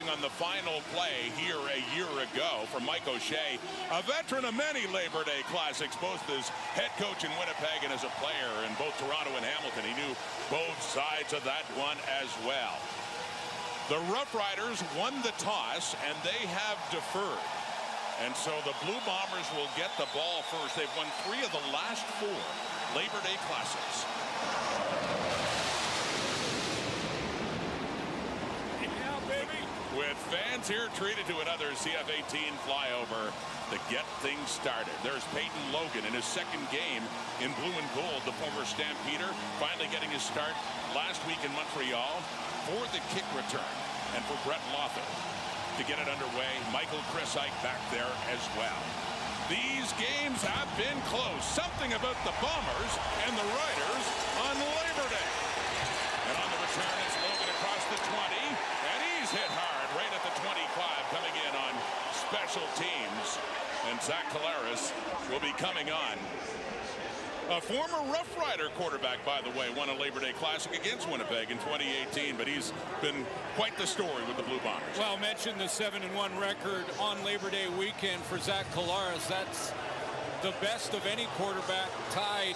on the final play here a year ago for Mike O'Shea, a veteran of many Labor Day Classics, both as head coach in Winnipeg and as a player in both Toronto and Hamilton. He knew both sides of that one as well. The Roughriders won the toss, and they have deferred. And so the Blue Bombers will get the ball first. They've won 3 of the last 4 Labor Day Classics. With fans here treated to another CF-18 flyover to get things started. There's Peyton Logan in his second game in blue and gold, the former Stampeder, finally getting his start last week in Montreal for the kick return. And for Brett Lawther to get it underway, Michael Chrysyk back there as well. These games have been close. Something about the Bombers and the Riders on Labor Day. And on the return, it's Logan across the 20, and he's hit hard right at the 25, coming in on special teams. And Zach Collaros will be coming on. A former Rough Rider quarterback, by the way, won a Labor Day Classic against Winnipeg in 2018, but he's been quite the story with the Blue Bombers. Well, mentioned the 7-1 record on Labor Day weekend for Zach Collaros. That's the best of any quarterback tied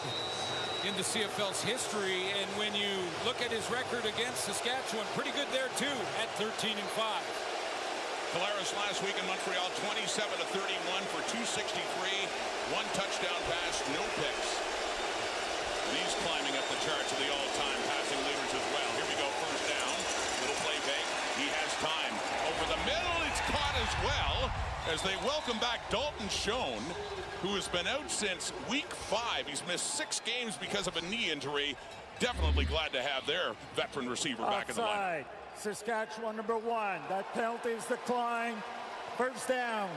in the CFL's history. And when you look at his record against Saskatchewan, pretty good there too at 13-5. Collaros last week in Montreal, 27 of 31 for 263, 1 touchdown pass, no picks. And he's climbing up the charts of the all-time passing leaders as well. Here we go, first down, little play fake. He has time over the middle. It's caught as well as they welcome back Dalton Schoen, who has been out since week 5. He's missed 6 games because of a knee injury. Definitely glad to have their veteran receiver back in the lineup. Saskatchewan #1. That penalty is declined. First down.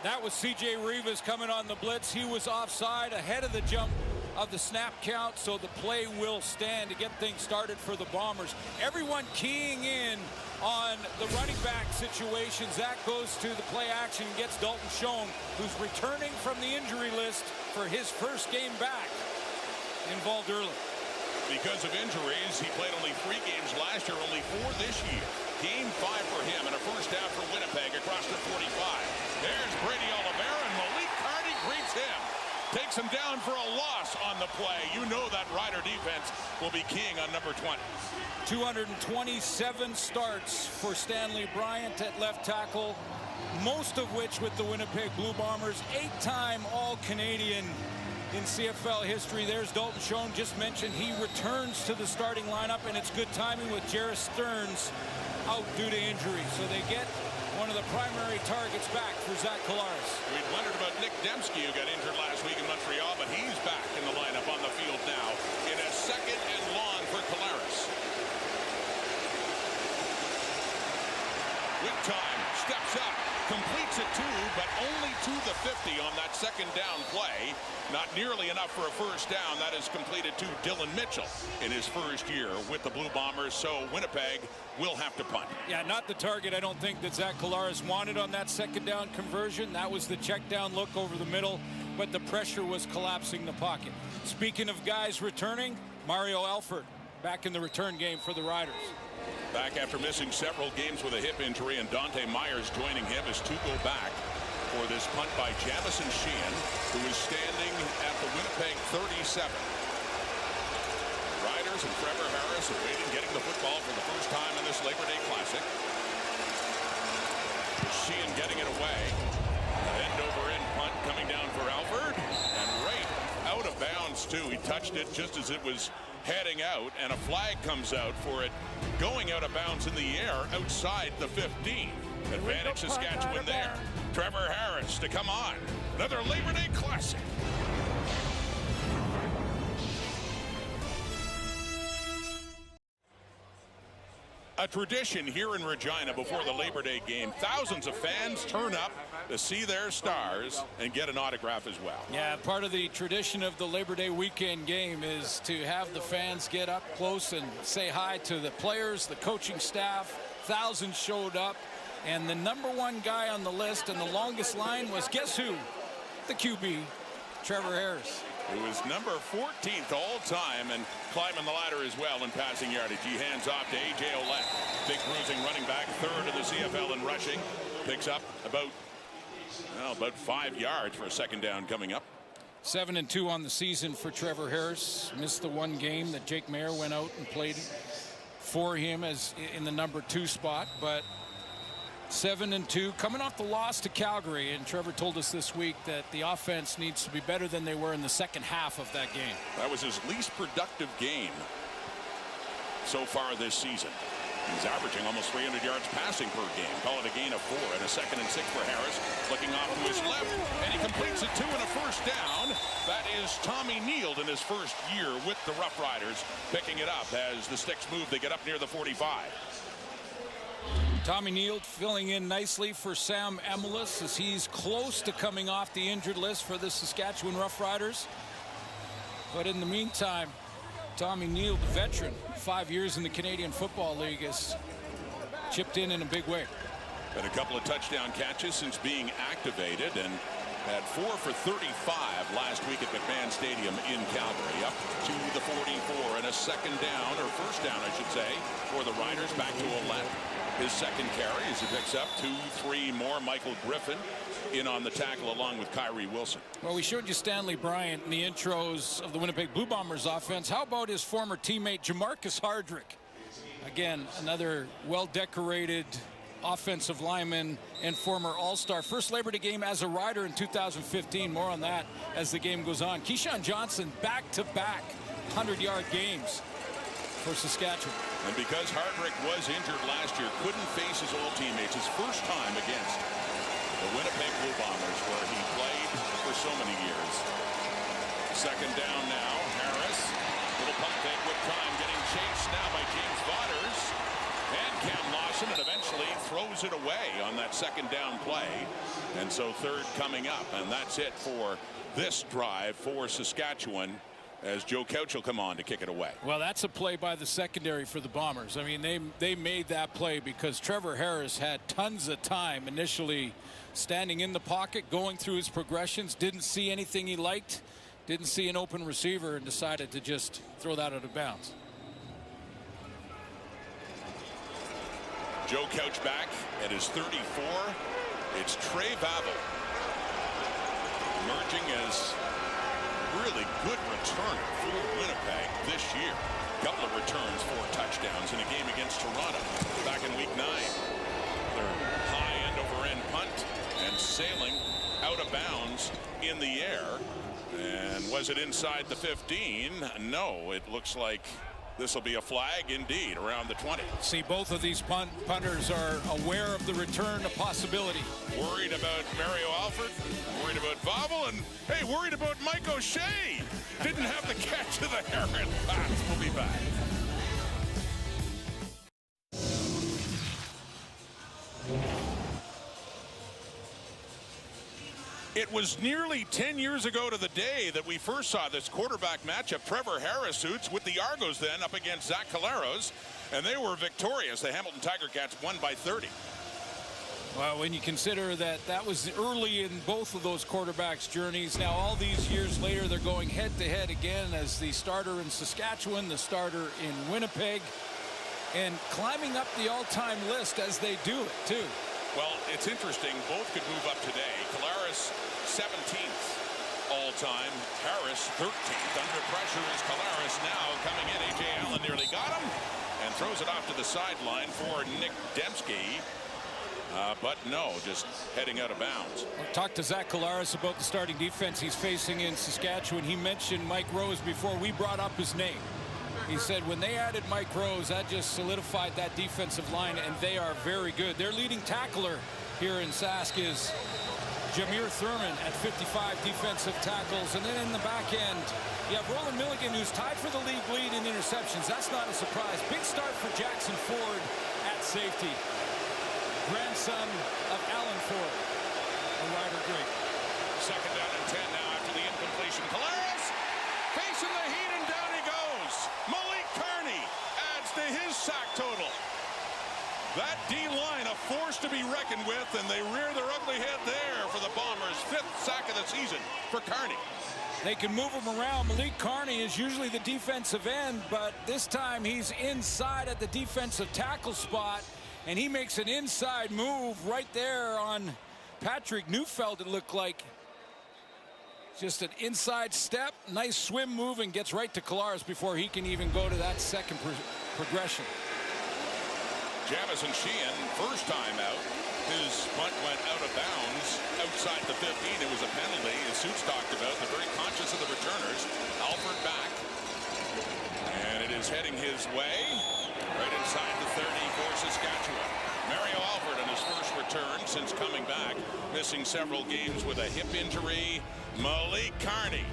That was C.J. Rivas coming on the blitz. He was offside ahead of the jump of the snap count, so the play will stand to get things started for the Bombers. Everyone keying in on the running back situation. Zach goes to the play action and gets Dalton Schoen, who's returning from the injury list for his first game back, involved early. Because of injuries, he played only 3 games last year, only 4 this year. Game 5 for him, and a first down for Winnipeg across the 45. There's Brady Oliveira, and Malik Carty greets him. Takes him down for a loss on the play. You know that Rider defense will be keying on number 20. 227 starts for Stanley Bryant at left tackle, most of which with the Winnipeg Blue Bombers. 8-time All-Canadian in CFL history. There's Dalton Schoen, just mentioned. He returns to the starting lineup, and it's good timing with Jarrett Stearns out due to injury. So they get one of the primary targets back for Zach Collaros. We'd wondered about Nick Dembski, who got injured last week in Montreal, but he's back in the lineup on the field now in a 2nd and long for Collaros. With time, steps up, completes it too, but only to the 50 on that 2nd down play. Not nearly enough for a first down. That is completed to Dylan Mitchell in his first year with the Blue Bombers, so Winnipeg will have to punt. Yeah, not the target I don't think that Zach Collaros wanted on that 2nd down conversion. That was the check down look over the middle, but the pressure was collapsing the pocket. Speaking of guys returning, Mario Alford back in the return game for the Riders. Back after missing several games with a hip injury, and Dante Myers joining him as 2 go back for this punt by Jamison Sheehan, who is standing at the Winnipeg 37. Riders and Trevor Harris awaiting getting the football for the first time in this Labor Day Classic. Sheehan getting it away. End over end punt coming down for Alford, and right out of bounds too. He touched it just as it was heading out, and a flag comes out for it going out of bounds in the air outside the 15. Advantage Saskatchewan there. Trevor Harris to come on. Another Labor Day Classic. A tradition here in Regina before the Labor Day game. Thousands of fans turn up to see their stars and get an autograph as well. Yeah, part of the tradition of the Labor Day weekend game is to have the fans get up close and say hi to the players, the coaching staff. Thousands showed up, and the #1 guy on the list and the longest line was, guess who? The QB, Trevor Harris. It was number 14th all time and climbing the ladder as well in passing yardage. He hands off to A.J. Ouellette. Big bruising running back, third in the CFL in rushing. Picks up about 5 yards for a second down coming up. 7-2 on the season for Trevor Harris. Missed the one game that Jake Mayer went out and played for him as in the number 2 spot, but 7-2 coming off the loss to Calgary. And Trevor told us this week that the offense needs to be better than they were in the second half of that game. That was his least productive game so far this season. He's averaging almost 300 yards passing per game. Call it a gain of 4 and a 2nd and 6 for Harris. Looking off to his left, and he completes it 2 and a first down. That is Tommy Neild in his first year with the Roughriders, picking it up as the sticks move. They get up near the 45. Tommy Neild filling in nicely for Sam Emilus as he's close to coming off the injured list for the Saskatchewan Roughriders. But in the meantime, Tommy Neild, the veteran, 5 years in the Canadian Football League, has chipped in a big way. Had a couple of touchdown catches since being activated and had 4 for 35 last week at McMahon Stadium in Calgary. Up to the 44 and a second down, or first down I should say, for the Riders. Back to Ouellette. His second carry as he picks up 2-3 more. Michael Griffin in on the tackle along with Kyrie Wilson. Well, we showed you Stanley Bryant in the intros of the Winnipeg Blue Bombers offense. How about his former teammate Jamarcus Hardrick? Again, another well-decorated offensive lineman and former All-Star. First Labor Day game as a Rider in 2015. More on that as the game goes on. Keyshawn Johnson back-to-back 100-yard games for Saskatchewan. And because Hardrick was injured last year, couldn't face his old teammates, his first time against the Winnipeg Blue Bombers, where he played for so many years. Second down now. Harris, little pump fake with time, getting chased now by James Vaughters. And Cam Lawson, and eventually throws it away on that second down play. And so third coming up, and that's it for this drive for Saskatchewan, as Joe Couch will come on to kick it away. Well, that's a play by the secondary for the Bombers. I mean, they made that play because Trevor Harris had tons of time initially standing in the pocket, going through his progressions, didn't see anything he liked, didn't see an open receiver, and decided to just throw that out of bounds. Joe Couch back at his 34. It's Trey Vavel emerging as really good returner for Winnipeg this year. Couple of returns, 4 touchdowns in a game against Toronto back in week 9. Their high end over end punt and sailing out of bounds in the air. And was it inside the 15? No, it looks like this will be a flag indeed around the 20. See, both of these punters are aware of the return possibility. Worried about Mario Alford, worried about Vavel, and hey, worried about Mike O'Shea. Didn't have the catch of the errant pass. We'll be back. It was nearly 10 years ago to the day that we first saw this quarterback matchup. Trevor Harris suits with the Argos then up against Zach Collaros, and they were victorious. The Hamilton Tiger Cats won by 30. Well, when you consider that that was early in both of those quarterbacks' journeys, now all these years later they're going head-to-head again as the starter in Saskatchewan, the starter in Winnipeg, and climbing up the all-time list as they do it, too. Well, it's interesting. Both could move up today. Collaros 17th all-time. Harris 13th. Under pressure is Collaros now coming in. A.J. Allen nearly got him and throws it off to the sideline for Nick Dembski. But no, just heading out of bounds. We'll talk to Zach Collaros about the starting defense he's facing in Saskatchewan. He mentioned Mike Rose before we brought up his name. He said when they added Mike Rose, that just solidified that defensive line, and they are very good. Their leading tackler here in Sask is Jameer Thurman at 55 defensive tackles. And then in the back end, you have Roland Milligan, who's tied for the league lead in interceptions. That's not a surprise. Big start for Jackson Ford at safety. Grandson of Alan Ford, a Rider great. Second down and 10 now after the incompletion. Collaros facing the heat, and down he goes. Malik Kearney adds to his sack total. That D-line a force to be reckoned with, and they rear their ugly head there for the Bombers. 5th sack of the season for Kearney. They can move him around. Malik Carney is usually the defensive end, but this time he's inside at the defensive tackle spot, and he makes an inside move right there on Patrick Neufeld, it looked like. Just an inside step, nice swim move, and gets right to Collaros before he can even go to that second progression. Jamison Sheehan, first time out. His punt went out of bounds outside the 15. It was a penalty, as Suits talked about. They're very conscious of the returners. Alford back. And it is heading his way. Right inside the 30 for Saskatchewan. Mario Alford on his first return since coming back. Missing several games with a hip injury. Malik Carney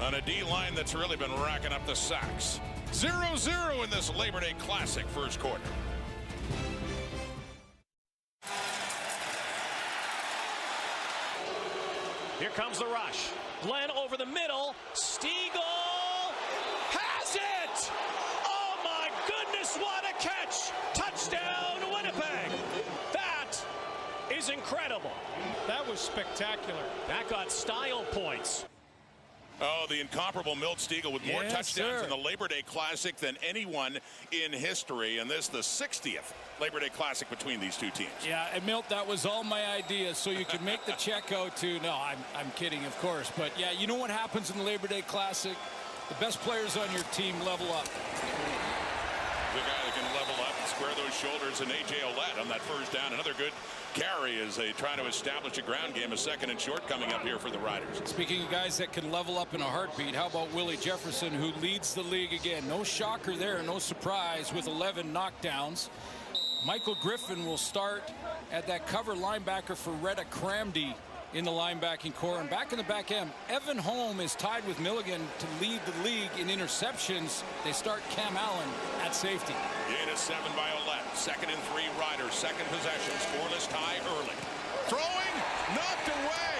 on a D-line that's really been racking up the sacks. 0-0 in this Labor Day Classic first quarter. Here comes the rush. Glenn over the middle. Stiegel has it! Oh my goodness, what a catch! Touchdown, Winnipeg! That is incredible. That was spectacular. That got style points. Oh, the incomparable Milt Stiegel with more touchdowns sir. in the Labor Day Classic than anyone in history. And this the 60th Labor Day Classic between these two teams. Yeah, and Milt, that was all my idea, so you could make the check out to, no, I'm kidding, of course. But, yeah, you know what happens in the Labor Day Classic? The best players on your team level up. The guy that can level up and square those shoulders, and A.J. Ouellette on that first down. Another good carry as they try to establish a ground game. A second and short coming up here for the Riders. Speaking of guys that can level up in a heartbeat, how about Willie Jefferson, who leads the league again? No shocker there, no surprise with 11 knockdowns. Michael Griffin will start at that cover linebacker for Retta Cramdy in the linebacking core. And back in the back end, Evan Holm is tied with Milligan to lead the league in interceptions. They start Cam Allen at safety. Gain of 7 by Ouellette. 2nd and 3 Riders. Second possession. Scoreless tie early. Throwing. Knocked away.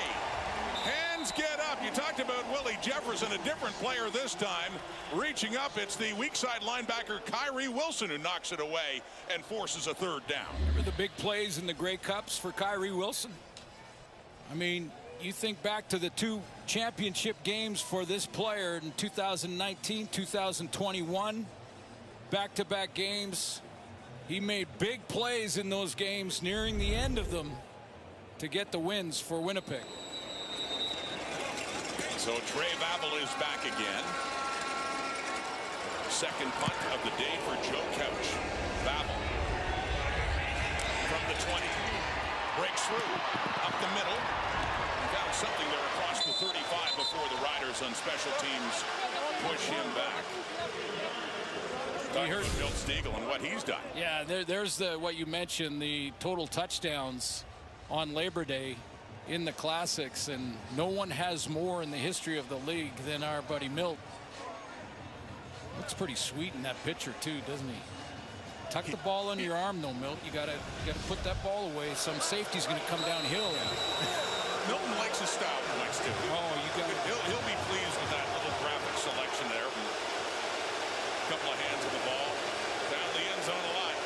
Hands get up. You talked about Willie Jefferson, a different player this time. Reaching up, it's the weak side linebacker Kyrie Wilson who knocks it away and forces a third down. Remember the big plays in the Grey Cups for Kyrie Wilson? I mean, you think back to the 2 championship games for this player in 2019, 2021, back-to-back games. He made big plays in those games, nearing the end of them, to get the wins for Winnipeg. So Trey Babel is back again. Second punt of the day for Joe Couch. Babel from the 20. Breaks through, up the middle, found something there across the 35 before the Riders on special teams push him back. You heard Milt Stiegel and what he's done. Yeah, there's what you mentioned, the total touchdowns on Labor Day in the Classics, and no one has more in the history of the league than our buddy Milt. Looks pretty sweet in that picture too, doesn't he? Tuck the ball under your arm, though, Milt. You gotta put that ball away. Some safety's gonna come downhill. Milton likes his style points too. Oh, you got. He'll be pleased with that little graphic selection there. A couple of hands on the ball, down the end zone a lot.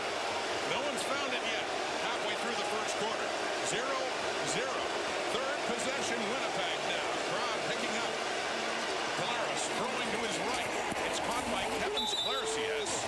No one's found it yet. Halfway through the first quarter, 0-0. Third possession, Winnipeg now. Crowd picking up. Collaros throwing to his right. It's caught by Kevin Clarcias.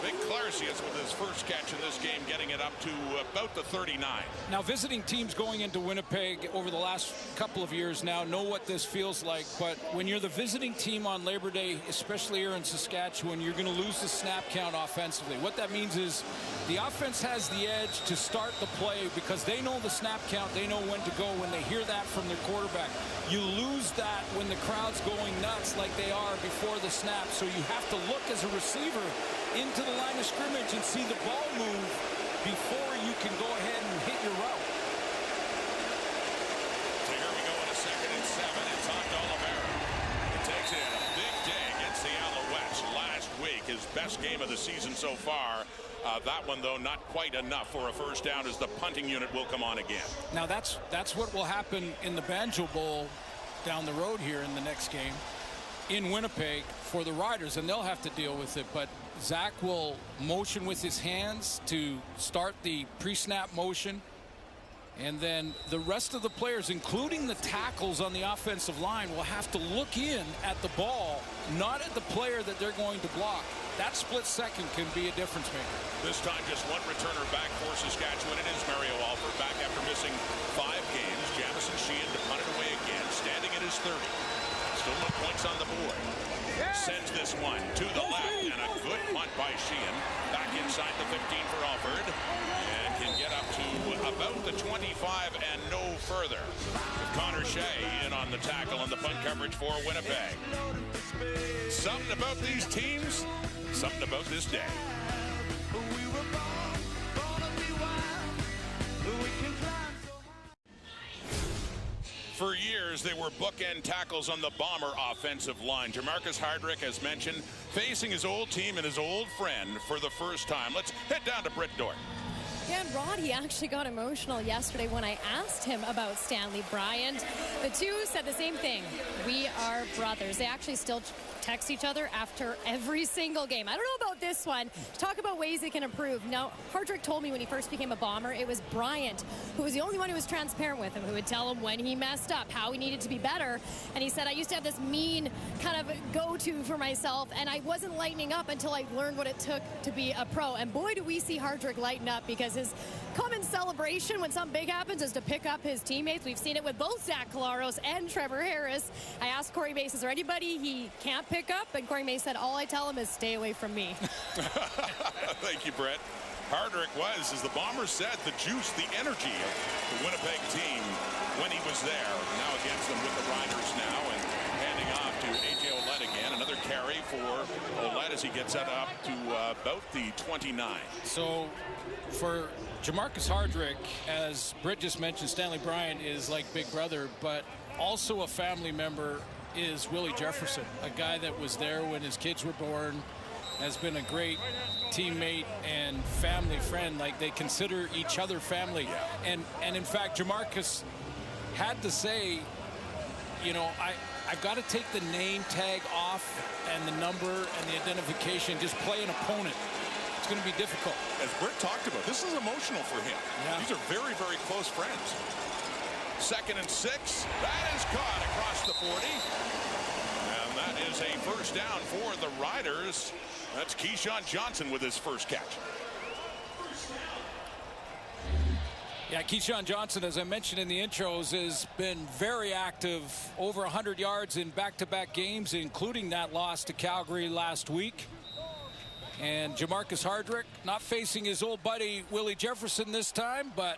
Big Clarcias with his first catch in this game, getting it up to about the 39. Now, visiting teams going into Winnipeg over the last couple of years now know what this feels like. But when you're the visiting team on Labor Day, especially here in Saskatchewan, you're going to lose the snap count offensively. What that means is the offense has the edge to start the play because they know the snap count. They know when to go when they hear that from their quarterback. You lose that when the crowd's going nuts like they are before the snap. So you have to look as a receiver into the line of scrimmage and see the ball move before you can go ahead and hit your route. So here we go in a 2nd and 7. It's on to Oliveira. He takes it in a big day against the Alouettes last week. His best game of the season so far. That one, though, not quite enough for a first down as the punting unit will come on again. Now, that's what will happen in the Banjo Bowl down the road here in the next game in Winnipeg for the Riders, and they'll have to deal with it. But Zach will motion with his hands to start the pre-snap motion. And then the rest of the players, including the tackles on the offensive line, will have to look in at the ball, not at the player that they're going to block. That split second can be a difference maker. This time just one returner back for Saskatchewan. It is Mario Alford, back after missing 5 games. Jamison Sheehan to punt it away again, standing at his 30. Still no points on the board. Sends this one to the left, and a good punt by Sheehan. Back inside the 15 for Alford, and can get up to about the 25 and no further. With Connor Shea in on the tackle and the punt coverage for Winnipeg. Something about these teams, something about this day. For years, they were bookend tackles on the Bomber offensive line. Jamarcus Hardrick, as mentioned, facing his old team and his old friend for the first time. Let's head down to Britt Dort. Yeah, and Roddy actually got emotional yesterday when I asked him about Stanley Bryant. The two said the same thing. We are brothers. They actually still text each other after every single game. I don't know about this one. Talk about ways they can improve. Now, Hardrick told me when he first became a Bomber, it was Bryant who was the only one who was transparent with him, who would tell him when he messed up, how he needed to be better. And he said, I used to have this mean kind of go-to for myself, and I wasn't lightening up until I learned what it took to be a pro. And boy, do we see Hardrick lighten up, because his common celebration when something big happens is to pick up his teammates. We've seen it with both Zach Collaros and Trevor Harris. I asked Corey Mace, is there anybody he can't pick up? And Corey Mace said, all I tell him is stay away from me. Thank you, Brett. Hardrick was, as the Bombers said, the juice, the energy of the Winnipeg team when he was there. Now against them with the Riders now, and handing off to A.J. Ouellette again. Another carry for Ouellette as he gets that up to about the 29. So for Jamarcus Hardrick, as Britt just mentioned, Stanley Bryant is like big brother, but also a family member is Willie Jefferson, a guy that was there when his kids were born, has been a great teammate and family friend. Like, they consider each other family. And in fact, Jamarcus had to say, you know, I've got to take the name tag off and the number and the identification, just play an opponent. It's going to be difficult. As Britt talked about, this is emotional for him. Yeah. These are very, very close friends. 2nd and 6. That is caught across the 40. And that is a first down for the Riders. That's Keyshawn Johnson with his first catch. Yeah, Keyshawn Johnson, as I mentioned in the intros, has been very active, over 100 yards in back-to-back games, including that loss to Calgary last week. And Jamarcus Hardrick not facing his old buddy Willie Jefferson this time, but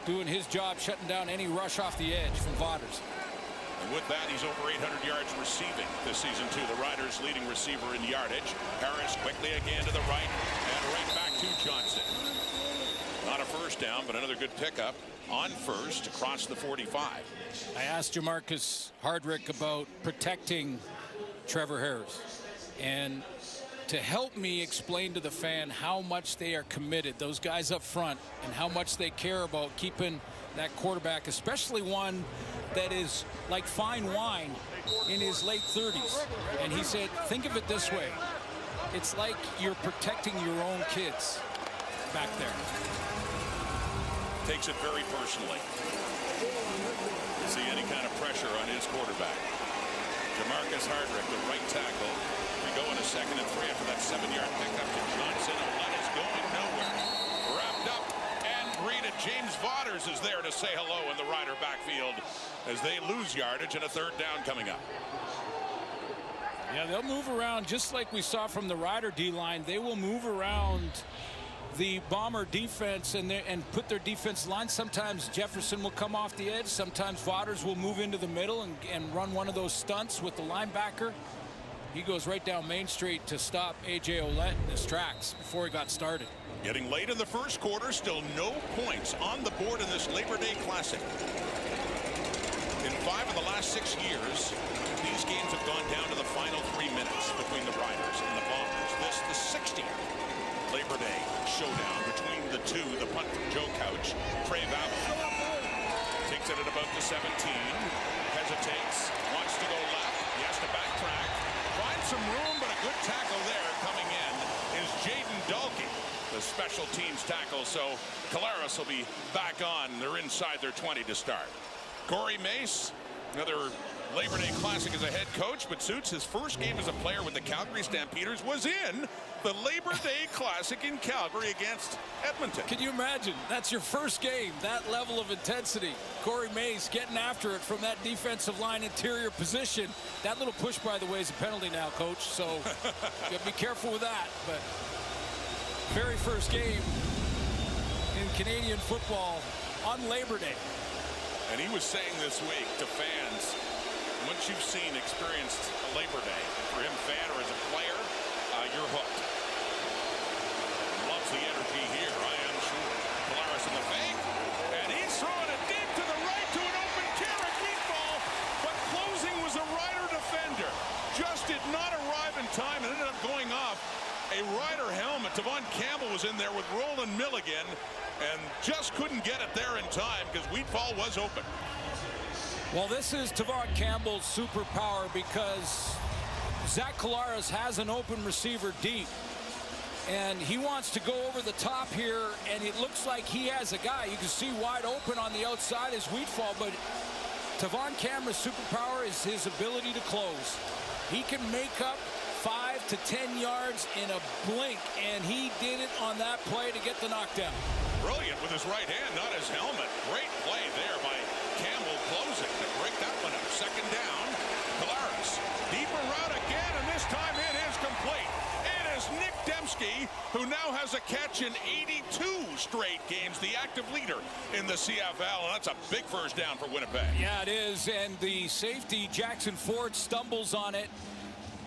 doing his job, shutting down any rush off the edge from Vaders. And with that, he's over 800 yards receiving this season, too. The Riders' leading receiver in yardage. Harris quickly again to the right, and right back to Johnson. Not a first down, but another good pickup on first across the 45. I asked Jamarcus Hardrick about protecting Trevor Harris, and to help me explain to the fan how much they are committed, those guys up front, and how much they care about keeping that quarterback, especially one that is like fine wine in his late 30s. And he said, think of it this way. It's like you're protecting your own kids back there. Takes it very personally. See any kind of pressure on his quarterback. Jamarcus Hardrick, the right tackle. We go in a 2nd and 3 after that 7-yard pickup to Johnson. Ouellette is going nowhere. Wrapped up and greeted. James Vaders is there to say hello in the Rider backfield as they lose yardage and a 3rd down coming up. Yeah, they'll move around just like we saw from the Rider D-line. They will move around the Bomber defense and put their defense line. Sometimes Jefferson will come off the edge. Sometimes Vaders will move into the middle and run one of those stunts with the linebacker. He goes right down Main Street to stop A.J. Ouellette in his tracks before he got started. Getting late in the first quarter, still no points on the board in this Labor Day Classic. In 5 of the last 6 years, these games have gone down to the final 3 minutes between the Riders and the Bombers. This the 60th Labor Day showdown between the two. The punt from Joe Couch. Trey Vavell takes it at about the 17. Hesitates. Wants to go left. He has to backtrack. Finds some room, but a good tackle there coming in is Jaden Dalkey. the special teams tackle. So Collaros will be back on. They're inside their 20 to start. Corey Mace, another Labor Day Classic as a head coach, but Suits, his first game as a player with the Calgary Stampeders was in the Labor Day Classic in Calgary against Edmonton. Can you imagine? That's your first game, that level of intensity. Corey Mace getting after it from that defensive line interior position. That little push, by the way, is a penalty now, Coach, so you gotta be careful with that. But very first game in Canadian football on Labor Day. And he was saying this week to fans, once you've experienced a Labor Day, for him, fan or as a player, you're hooked. Loves the energy here, I am sure. Collaros in the fake, and he's throwing it deep to the right to an open Carrick meatball, but closing was a Rider defender. Just did not arrive in time and ended up going off a Rider helmet. Tavon Campbell was in there with Roland Milligan and just couldn't get it there in time because Wheatfall was open. Well, this is Tavon Campbell's superpower because Zach Collaros has an open receiver deep. And he wants to go over the top here, and it looks like he has a guy. You can see wide open on the outside is Wheatfall, but Tavon Campbell's superpower is his ability to close. He can make up 5 to 10 yards in a blink, and he did it on that play to get the knockdown. Brilliant with his right hand, not his helmet. Great play there by Campbell closing to break that one up. Second down, Collaros. Deeper route again, and this time it is complete. It is Nick Dembski, who now has a catch in 82 straight games, the active leader in the CFL, and that's a big first down for Winnipeg. Yeah, it is, and the safety, Jackson Ford, stumbles on it.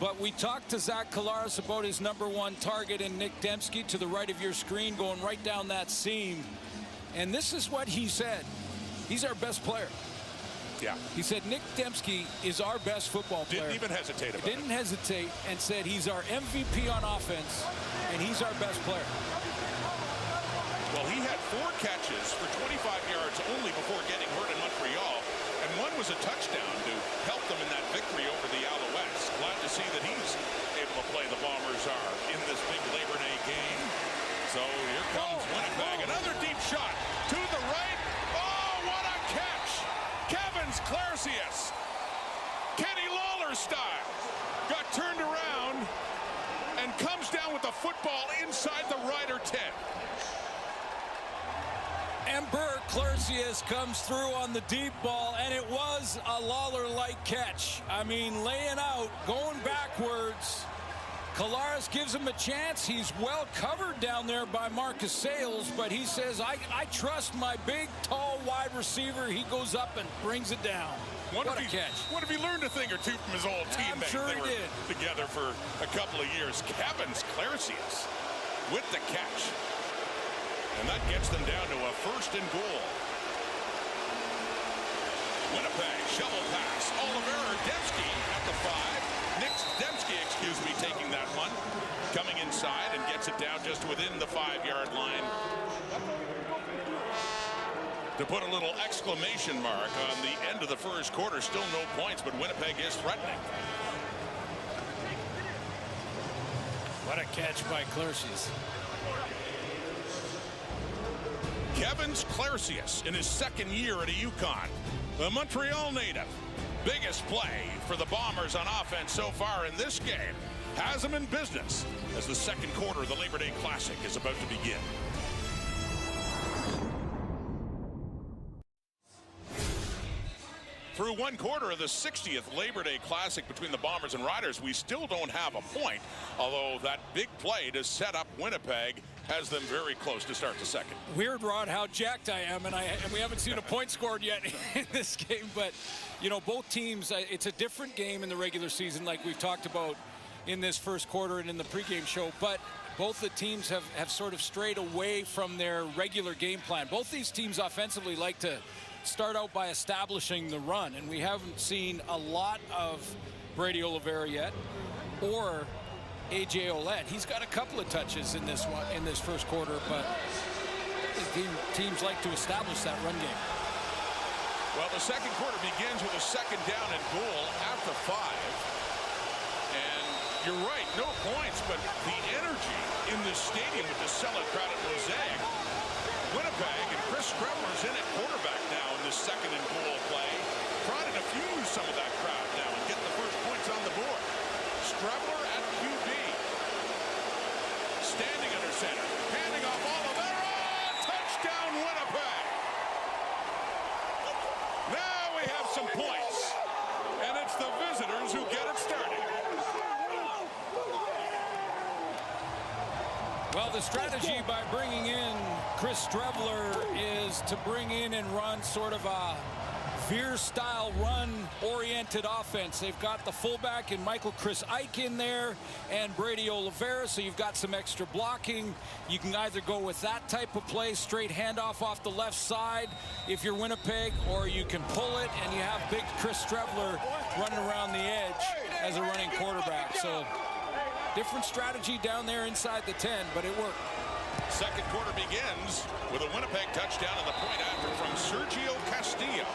But we talked to Zach Collaros about his #1 target in Nick Dembski to the right of your screen, going right down that seam. And this is what he said. He's our best player. Yeah. He said Nick Dembski is our best football player. Didn't even hesitate about it. Didn't hesitate and said he's our MVP on offense, and he's our best player. Well, he had 4 catches for 25 yards only before getting hurt in Montreal, and one was a touchdown to help them in that victory over the Alouettes. Glad to see that he's able to play the Bombers are in this big Labor Day game. So here comes Winnipeg. Another deep shot to the right. Oh, what a catch! Kevin's Clarcius, Kenny Lawler style, got turned around and comes down with the football inside the Rider 10. Ember Clarcius comes through on the deep ball, and it was a Lawler-like catch. I mean, laying out, going backwards. Collaros gives him a chance. He's well covered down there by Marcus Sayles, but he says, I trust my big, tall, wide receiver. He goes up and brings it down. What a catch. What if he learned a thing or two from his old teammate? I'm sure he did. Together for a couple of years. Kevin's Clarcius with the catch. And that gets them down to a 1st and goal. Winnipeg, shovel pass. Oliver Dembski at the 5. Nick Dembski, taking that one. Coming inside and gets it down just within the 5-yard line. To put a little exclamation mark on the end of the first quarter. Still no points, but Winnipeg is threatening. What a catch by Clarcius. Kevin's Clarcius in his 2nd year at a Yukon. The Montreal native. Biggest play for the Bombers on offense so far in this game. Has them in business as the 2nd quarter of the Labor Day Classic is about to begin. Through 1 quarter of the 60th Labor Day Classic between the Bombers and Riders, we still don't have a point, although that big play to set up Winnipeg has them very close to start the 2nd. Weird, Rod, how jacked I am, and we haven't seen a point scored yet in this game, but, you know, both teams, it's a different game in the regular season like we've talked about in this first quarter and in the pregame show, but both the teams have sort of strayed away from their regular game plan. Both these teams offensively like to start out by establishing the run, and we haven't seen a lot of Brady Oliveira yet or AJ Ouellette. He's got a couple of touches in this one in this first quarter, but teams like to establish that run game. Well, the 2nd quarter begins with a 2nd down and goal at the 5, and You're right, no points, but the energy in this stadium with the sellout crowd at Mosaic. Winnipeg and Chris Streveler's in at quarterback now in this second and goal play. Trying to diffuse some of that crowd now and get the first points on the board. Streveler at QB. Standing under center. Handing off Oliveira. Touchdown Winnipeg. Now we have some points. And it's the visitors who get it started. Well, the strategy by bringing in Chris Streveler is to bring in and run sort of a veer-style run-oriented offense. They've got the fullback and Chris Ike in there and Brady Oliveira, so you've got some extra blocking. You can either go with that type of play, straight handoff off the left side if you're Winnipeg, or you can pull it and you have big Chris Streveler running around the edge as a running quarterback. So different strategy down there inside the 10, but it worked. Second quarter begins with a Winnipeg touchdown and the point after from Sergio Castillo.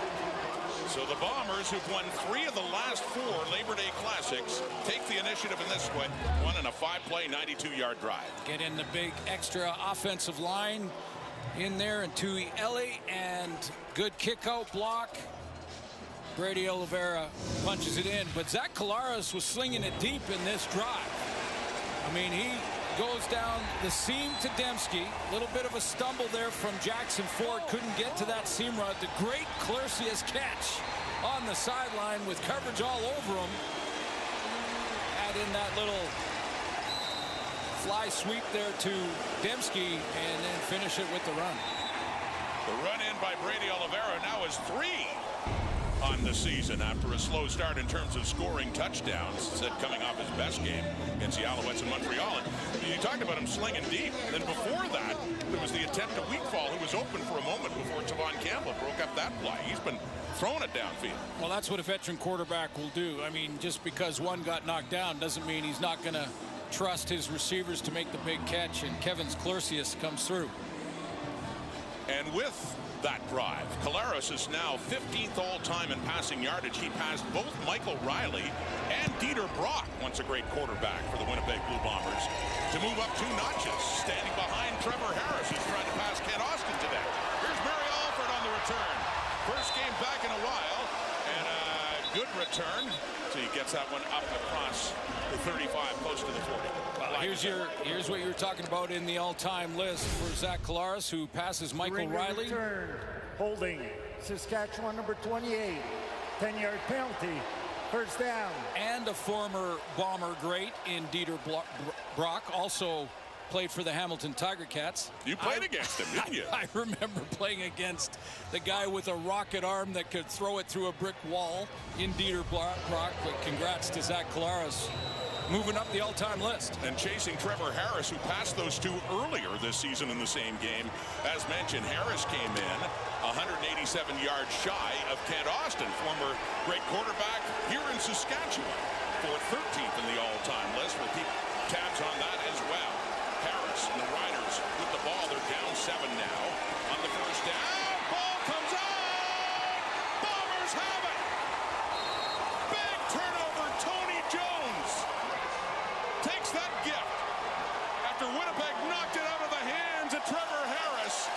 So the Bombers, who've won 3 of the last 4 Labor Day Classics, take the initiative in this one in a 5-play, 92-yard drive. Get in the big extra offensive line in there, and Tui Ellie, and good kick-out block. Brady Oliveira punches it in, but Zach Collaros was slinging it deep in this drive. I mean, he goes down the seam to Dembski. A little bit of a stumble there from Jackson Ford. Couldn't get to that seam route. The great Clercius catch on the sideline with coverage all over him. Add in that little fly sweep there to Dembski and then finish it with the run. The run in by Brady Oliveira now is 3 on the season after a slow start in terms of scoring touchdowns. Said coming off his best game against the Alouettes in Montreal. And you talked about him slinging deep. Then before that, there was the attempt at Weekfall, who was open for a moment before Tavon Campbell broke up that play. He's been throwing it downfield. Well, that's what a veteran quarterback will do. I mean, just because one got knocked down doesn't mean he's not going to trust his receivers to make the big catch, and Kevin's Clercius comes through. And with that drive, Collaros is now 15th all-time in passing yardage. He passed both Michael Riley and Dieter Brock, once a great quarterback for the Winnipeg Blue Bombers, to move up 2 notches, standing behind Trevor Harris, who's trying to pass Kent Austin today. Here's Barry Alford on the return. First game back in a while, and a good return. So he gets that one up across the 35, close to the 40. Well, here's what you were talking about in the all-time list for Zach Collaros, who passes Michael Riley. Return, holding Saskatchewan number 28, 10-yard penalty, first down. And a former Bomber great in Dieter Brock, also played for the Hamilton Tiger Cats. You played against him, didn't you? I remember playing against the guy with a rocket arm that could throw it through a brick wall in Dieter Brock, but congrats to Zach Collaros, moving up the all-time list. And chasing Trevor Harris, who passed those 2 earlier this season in the same game. As mentioned, Harris came in 187 yards shy of Kent Austin, former great quarterback here in Saskatchewan, for 13th in the all-time list. We'll keep tabs on that as well. Harris and the Riders with the ball. They're down 7 now on the first down. Ball comes out. Bombers have it. Big turnover. Tony Jones takes that gift after Winnipeg knocked it out of the hands of Trevor Harris.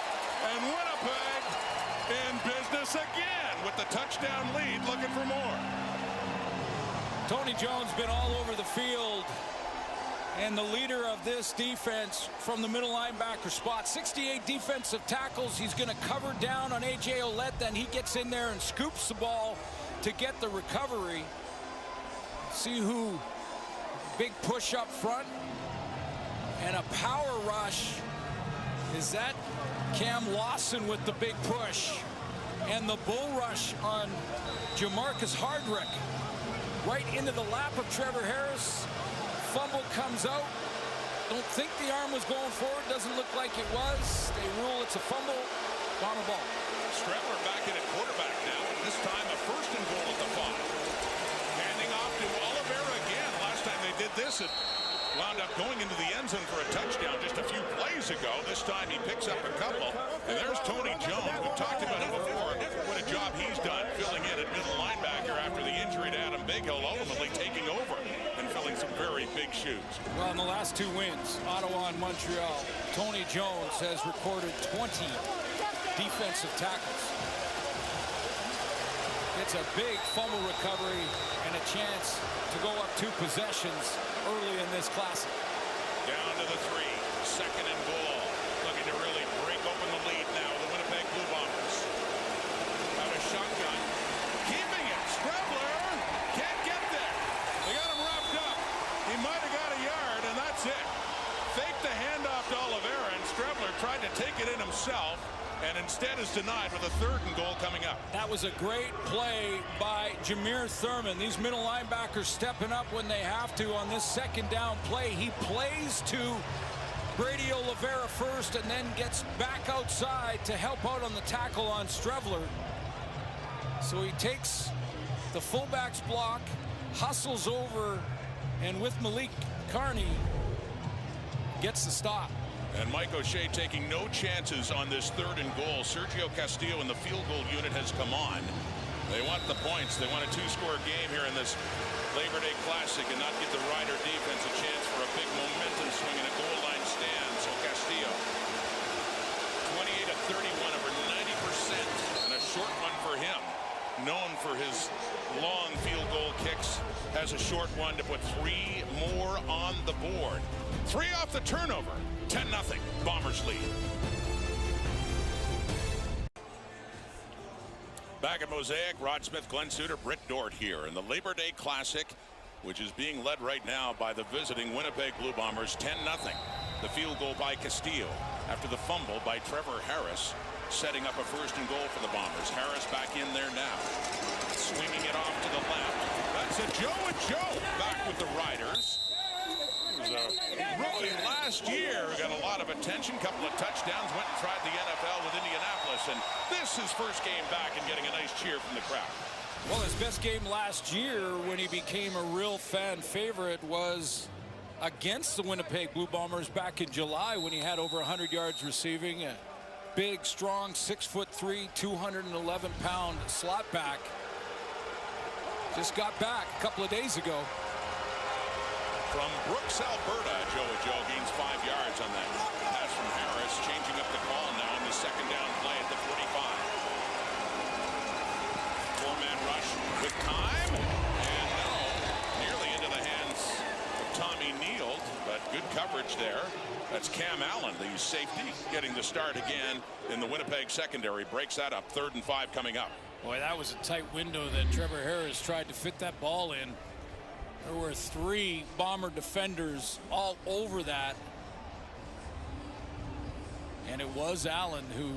And Winnipeg in business again with the touchdown lead, looking for more. Tony Jones been all over the field, and the leader of this defense from the middle linebacker spot. 68 defensive tackles. He's going to cover down on A.J. Ouellette. Then he gets in there and scoops the ball to get the recovery. See who? Big push up front. And a power rush. Is that Cam Lawson with the big push? And the bull rush on Jamarcus Hardrick. Right into the lap of Trevor Harris. Fumble comes out. Don't think the arm was going forward. Doesn't look like it was. They rule it's a fumble. Bomber ball. Streveler back in at quarterback now. This time a first and goal at the 5. Handing off to Oliveira again. Last time they did this, it wound up going into the end zone for a touchdown just a few plays ago. This time he picks up a couple. And there's Tony Jones. We've talked about him before. What a job he's done filling in at middle linebacker after the injury to Adam Bighill, ultimately taking over and filling some very big shoes. Well, in the last 2 wins, Ottawa and Montreal, Tony Jones has recorded 20 defensive tackles. It's a big fumble recovery and a chance to go up 2 possessions early in this classic. Down to the 3, 2nd and goal. Looking to really break open the lead now. The Winnipeg Blue Bombers. Out of shotgun. Keeping it. Strebler can't get there. They got him wrapped up. He might have got a yard, and that's it. Faked the handoff to Oliveira, and Strebler tried to take it in himself, and instead is denied with a 3rd and goal coming up. That was a great play by Jameer Thurman. These middle linebackers stepping up when they have to on this 2nd down play. He plays to Brady Oliveira first and then gets back outside to help out on the tackle on Strebler. So he takes the fullback's block, hustles over, and with Malik Carney gets the stop. And Mike O'Shea taking no chances on this 3rd and goal. Sergio Castillo in the field goal unit has come on. They want the points. They want a 2-score game here in this Labor Day Classic and not give the Rider defense a chance for a big momentum swing in a goal line stand. So Castillo, 28 of 31, over 90%, and a short one for him. Known for his long field goal kicks, has a short one to put 3 more on the board. 3 off the turnover. 10-0, Bombers lead. Back at Mosaic, Rod Smith, Glenn Suter, Britt Dort here in the Labor Day Classic, which is being led right now by the visiting Winnipeg Blue Bombers, 10-0. The field goal by Castillo after the fumble by Trevor Harris, setting up a 1st and goal for the Bombers. Harris back in there now, swinging it off to the left. That's a Joe and Joe back with the Riders. He was a rookie last year, got a lot of attention, couple of touchdowns, went and tried the NFL with Indianapolis, and this is 1st game back and getting a nice cheer from the crowd. Well, his best game last year when he became a real fan favorite was against the Winnipeg Blue Bombers back in July when he had over 100 yards receiving. A big, strong, 6'3", 211-pound slot back. Just got back a couple of days ago. From Brooks, Alberta, Joe gains 5 yards on that pass from Harris, changing up the call now in the 2nd down play at the 45. 4-man rush with time, and no, nearly into the hands of Tommy Neal, but good coverage there. That's Cam Allen, the safety, getting the start again in the Winnipeg secondary. Breaks that up. 3rd and 5 coming up. Boy, that was a tight window that Trevor Harris tried to fit that ball in. There were 3 Bomber defenders all over that. And it was Allen who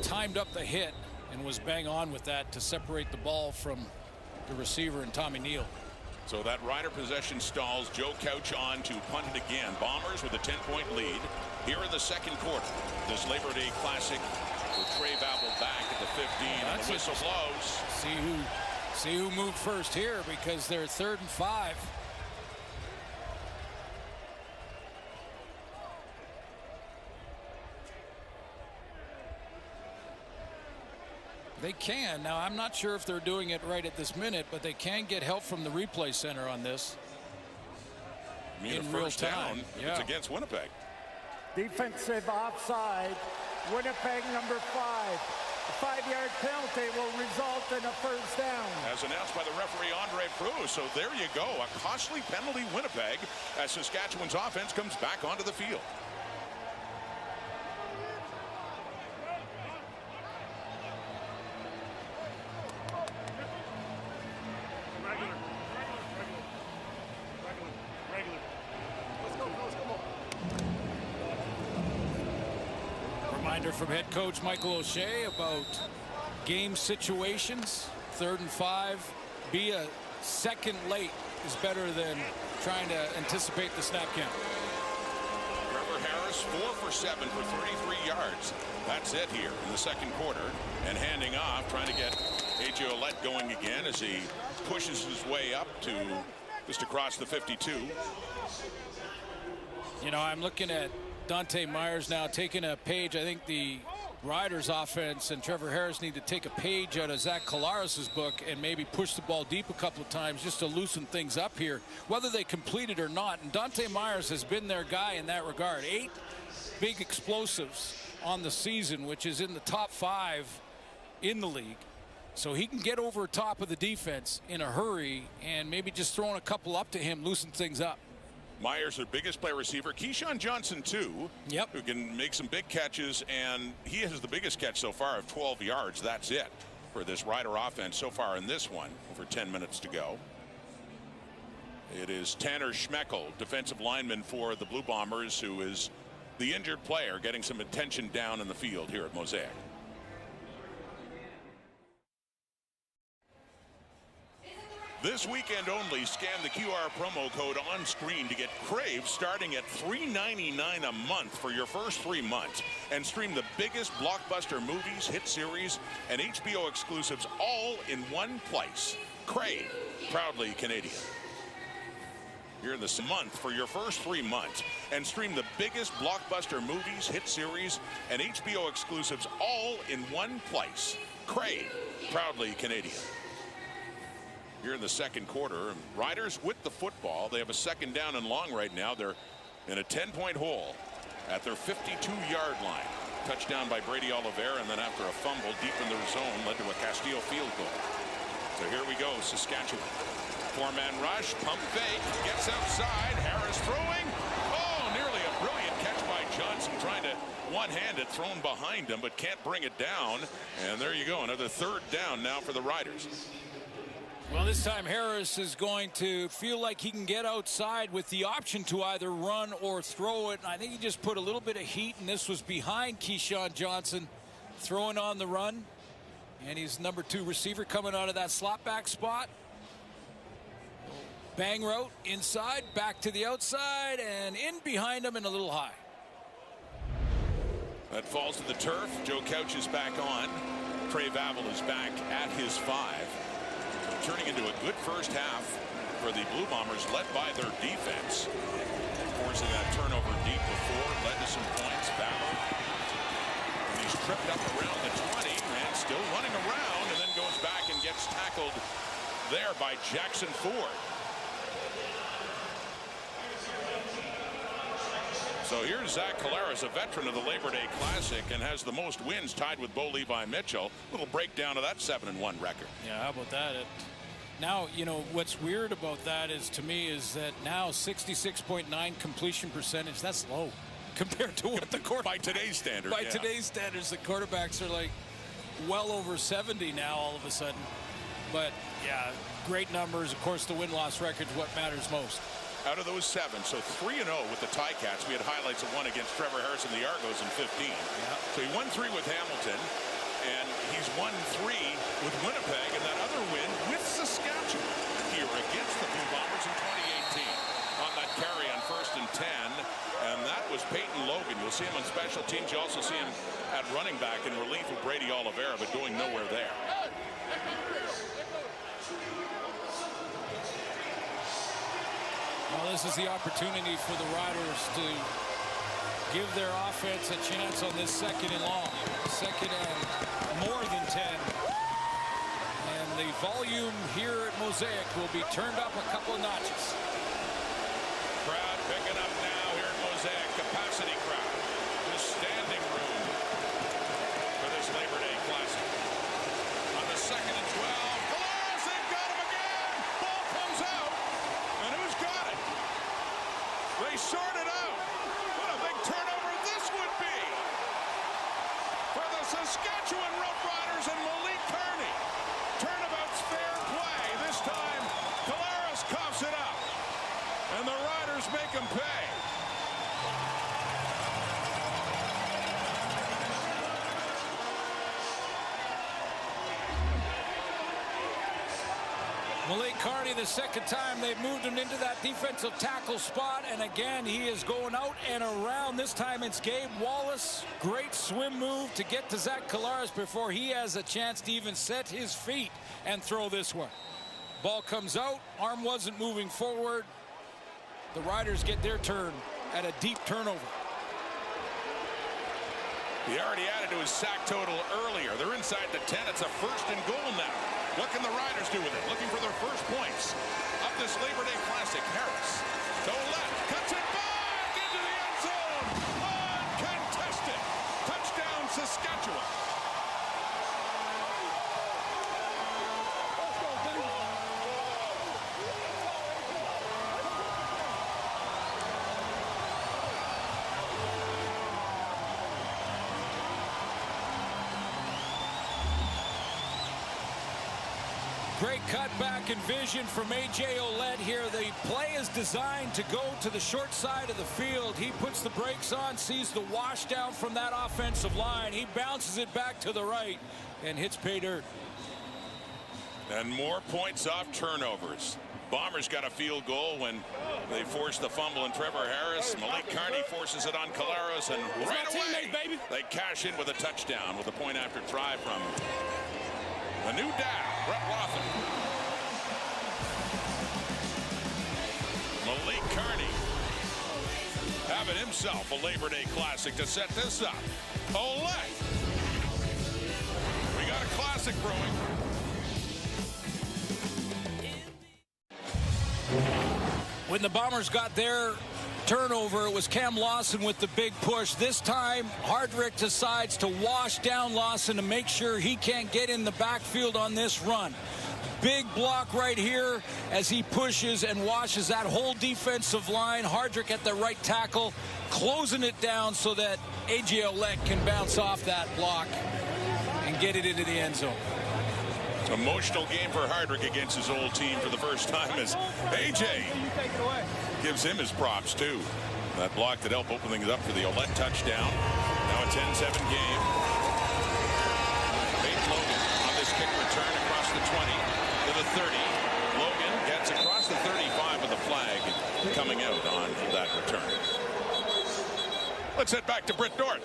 timed up the hit and was bang on with that to separate the ball from the receiver and Tommy Neal. So that Rider possession stalls. Joe Couch on to punt it again. Bombers with a 10-point lead here in the 2nd quarter. This Labor Day Classic with Trey Babel back at the 15. And the whistle blows. See who moved first here, because they're 3rd and 5. They can. Now, I'm not sure if they're doing it right at this minute, but they can get help from the replay center on this. In first down, yeah. It's against Winnipeg. Defensive offside. Winnipeg number 5. A 5-yard penalty will result in a 1st down. As announced by the referee Andre Prue. So there you go. A costly penalty, Winnipeg, as Saskatchewan's offense comes back onto the field. Reminder from head coach Michael O'Shea about game situations. 3rd and 5. Be a second late is better than trying to anticipate the snap count. Trevor Harris 4 for 7 for 33 yards. That's it here in the 2nd quarter. And handing off, trying to get A.J. Ouellette going again as he pushes his way up to just across the 52. You know, I'm looking at Dante Myers now taking a page. I think the Riders offense and Trevor Harris need to take a page out of Zach Collaros' book and maybe push the ball deep a couple of times just to loosen things up here, whether they complete it or not. And Dante Myers has been their guy in that regard. 8 big explosives on the season, which is in the top 5 in the league. So he can get over top of the defense in a hurry, and maybe just throwing a couple up to him loosen things up. Myers, their biggest play receiver. Keyshawn Johnson, too, who can make some big catches, and he has the biggest catch so far of 12 yards. That's it for this Rider offense so far in this one. Over 10 minutes to go. It is Tanner Schmeckel, defensive lineman for the Blue Bombers, who is the injured player, getting some attention down in the field here at Mosaic. This weekend only, scan the QR promo code on screen to get Crave starting at $3.99 a month for your first 3 months, and stream the biggest blockbuster movies, hit series, and HBO exclusives all in one place. Crave, proudly Canadian. You're in this month for your first 3 months, and stream the biggest blockbuster movies, hit series, and HBO exclusives all in one place. Crave, proudly Canadian. Here in the second quarter, Riders with the football. They have a second down and long right now. They're in a 10-point hole at their 52-yard line. Touchdown by Brady Oliveira, and then after a fumble deep in their zone led to a Castillo field goal. So here we go, Saskatchewan. 4-man rush, pump fake, gets outside, Harris throwing. Oh, nearly a brilliant catch by Johnson, trying to one-hand it, thrown behind him, but can't bring it down. And there you go, another third down now for the Riders. Well, this time Harris is going to feel like he can get outside with the option to either run or throw it. And I think he just put a little bit of heat, and this was behind Keyshawn Johnson throwing on the run. And he's number 2 receiver coming out of that slot back spot. Bang route inside, back to the outside, and in behind him and a little high. That falls to the turf. Joe Couch is back on. Trey Vavel is back at his 5. Turning into a good first half for the Blue Bombers, led by their defense. Forcing that turnover deep before, led to some points. Vavel. And he's tripped up around the 20 and still running around, and then goes back and gets tackled there by Jackson Ford. So here's Zach Collaros, a veteran of the Labor Day Classic, and has the most wins, tied with Bo Levi Mitchell. Little breakdown of that 7-1 record. Yeah, how about that? Now, you know, what's weird about that is, to me, is that now 66.9 completion percentage, that's low compared to what the quarterback. By today's standards. By today's standards, the quarterbacks are like well over 70 now all of a sudden. But, yeah, great numbers. Of course, the win-loss record is what matters most. Out of those 7, so 3-0 with the Ticats. We had highlights of one against Trevor Harris and the Argos in 15. Yeah. So he won 3 with Hamilton, and he's won 3 with Winnipeg, and that other win with Saskatchewan here against the Blue Bombers in 2018 on that carry on 1st and 10, and that was Peyton Logan. You'll see him on special teams. You also see him at running back in relief of Brady Oliveira, but going nowhere there. Well, this is the opportunity for the Riders to give their offense a chance on this 2nd and long. 2nd and more than 10. And the volume here at Mosaic will be turned up a couple of notches. Crowd picking up now here at Mosaic. Capacity crowd. The standing room for this Labor Day Classic. On the 2nd and 12. Collaros, they've got him again. Ball comes out. And who's got it? They sort it out. What a big turnover this would be for the Saskatchewan Roughriders and Malik Kearney. Turnabout's fair play. This time, Collaros coughs it up. And the Riders make him pay. Malik Kearney, the 2nd time they've moved him into that defensive tackle spot, and again he is going out and around. This time it's Gabe Wallace. Great swim move to get to Zach Collaros before he has a chance to even set his feet and throw this one. Ball comes out, arm wasn't moving forward. The Riders get their turn at a deep turnover. He already added to his sack total earlier. They're inside the 10. It's a 1st and goal now. What can the Riders do with it? Looking for their first points of this Labor Day Classic. Harris to left, cuts it back into the end zone. Uncontested. Touchdown, Saskatchewan. Great cutback and vision from A.J. Ouellette here. The play is designed to go to the short side of the field. He puts the brakes on, sees the wash down from that offensive line. He bounces it back to the right and hits pay dirt. And more points off turnovers. Bombers got a field goal when they forced the fumble in Trevor Harris. Malik Carney forces it on Caleros, and right away they cash in with a touchdown with a point after try from the new dad, Brett Rothen. Malik Carney having himself a Labor Day Classic to set this up. Ouellette. We got a classic brewing. When the Bombers got their turnover, it was Cam Lawson with the big push. This time, Hardrick decides to wash down Lawson to make sure he can't get in the backfield on this run. Big block right here as he pushes and washes that whole defensive line. Hardrick at the right tackle, closing it down so that A.J. Ouellette can bounce off that block and get it into the end zone. Emotional game for Hardrick against his old team for the first time as A.J. gives him his props too. That block that helped open things up for the Ouellette touchdown. Now a 10-7 game. Peyton Logan on this kick return across the 20 to the 30. Logan gets across the 35 with the flag coming out on that return. Let's head back to Britt Dort.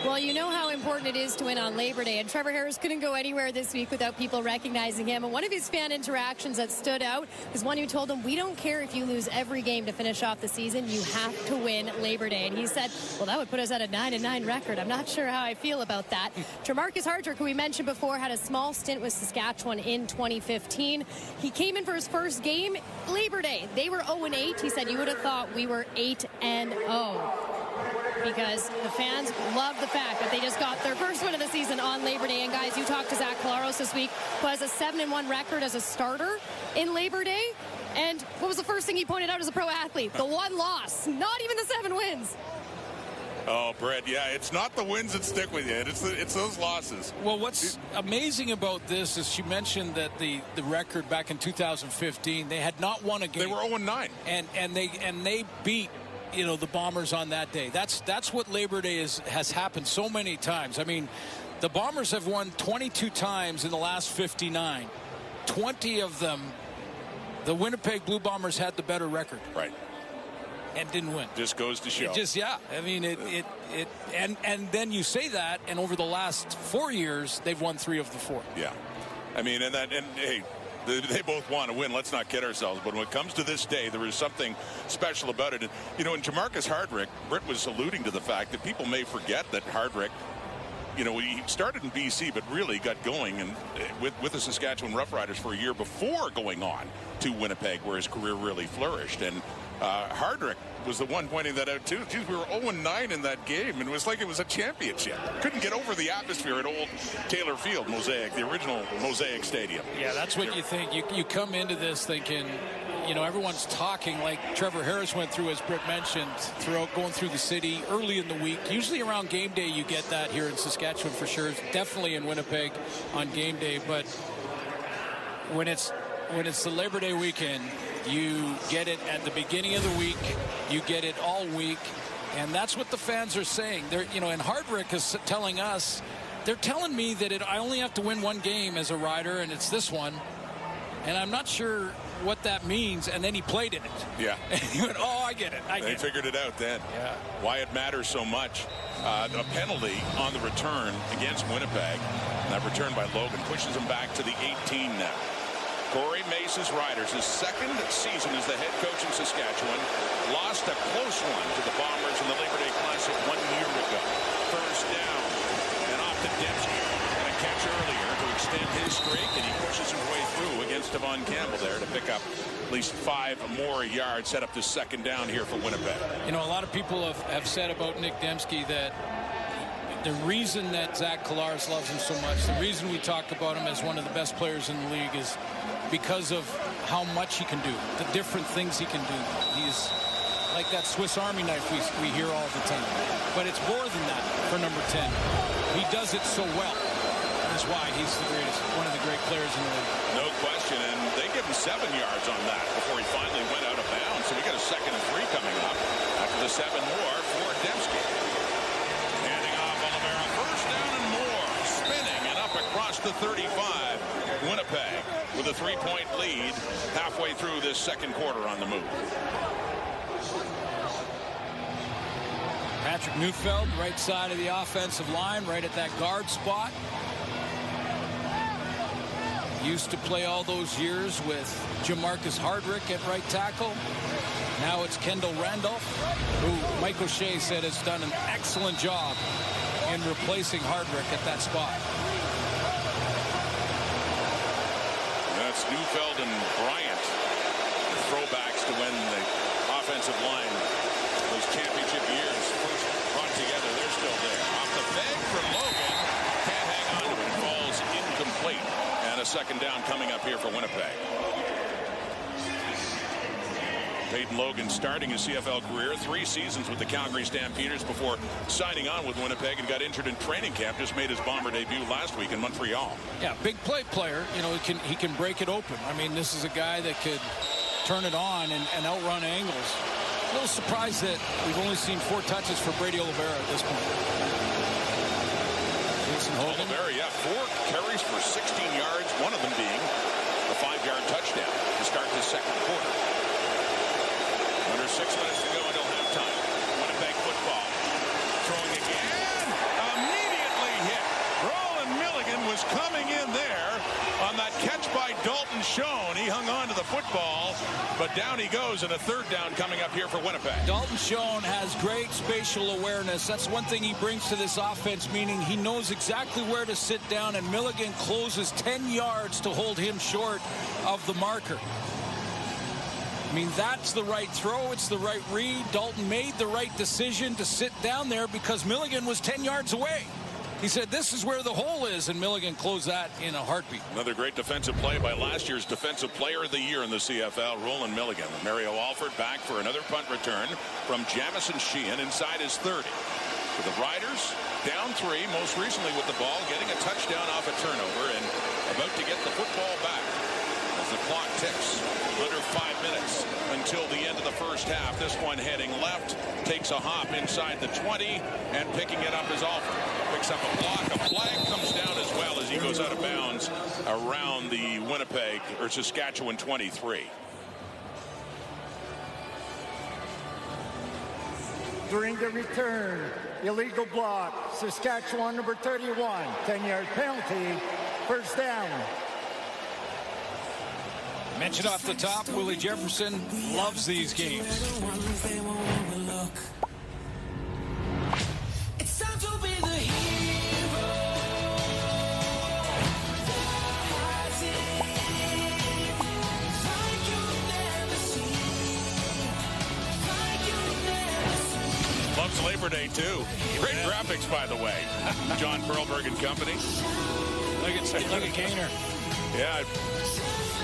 Well, you know how important it is to win on Labor Day, and Trevor Harris couldn't go anywhere this week without people recognizing him. And one of his fan interactions that stood out was one who told him, "We don't care if you lose every game to finish off the season. You have to win Labor Day." And he said, well, that would put us at a 9-9 record. I'm not sure how I feel about that. Tremarcus Hardrick, who we mentioned before, had a small stint with Saskatchewan in 2015. He came in for his first game Labor Day. They were 0-8. He said, you would have thought we were 8-0. Because the fans love the fact that they just got their first win of the season on Labor Day. And guys, you talked to Zach Caleros this week, who has a 7-1 record as a starter in Labor Day. And what was the first thing he pointed out as a pro athlete? The one loss, not even the 7 wins. Oh, Brett, yeah, it's not the wins that stick with you. It's those losses. Well, what's amazing about this is she mentioned that the record back in 2015, they had not won a game. They were 0-9. And they beat, you know, the Bombers on that day. That's what Labor Day has happened so many times. I mean, the Bombers have won 22 times in the last 59. 20 of them, the Winnipeg Blue Bombers had the better record. Right. And didn't win. Just goes to show. Yeah. I mean, and then you say that, and over the last 4 years, they've won 3 of the 4. Yeah. I mean, and hey, they both want to win. Let's not kid ourselves. But when it comes to this day, there is something special about it. And, you know, in Tremarcus Hardrick, Britt was alluding to the fact that people may forget that Hardrick, you know, he started in BC, but really got going and with the Saskatchewan Roughriders for a year before going on to Winnipeg, where his career really flourished. And Hardrick was the one pointing that out too. Geez, we were 0-9 in that game, and it was like it was a championship. Couldn't get over the atmosphere at old Taylor Field, Mosaic, the original Mosaic Stadium. Yeah, that's what you think. You come into this thinking, you know, everyone's talking like Trevor Harris went through, as Britt mentioned, going through the city early in the week. Usually around game day you get that here in Saskatchewan for sure. Definitely in Winnipeg on game day, but when it's the Labor Day weekend, you get it at the beginning of the week, you get it all week, and that's what the fans are saying. They're, you know, and Hardrick is telling us, they're telling me that I only have to win one game as a rider, and it's this one, and I'm not sure what that means. And then he played in it. Yeah. And he went, oh, I get it. They figured it out then. Yeah. Why it matters so much. A penalty on the return against Winnipeg. That return by Logan pushes him back to the 18 now. Corey Mace's Riders, his second season as the head coach in Saskatchewan, lost a close one to the Bombers in the Labor Day Classic 1 year ago. First down, and off to Dempsey. And a catch earlier to extend his streak, and he pushes his way through against Devon Campbell there to pick up at least 5 more yards, set up the second down here for Winnipeg. You know, a lot of people have said about Nick Dembski that the reason that Zach Collaros loves him so much, the reason we talk about him as one of the best players in the league is because of how much he can do, the different things he can do. He's like that Swiss Army knife we hear all the time. But it's more than that for number 10. He does it so well. That's why he's the greatest, one of the great players in the league. No question, and they give him 7 yards on that before he finally went out of bounds. So we got a 2nd and 3 coming up after the 7 more for Dembski. Handing off Oliveira, first down and more, spinning and up across the 35. Winnipeg with a 3-point lead halfway through this second quarter on the move. Patrick Neufeld, right side of the offensive line, right at that guard spot. Used to play all those years with Jamarcus Hardrick at right tackle. Now it's Kendall Randolph, who Mike O'Shea said has done an excellent job in replacing Hardrick at that spot. That's Neufeld and Bryant, throwbacks to when the offensive line, those championship years first brought together. They're still there. Off the fake for Logan. Can't hang on to it. It falls incomplete. And a second down coming up here for Winnipeg. Peyton Logan starting his CFL career, 3 seasons with the Calgary Stampeders before signing on with Winnipeg, and got injured in training camp. Just made his Bomber debut last week in Montreal. Yeah, big play player. You know, he can break it open. I mean, this is a guy that could turn it on and outrun angles. A little surprised that we've only seen 4 touches for Brady Oliveira at this point. Oliveira, yeah, 4 carries for 16 yards, one of them being a 5-yard touchdown to start this second quarter. Under 6 minutes to go until halftime. Winnipeg football. Throwing again. Immediately hit. Roland Milligan was coming in there on that catch by Dalton Schoen. He hung on to the football, but down he goes, and a 3rd down coming up here for Winnipeg. Dalton Schoen has great spatial awareness. That's one thing he brings to this offense, meaning he knows exactly where to sit down, and Milligan closes 10 yards to hold him short of the marker. I mean, that's the right throw. It's the right read. Dalton made the right decision to sit down there because Milligan was 10 yards away. He said, this is where the hole is, and Milligan closed that in a heartbeat. Another great defensive play by last year's Defensive Player of the Year in the CFL, Roland Milligan. Mario Alford back for another punt return from Jamison Sheehan inside his 30. For the Riders, down 3, most recently with the ball, getting a touchdown off a turnover, and about to get the football back. As the clock ticks, under 5 minutes until the end of the first half. This one heading left, takes a hop inside the 20, and picking it up is Alford. Picks up a block. A flag comes down as well as he goes out of bounds around the Winnipeg or Saskatchewan 23. During the return, illegal block, Saskatchewan number 31, 10-yard penalty, first down. Mentioned off the top, Willie Jefferson loves these games. It's time to be the hero. Like you've never seen. Loves Labor Day, too. Great graphics, by the way. John Perlberg and company. Look at Gaynor. Yeah.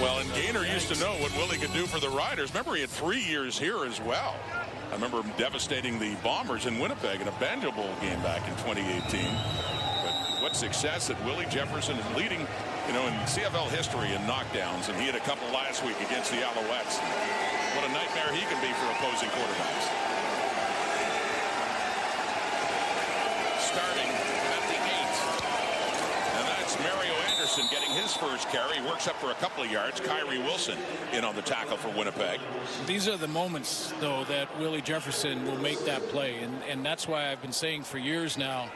Well, and Gaynor used to know what Willie could do for the Riders. Remember, he had 3 years here as well. I remember him devastating the Bombers in Winnipeg in a Banjo Bowl game back in 2018. But what success that Willie Jefferson is leading, you know, in CFL history in knockdowns, and he had a couple last week against the Alouettes. What a nightmare he can be for opposing quarterbacks. Starting at the 8. And that's Mario Anderson getting his first carry. Works up for a couple of yards. Kyrie Wilson in on the tackle for Winnipeg. These are the moments, though, that Willie Jefferson will make that play. And that's why I've been saying for years now,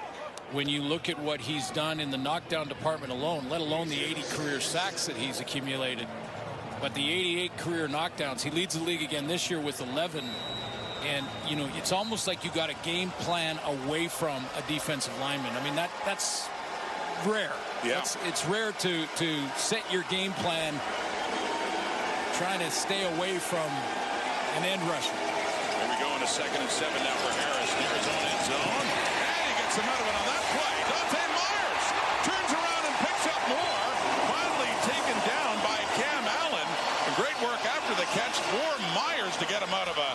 when you look at what he's done in the knockdown department alone, let alone the 80 career sacks that he's accumulated, but the 88 career knockdowns. He leads the league again this year with 11. And, you know, it's almost like you got a game plan away from a defensive lineman. I mean, that's rare. Yeah. It's rare to set your game plan trying to stay away from an end rusher. Here we go in a 2nd and 7 now for Harris near his own end zone. And he gets him out of it on that play. Dante Myers turns around and picks up more. Finally taken down by Cam Allen. And great work after the catch for Myers to get him out of a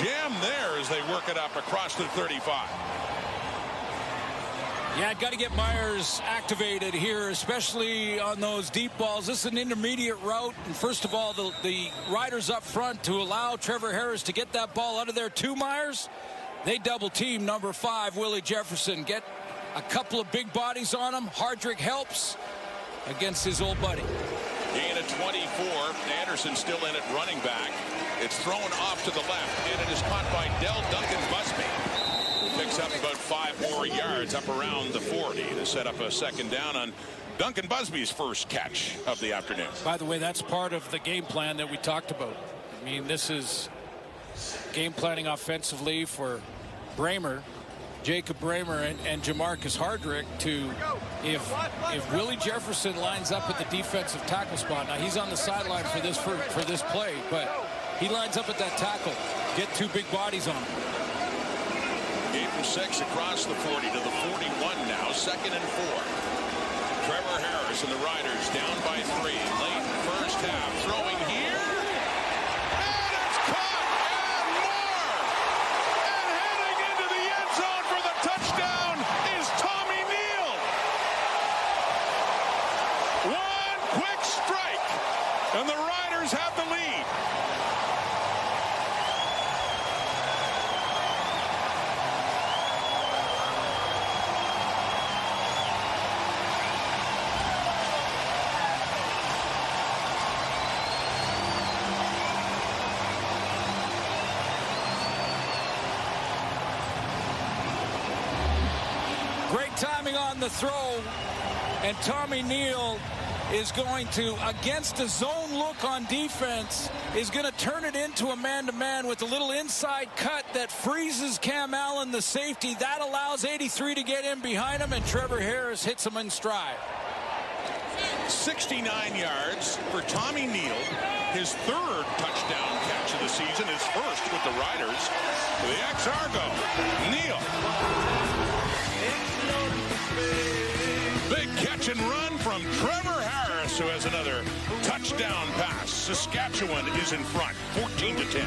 jam there as they work it up across the 35. Yeah, got to get Myers activated here, especially on those deep balls. This is an intermediate route. And first of all, the riders up front to allow Trevor Harris to get that ball out of there to Myers. They double team number 5, Willie Jefferson. Get a couple of big bodies on him. Hardrick helps against his old buddy. Gain of 24. Anderson still in at running back. It's thrown off to the left, and it is caught by Del Duncan Busby. Picks up about 5 more yards up around the 40 to set up a 2nd down on Duncan Busby's first catch of the afternoon. By the way, that's part of the game plan that we talked about. I mean, this is game planning offensively for Bramer, Jacob Bramer, and Jamarcus Hardrick to, if Willie Jefferson lines up at the defensive tackle spot. Now he's on the sideline for this play, but he lines up at that tackle. Get 2 big bodies on him. 8 from 6 across the 40 to the 41 now. 2nd and 4. Trevor Harris and the Riders down by 3 late first half. Throwing here. And it's caught and more. And heading into the end zone for the touchdown is Tommy Neal. One quick strike and the Riders have the lead. Timing on the throw, and Tommy Neal is going to, against a zone look on defense, is going to turn it into a man-to-man with a little inside cut that freezes Cam Allen, the safety. That allows 83 to get in behind him, and Trevor Harris hits him in stride. 69 yards for Tommy Neal. His 3rd touchdown catch of the season, his first with the Riders. The ex-Argo, Neal. Big catch and run from Trevor Harris, who has another touchdown pass. Saskatchewan is in front, 14-10.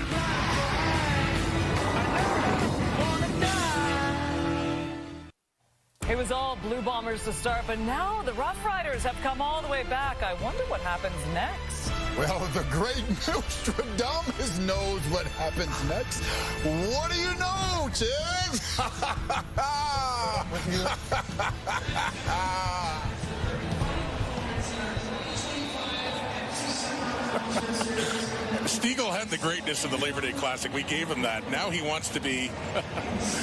It was all Blue Bombers to start, but now the Roughriders have come all the way back. I wonder what happens next. Well, the great Nostradamus knows what happens next. What do you know, Chiz? Stiegel had the greatness of the Labor Day Classic. We gave him that. Now he wants to be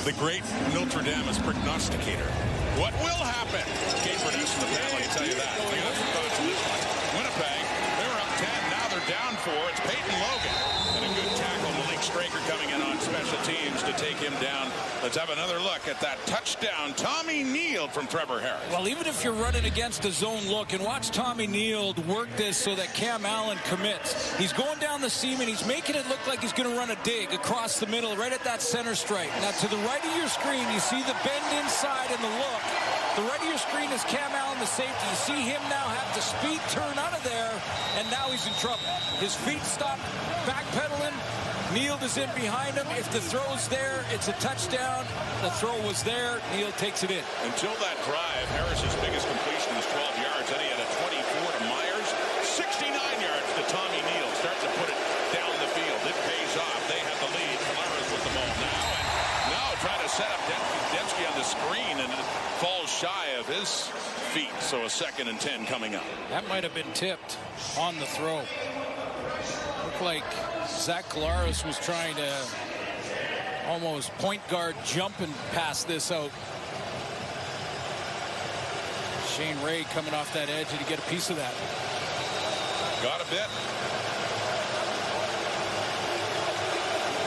the great Nostradamus prognosticator. What will happen? Game produced in the panel, I can tell you that. I got some thoughts on this one. Winnipeg, they were up 10. Now they're down 4. It's Peyton Logan. And a good tackle. Malik Straker coming in on special teams to take him down. Let's have another look at that touchdown. Tommy Neal from Trevor Harris. Well, even if you're running against a zone look, and watch Tommy Neal work this so that Cam Allen commits. He's going down the seam, and he's making it look like he's going to run a dig across the middle, right at that center stripe. Now, to the right of your screen, you see the bend inside and the look. The right of your screen is Cam Allen, the safety. You see him now have to speed turn out of there, and now he's in trouble. His feet stop backpedaling. Neal is in behind him. If the throw's there, it's a touchdown. The throw was there. Neal takes it in. Until that drive, Harris's biggest completion was 12 yards. Then he had a 24 to Myers, 69 yards to Tommy Neal. Starting to put it down the field. It pays off. They have the lead. Kalara's with the ball now. And now trying to set up Dembski on the screen, and it falls shy of his feet. So a 2nd and 10 coming up. That might have been tipped on the throw. Looked like Zach Kalaris was trying to almost point guard jump and pass this out. Shane Ray coming off that edge. Did he get a piece of that? Got a bit.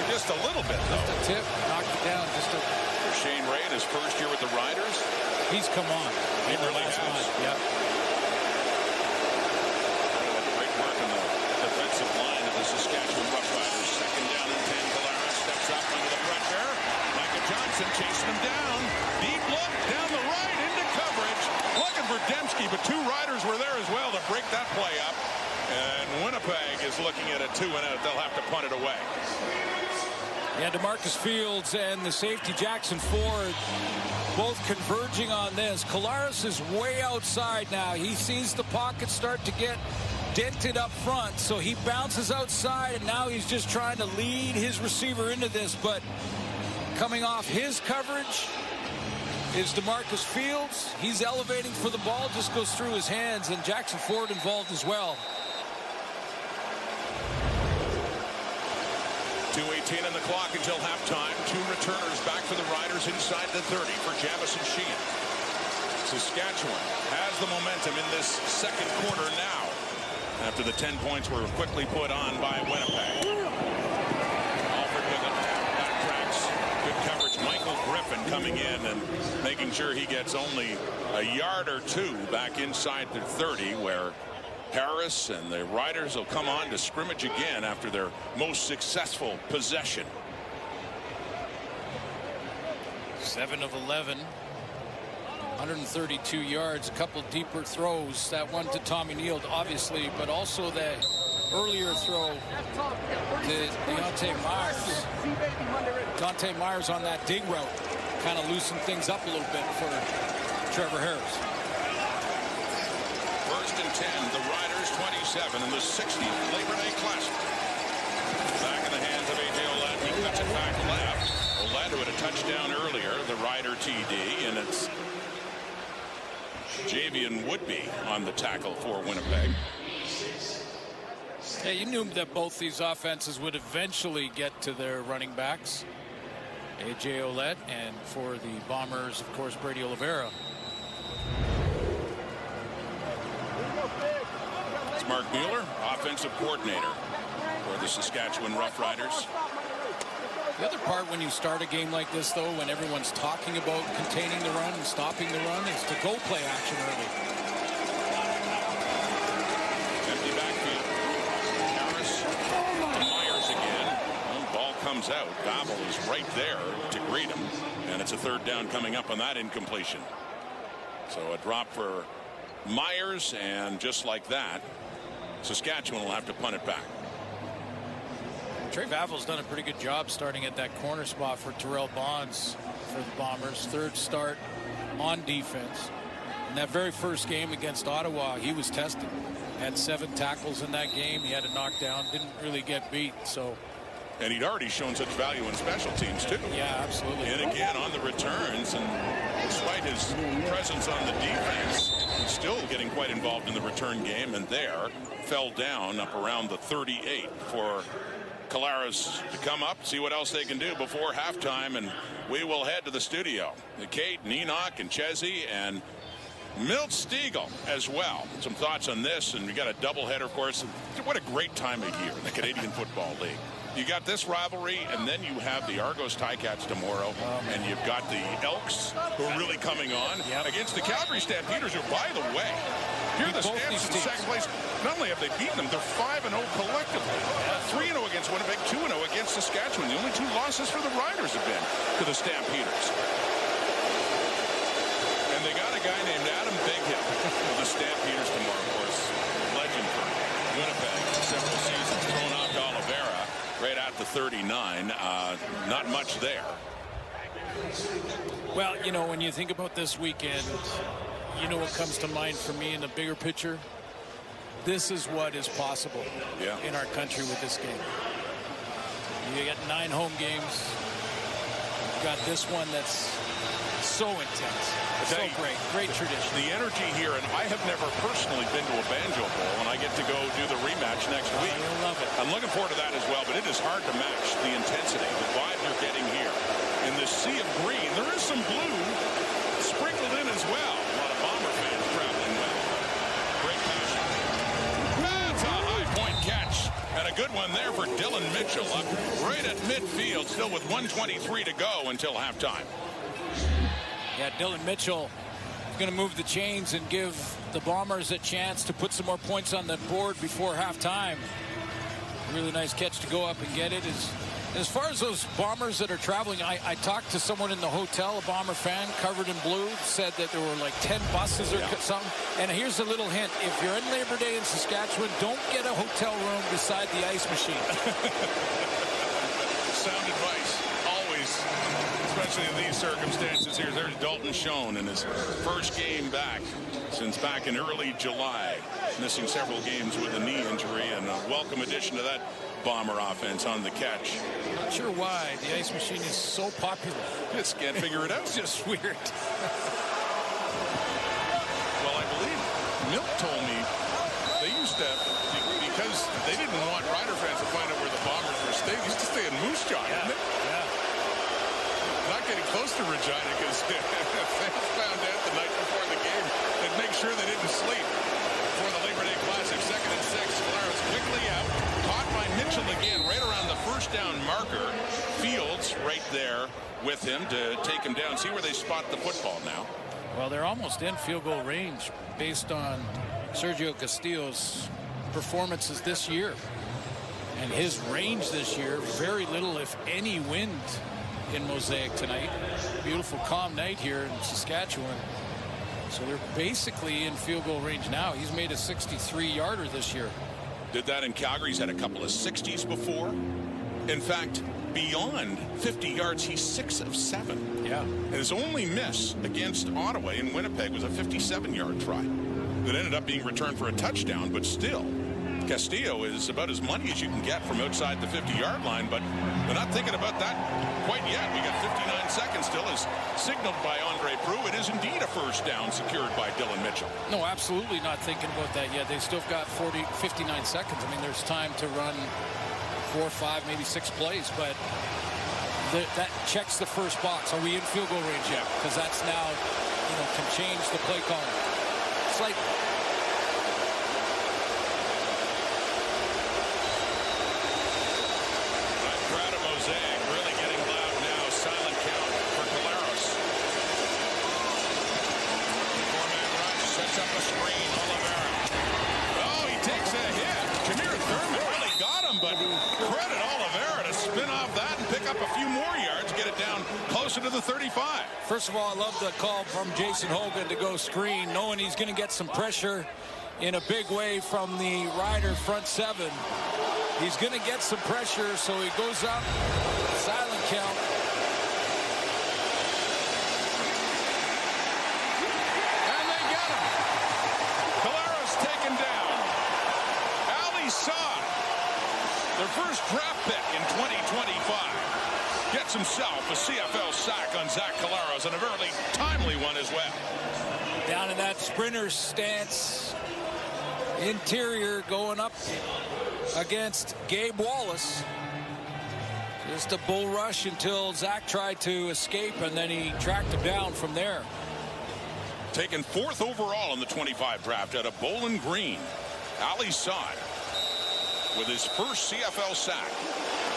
Just a little bit, though. Just a tip, knocked it down. Just a... For Shane Ray in his first year with the Riders. He's come on. He really has. Yep. Great work in the defensive line of the Saskatchewan Roughriders. Second down and 10. Collaros steps up under the pressure. Micah Johnson chasing him down. Deep look down the right into coverage. Looking for Dembski, but two Riders were there as well to break that play up. And Winnipeg is looking at a 2-and-out. They'll have to punt it away. Yeah, DeMarcus Fields and the safety Jackson Ford both converging on this. Collaros is way outside now. He sees the pocket start to get dented up front, so he bounces outside, and now he's just trying to lead his receiver into this. But coming off his coverage is DeMarcus Fields. He's elevating for the ball, just goes through his hands, and Jackson Ford involved as well. 2:18 on the clock until halftime. Two returners back for the Riders inside the 30 for Jamison Sheehan. Saskatchewan has the momentum in this second quarter now after the 10 points were quickly put on by Winnipeg. Alford with it. Backtracks. Good coverage. Michael Griffin coming in and making sure he gets only a yard or two back inside the 30, where Harris and the Riders will come on to scrimmage again after their most successful possession. 7 of 11, 132 yards, a couple deeper throws. That one to Tommy Neal, obviously, but also the earlier throw to Deontay Myers. Deontay Myers on that dig route kind of loosened things up a little bit for Trevor Harris. First and 10, the Riders 27 in the 60th Labor Day Classic. Back in the hands of A.J. Ouellette. He cuts it back left. Ouellette, who had a touchdown earlier, the Rider TD, and it's Javian Woodby on the tackle for Winnipeg. Yeah, you knew that both these offenses would eventually get to their running backs. A.J. Ouellette, and for the Bombers, of course, Brady Oliveira. It's Mark Mueller, offensive coordinator for the Saskatchewan Roughriders. The other part when you start a game like this, though, when everyone's talking about containing the run and stopping the run, is to go play action early. Empty backfield. Harris to Myers again. Well, ball comes out. Babel is right there to greet him. And it's a third down coming up on that incompletion. So a drop for Myers, and just like that, Saskatchewan will have to punt it back. Trey Bavel's done a pretty good job starting at that corner spot for Terrell Bonds for the Bombers. Third start on defense. In that very first game against Ottawa, he was tested. Had 7 tackles in that game. He had a knockdown. Didn't really get beat. So. And he'd already shown such value in special teams, too. Yeah, absolutely. And again on the returns, and despite his presence on the defense, he's still getting quite involved in the return game, and there fell down up around the 38 for Collaros to come up, see what else they can do before halftime, and we will head to the studio. Kate and Enoch and Chezzy and Milt Stegall as well. Some thoughts on this, and we got a doubleheader, of course. What a great time of year in the Canadian Football League. You got this rivalry, and then you have the Argos Ticats tomorrow, and you've got the Elks, who are really coming on, against the Calgary Stampeders, who, by the way, here the Stamps in second place. Not only have they beaten them, they're 5-0 collectively. 3-0 against Winnipeg, 2-0 against Saskatchewan. The only 2 losses for the Riders have been to the Stampeders. And they got a guy named Adam Bighill for the Stampeders tomorrow, of course. Legend for Winnipeg. Several seasons thrown off to Oliveira. Right at the 39. Not much there. Well, you know, when you think about this weekend, you know what comes to mind for me in the bigger picture? This is what is possible in our country with this game. You got 9 home games. You've got this one that's so intense. So great tradition. The energy here, and I have never personally been to a Banjo Bowl, and I get to go do the rematch next week. I love it. I'm looking forward to that as well, but it is hard to match the intensity, the vibe you're getting here. In this sea of green, there is some blue sprinkled in as well. A lot of Bomber fans traveling with. Great passion. That's a a good one there for Dylan Mitchell, up right at midfield, still with 1:23 to go until halftime. Yeah, Dylan Mitchell is going to move the chains and give the Bombers a chance to put some more points on the board before halftime. Really nice catch to go up and get it. As far as those Bombers that are traveling, I talked to someone in the hotel, a Bomber fan, covered in blue, said that there were like 10 buses or something. And here's a little hint. If you're in Labor Day in Saskatchewan, don't get a hotel room beside the ice machine. Sound advice, always, especially in these circumstances here. There's Dalton Schoen in his first game back since back in early July, missing several games with a knee injury, and a welcome addition to that Bomber offense on the catch. Not sure why the ice machine is so popular. Just can't figure it out. It's just weird. Well, I believe Milt told me they used to, because they didn't want Rider fans to find out where the Bombers were staying, they used to stay in Moose Jaw, didn't they? Yeah. Not getting close to Regina, because if they found out the night before the game, they'd make sure they didn't sleep before the Labor Day Classic. 2nd and 6. Valera's quickly out. Caught by Mitchell again, right around the first down marker. Fields right there with him to take him down. See where they spot the football now. Well, they're almost in field goal range based on Sergio Castillo's performances this year. And his range this year, very little, if any, wind in Mosaic tonight. Beautiful, calm night here in Saskatchewan. So they're basically in field goal range now. He's made a 63-yarder this year. Did that in Calgary. He's had a couple of 60s before. In fact, beyond 50 yards, he's 6 of 7. Yeah. And his only miss against Ottawa in Winnipeg was a 57-yard try that ended up being returned for a touchdown, but still, Castillo is about as money as you can get from outside the 50-yard line, but they're not thinking about that quite yet. We got 59 seconds still, as signaled by Andre Prue. It is indeed a first down secured by Dylan Mitchell. No, absolutely not thinking about that yet. They've still got 59 seconds. I mean, there's time to run 4, 5, maybe 6 plays, but that checks the first box. Are we in field goal range yet? Because that's now, can change the play calling. It's like, to the 35. First of all, I love the call from Jason Hogan to go screen, knowing he's going to get some pressure in a big way from the Rider front 7. He's going to get some pressure, so he goes up, silent count. And they get him. Caleros taken down. Ali Saad, their first draft pick in 2025. Gets himself a CFL sack on Zach Caleros, and a very timely one as well. Down in that sprinter stance, interior going up against Gabe Wallace. Just a bull rush until Zach tried to escape, and then he tracked him down from there. Taken 4th overall in the 25 draft out of Bowling Green, Ali Saad with his first CFL sack.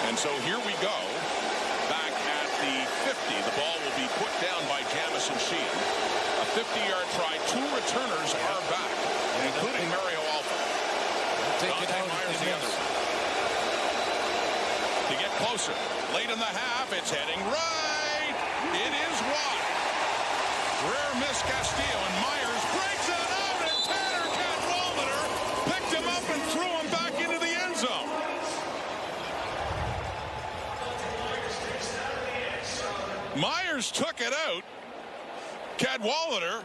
And so here we go. Back at the 50, the ball will be put down by Jamison Sheehan. A 50-yard try. 2 returners are back, including Mario Alfa. Dante Myers the other. To get closer. Late in the half, it's heading right. It is wide. Rare miss Castillo, and Myers breaks it out, and Tanner Cadwalader picked him up and threw him back into the end zone. Myers took it out. Cadwalader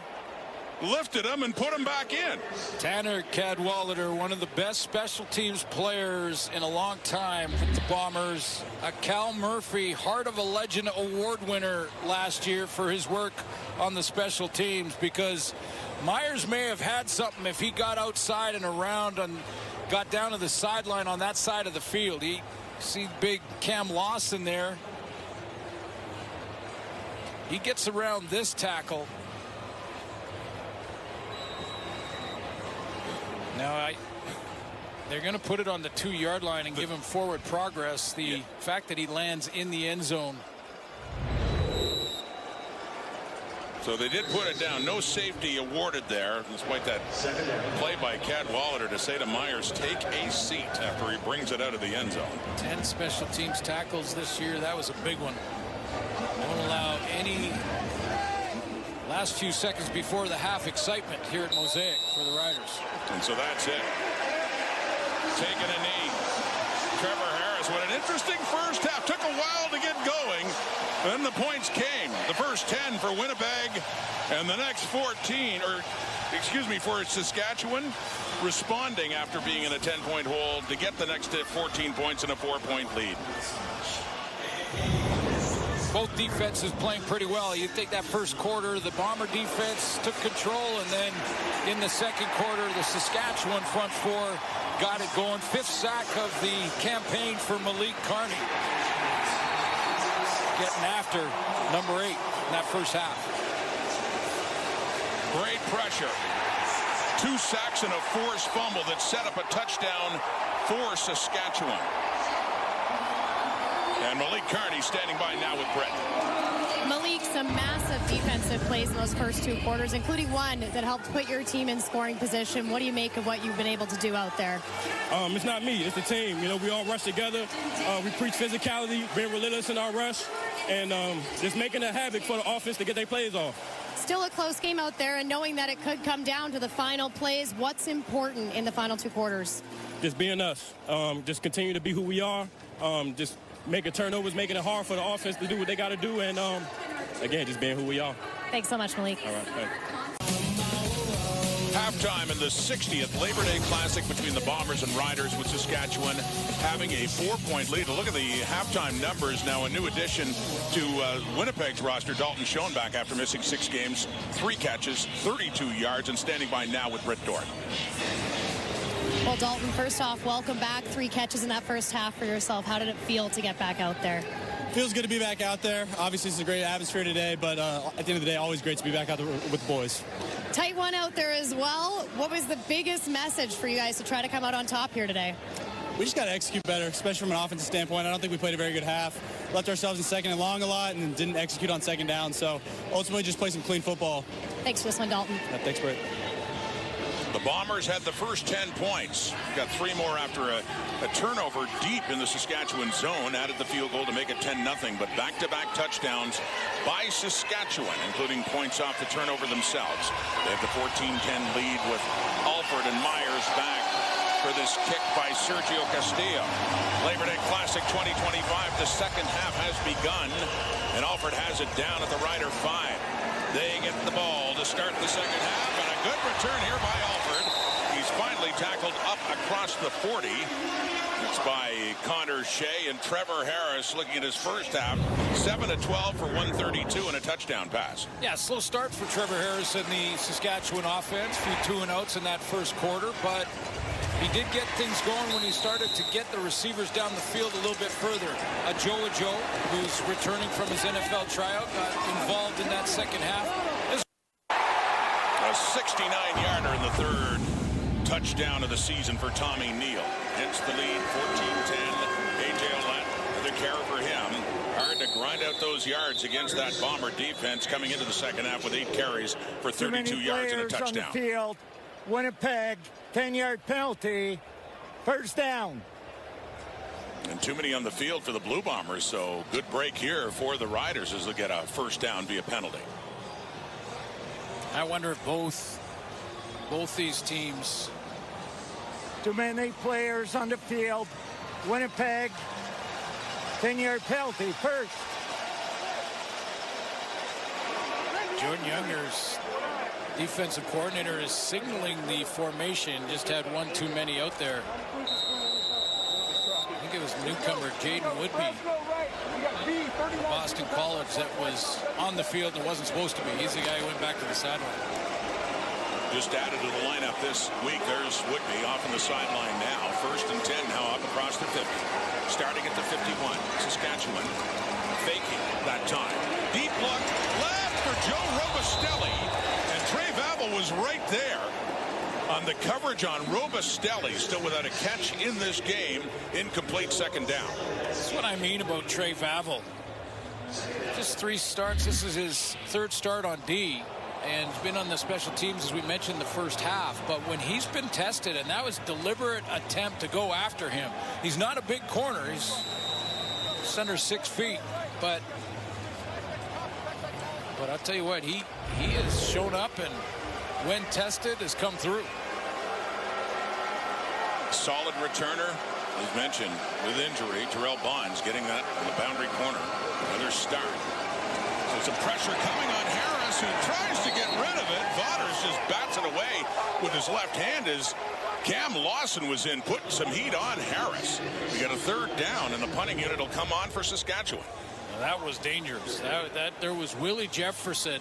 lifted him and put him back in. Tanner Cadwalader, one of the best special teams players in a long time with the Bombers. A Cal Murphy Heart of a Legend award winner last year for his work on the special teams, because Myers may have had something if he got outside and around and got down to the sideline on that side of the field. He see big Cam Lawson there. He gets around this tackle. Now They're going to put it on the 2-yard line and give him forward progress. The fact that he lands in the end zone. So they did put it down. No safety awarded there, despite that play by Cadwalader to say to Myers, take a seat after he brings it out of the end zone. 10 special teams tackles this year. That was a big one. Don't allow any last few seconds before the half excitement here at Mosaic for the Riders. And so that's it. Taking a knee. Trevor Harris, what an interesting first half. Took a while to get going. Then the points came. The first 10 for Winnipeg and the next 14, or excuse me, for Saskatchewan, responding after being in a 10-point hole to get the next 14 points and a 4-point lead. Both defenses playing pretty well. You think that first quarter, the Bomber defense took control, and then in the second quarter, the Saskatchewan front four got it going. 5th sack of the campaign for Malik Carney. Getting after number 8 in that first half. Great pressure. 2 sacks and a forced fumble that set up a touchdown for Saskatchewan. And Malik Carney standing by now with Brett. Malik, some massive defensive plays in those first 2 quarters, including one that helped put your team in scoring position. What do you make of what you've been able to do out there? It's not me, it's the team. You know, we all rush together. We preach physicality, being relentless in our rush, and just making a havoc for the offense to get their plays off. Still a close game out there, and knowing that it could come down to the final plays, what's important in the final 2 quarters? Just being us. Just continue to be who we are. Just making turnovers, making it hard for the offense to do what they got to do, and again, just being who we are. Thanks so much, Malik. All right, thanks. Halftime in the 60th Labor Day Classic between the Bombers and Riders, with Saskatchewan having a 4-point lead. Look at the halftime numbers now. A new addition to Winnipeg's roster, Dalton Schoenbach, after missing 6 games, 3 catches, 32 yards, and standing by now with Britt Dort. Well, Dalton, first off, welcome back. 3 catches in that first half for yourself. How did it feel to get back out there? Feels good to be back out there. Obviously, it's a great atmosphere today, but at the end of the day, always great to be back out there with the boys. Tight one out there as well. What was the biggest message for you guys to try to come out on top here today? We just got to execute better, especially from an offensive standpoint. I don't think we played a very good half. Left ourselves in second and long a lot and didn't execute on second down. So ultimately just play some clean football. Thanks for this one, Dalton. Yeah, thanks, Brett. The Bombers had the first 10 points. Got 3 more after a turnover deep in the Saskatchewan zone. Added the field goal to make it 10-0. But back-to-back touchdowns by Saskatchewan, including points off the turnover themselves. They have the 14-10 lead with Alford and Myers back for this kick by Sergio Castillo. Labor Day Classic 2025. The second half has begun, and Alford has it down at the Rider 5. They get the ball to start the second half, and a good return here by Alford. He's finally tackled up across the 40. It's by Connor Shea, and Trevor Harris, looking at his first half, 7-12 for 132 and a touchdown pass. Yeah, slow start for Trevor Harris and the Saskatchewan offense. Few 2-and-outs in that first quarter, but he did get things going when he started to get the receivers down the field a little bit further. Joe, who's returning from his NFL tryout, got involved in that second half. A 69-yarder in the third. Touchdown of the season for Tommy Neal. Hits the lead, 14-10. A.J. Ouellette, another carry for him. Hard to grind out those yards against that Bomber defense coming into the second half with 8 carries for 32 yards and a touchdown. On the field. Winnipeg, 10-yard penalty. First down. And too many on the field for the Blue Bombers, so good break here for the Riders as they get a first down via penalty. I wonder if both these teams. Too many players on the field. Winnipeg, 10-yard penalty first. Jordan Younger's defensive coordinator is signaling the formation. Just had one too many out there. I think it was newcomer Jaden Woodby, Boston College, that was on the field and wasn't supposed to be. He's the guy who went back to the sideline. Just added to the lineup this week. There's Woodby off on the sideline now. First and 10 now up across the 50. Starting at the 51. Saskatchewan faking that time. Deep look left for Joe Robustelli. And Trey Vavel was right there on the coverage on Robustelli, still without a catch in this game. Incomplete second down. That's what I mean about Trey Vavel. Just 3 starts. This is his 3rd start on D, and he's been on the special teams, as we mentioned, the first half. But when he's been tested, and that was deliberate attempt to go after him. He's not a big corner. He's just under 6 feet, but I'll tell you what, he has shown up, and when tested, has come through. Solid returner, as mentioned, with injury. Terrell Bonds getting that in the boundary corner. Another start. So some pressure coming on Harris, who tries to get rid of it. Vaughters just bats it away with his left hand as Cam Lawson was in, putting some heat on Harris. We got a 3rd down, and the punting unit will come on for Saskatchewan. That was dangerous. That there was Willie Jefferson.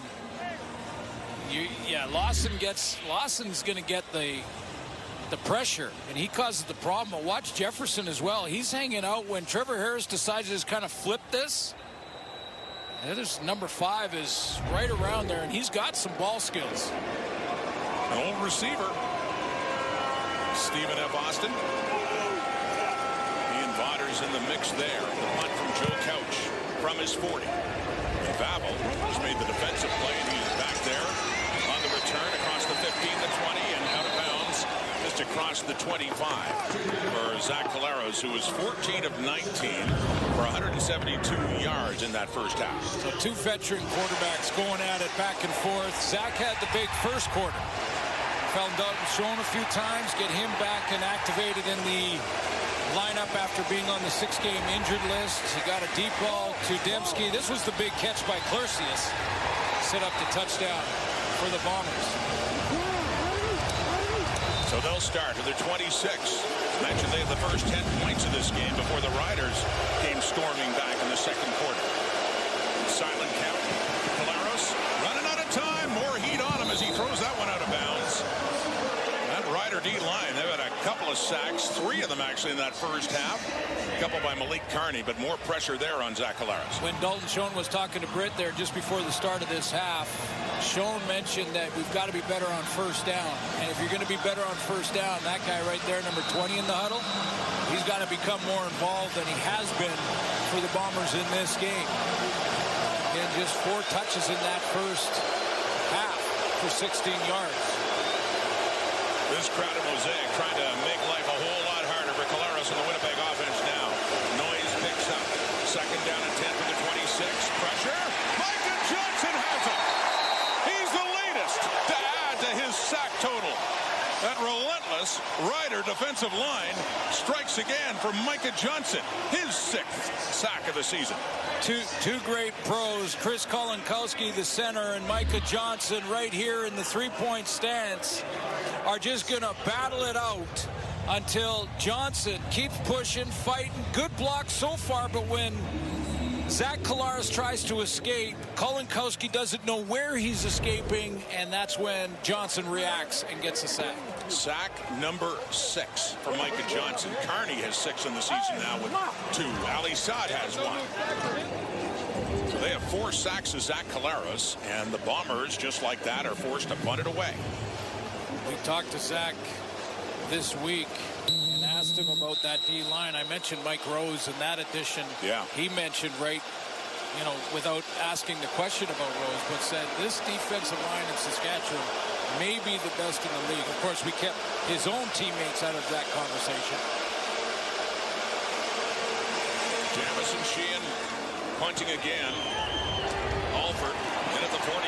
Lawson's going to get the pressure, and he causes the problem. But watch Jefferson as well. He's hanging out when Trevor Harris decides to just kind of flip this. There's number 5 is right around there, and he's got some ball skills. An old receiver, Stephen F. Austin. Ian Vaughters in the mix there. The punt from Joe Couch from his 40. And Vavel has made the defensive play, and he's back there on the return across the 15, the 20, and out of bounds just across the 25 for Zach Collaros, who was 14 of 19 for 172 yards in that first half. So 2 veteran quarterbacks going at it back and forth. Zach had the big first quarter. Found Dalton Schoen a few times, get him back and activated in the lineup after being on the 6-game injured list. He got a deep ball to Dembski. This was the big catch by Clercius. Set up the touchdown for the Bombers. So they'll start to their 26. Mentioned they had the first 10 points of this game before the Riders came storming back in the second quarter. Silent count. Collaros running out of time. More heat on him as he throws that one out of bounds. That Rider D-line, they've had a couple of sacks, 3 of them actually in that first half. A couple by Malik Carney, but more pressure there on Zach Collaros. When Dalton Schoen was talking to Britt there just before the start of this half, Schoen mentioned that we've got to be better on first down. And if you're going to be better on first down, that guy right there, number 20 in the huddle, he's got to become more involved than he has been for the Bombers in this game. And just 4 touches in that first half for 16 yards. This crowded mosaic trying to make life a whole lot harder for Collaros and the Winnipeg offense now. Noise picks up. Second down and 10 for the 26. Pressure. Micah Johnson has it. He's the latest to add to his sack total. That relentless Rider defensive line strikes again for Micah Johnson. His 6th sack of the season. Two great pros, Chris Kolinkowski, the center, and Micah Johnson right here in the 3-point stance, are just going to battle it out until Johnson keeps pushing, fighting. Good block so far, but when Zach Collaros tries to escape, Kolinkowski doesn't know where he's escaping, and that's when Johnson reacts and gets a sack. Sack number 6 for Micah Johnson. Carney has 6 in the season now with 2. Ali Saad has 1. So they have 4 sacks of Zach Collaros, and the Bombers, just like that, are forced to punt it away. We talked to Zach this week and asked him about that D-line. I mentioned Mike Rose in that edition. Yeah. He mentioned without asking the question about Rose, but said this defensive line in Saskatchewan may be the best in the league. Of course, we kept his own teammates out of that conversation. Jamison Sheehan punting again. Alford in at the 45.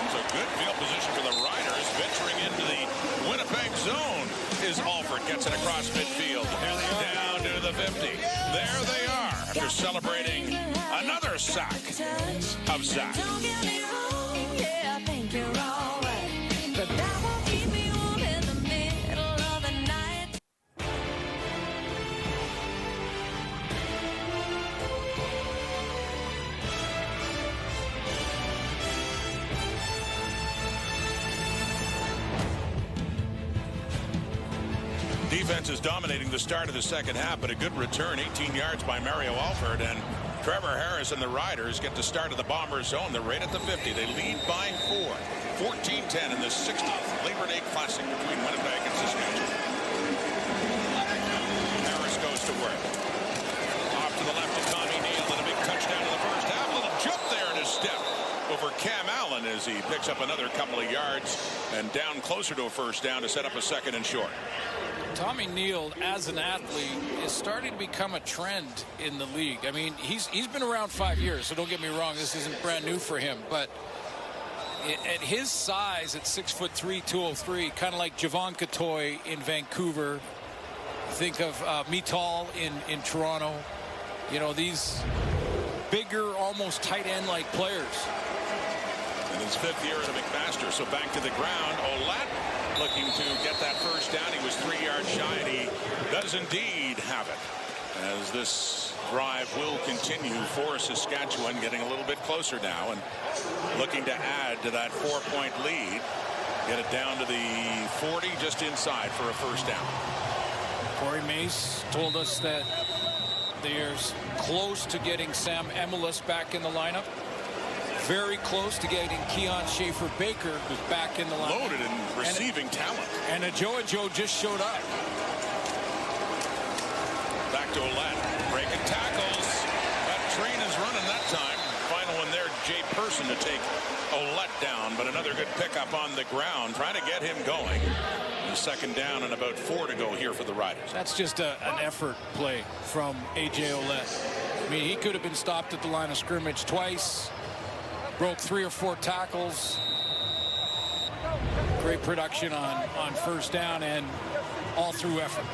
It's a good field position for the Riders. Venturing into the Winnipeg zone is Alford. Gets it across midfield. Down to the 50. There they are after celebrating another sack of Zach. Defense is dominating the start of the second half, but a good return, 18 yards by Mario Alford, and Trevor Harris and the Riders get the start of the Bombers zone. They're right at the 50. They lead by 4. 14-10 in the 60th Labor Day Classic between Winnipeg and Saskatchewan. Harris goes to work. Off to the left to Tommy Neal, and a big touchdown in the first half. A little jump there in his step over Cam Allen as he picks up another couple of yards and down closer to a first down to set up a second and short. Tommy Neal, as an athlete, is starting to become a trend in the league. I mean, he's been around 5 years, so don't get me wrong, this isn't brand new for him, but at his size, at 6'3", 203, kind of like Javon Catoy in Vancouver. Think of Mital in Toronto. You know, these bigger, almost tight end-like players. In his 5th year at a McMaster, so back to the ground. Ouellette looking to get that first down. He was 3 yards shy, and he does indeed have it. As this drive will continue for Saskatchewan, getting a little bit closer now and looking to add to that 4-point lead. Get it down to the 40, just inside for a first down. Corey Mace told us that they're close to getting Sam Emelis back in the lineup. Very close to getting Keon Schaefer-Baker, who's back in the lineup. Loaded in receiving talent. And Joe just showed up. Back to Ouellette. Breaking tackles. That train is running that time. Final one there, Jay Person to take Ouellette down, but another good pickup on the ground, trying to get him going. The second down and about 4 to go here for the Riders. That's just an effort play from A.J. Ouellette. I mean, he could have been stopped at the line of scrimmage twice. Broke 3 or 4 tackles. Great production on first down and all through effort.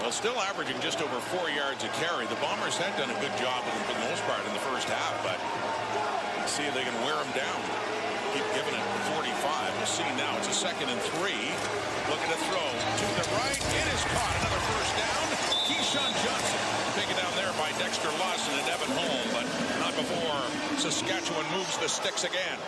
Well, still averaging just over 4 yards a carry. The Bombers had done a good job with him for the most part in the first half, but let's see if they can wear him down. Keep giving it 45. We'll see now. It's a 2nd and 3. Looking to throw to the right. It is caught. Another first down. Keyshawn Johnson taken down there by Dexter Lawson and Evan Holm, but not before Saskatchewan moves the sticks again.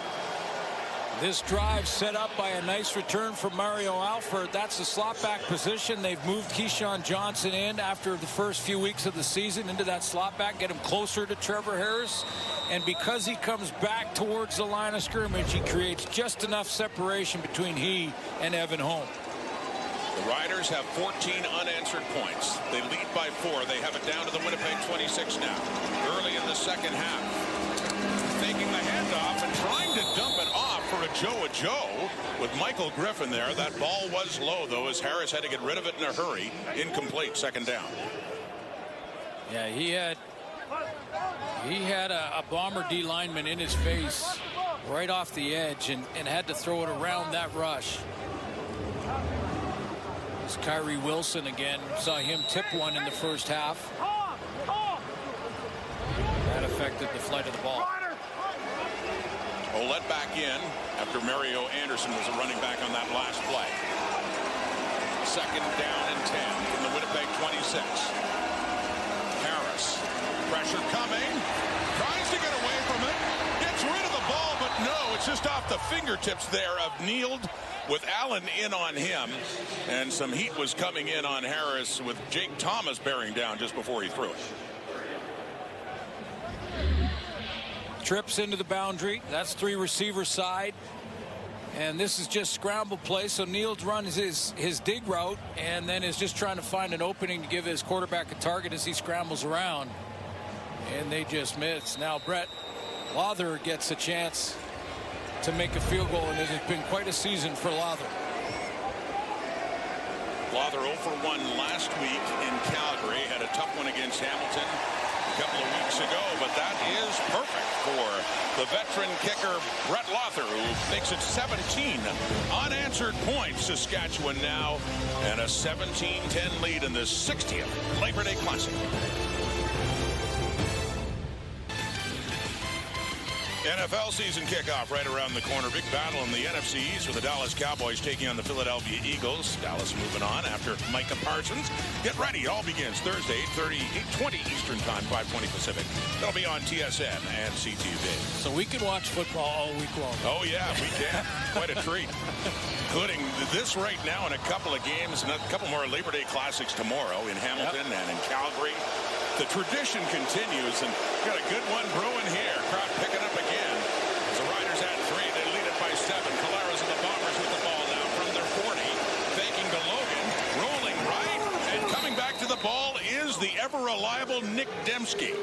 This drive set up by a nice return from Mario Alford. That's the slot back position. They've moved Keyshawn Johnson in after the first few weeks of the season into that slot back, get him closer to Trevor Harris. And because he comes back towards the line of scrimmage, he creates just enough separation between he and Evan Holm. The Riders have 14 unanswered points. They lead by 4. They have it down to the Winnipeg 26 now. Early in the second half. Taking the handoff and trying to dump it off for a Joe with Michael Griffin there. That ball was low, though, as Harris had to get rid of it in a hurry. Incomplete, second down. Yeah, he had a Bomber D lineman in his face right off the edge and had to throw it around that rush. It's Kyrie Wilson again. Saw him tip one in the first half. That affected the flight of the ball. Ouellette back in after Mario Anderson was a running back on that last play. 2nd down and 10 from the Winnipeg 26. Harris, pressure coming, tries to get away from it, gets rid of the ball, but no, it's just off the fingertips there of Neal with Allen in on him, and some heat was coming in on Harris with Jake Thomas bearing down just before he threw it. Trips into the boundary. That's 3 receiver side. And this is just scramble play. So Neal's runs his dig route and then is just trying to find an opening to give his quarterback a target as he scrambles around. And they just miss. Now Brett Lawther gets a chance to make a field goal, and it has been quite a season for Lawther. Lawther 0 for 1 last week in Calgary. Had a tough one against Hamilton a couple of weeks ago, but that is perfect for the veteran kicker Brett Lawther, who makes it 17 unanswered points. Saskatchewan now, and a 17-10 lead in the 60th Labor Day Classic. NFL season kickoff right around the corner. Big battle in the NFC East with the Dallas Cowboys taking on the Philadelphia Eagles. Dallas moving on after Micah Parsons. Get ready. It all begins Thursday, 8:20 Eastern Time, 5:20 Pacific. That'll be on TSN and CTV. So we can watch football all week long. Oh, yeah, we can. Quite a treat. Including this right now and a couple of games and a couple more Labor Day Classics tomorrow in Hamilton and in Calgary. The tradition continues, and got a good one brewing here. Crowd picking up again. As the Riders at 3, they lead it by 7. Colares and the Bombers with the ball now from their 40. Faking to Logan, rolling right, and coming back to the ball is the ever-reliable Nick Dembski.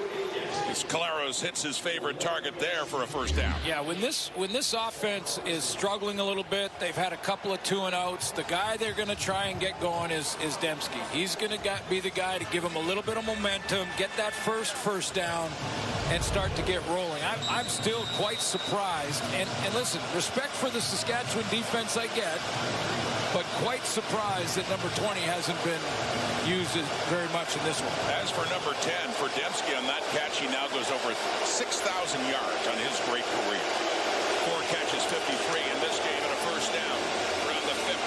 As Colares hits his favorite target there for a first down. Yeah, when this offense is struggling a little bit, they've had a couple of 2-and-outs. The guy they're going to try and get going is Dembski. He's going to be the guy to give him a little bit of momentum, get that first down, and start to get rolling. I'm still quite surprised. And listen, respect for the Saskatchewan defense I get, but quite surprised that number 20 hasn't been used very much in this one. As for number 10, for Dembski on that catch, he now goes over 6,000 yards on his great career. 4 catches, 53 in this game, and a first down around the 50.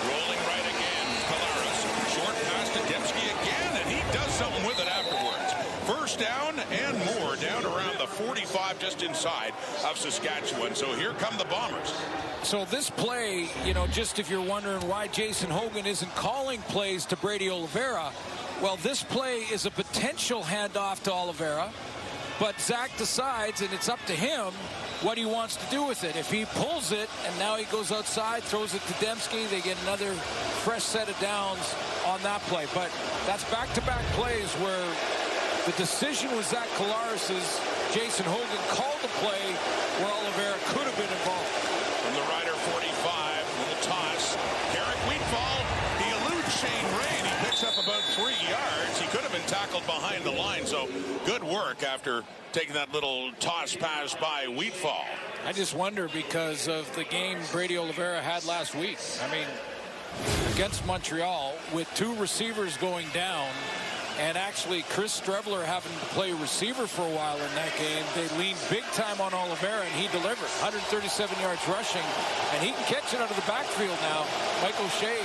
Rolling right again, Colares. Short pass to Dembski again, and he does something with it afterwards. First down and more, down around the 45, just inside of Saskatchewan. So here come the Bombers. So this play, you know, just if you're wondering why Jason Hogan isn't calling plays to Brady Oliveira, well, this play is a potential handoff to Oliveira, but Zach decides, and it's up to him, what he wants to do with it. If he pulls it, and now he goes outside, throws it to Dembski, they get another fresh set of downs on that play. But that's back-to-back plays where the decision was Zach Colares's. Jason Hogan called the play where Oliveira could have been involved. From the Rider 45, little toss. Garrett Wheatfall, he eludes Shane Ray, and he picks up about 3 yards. He could have been tackled behind the line, so good work after taking that little toss pass by Wheatfall. I just wonder because of the game Brady Oliveira had last week. I mean, against Montreal, with 2 receivers going down, and actually Chris Streveler having to play receiver for a while in that game, they leaned big time on Oliveira, and he delivered 137 yards rushing, and he can catch it out of the backfield now. Mike O'Shea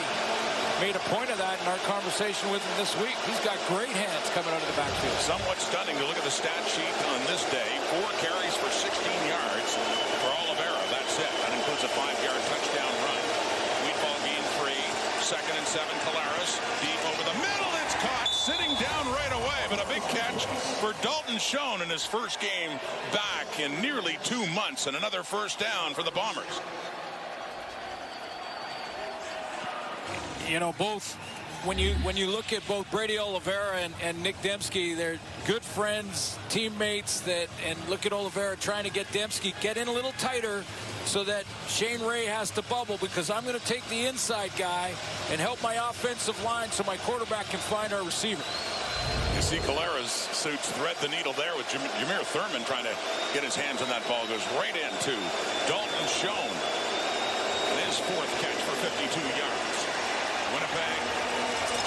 made a point of that in our conversation with him this week. He's got great hands coming out of the backfield. Somewhat stunning to look at the stat sheet on this day. 4 carries for 16 yards for Oliveira. That's it. That includes a 5-yard touchdown run. Wheatfall gain 3. 2nd and 7. Colares deep over the middle. It's caught. Sitting down right away, but a big catch for Dalton Schoen in his first game back in nearly 2 months, and another first down for the Bombers. You know, both when you look at both Brady Oliveira and Nick Dembski, they're good friends, teammates. And look at Oliveira trying to get Dembski get in a little tighter so that Shane Ray has to bubble, because I'm going to take the inside guy and help my offensive line so my quarterback can find our receiver. You see Colares suits thread the needle there with Jameer Thurman trying to get his hands on that ball. Goes right into Dalton Schoen. And his 4th catch for 52 yards. Winnipeg,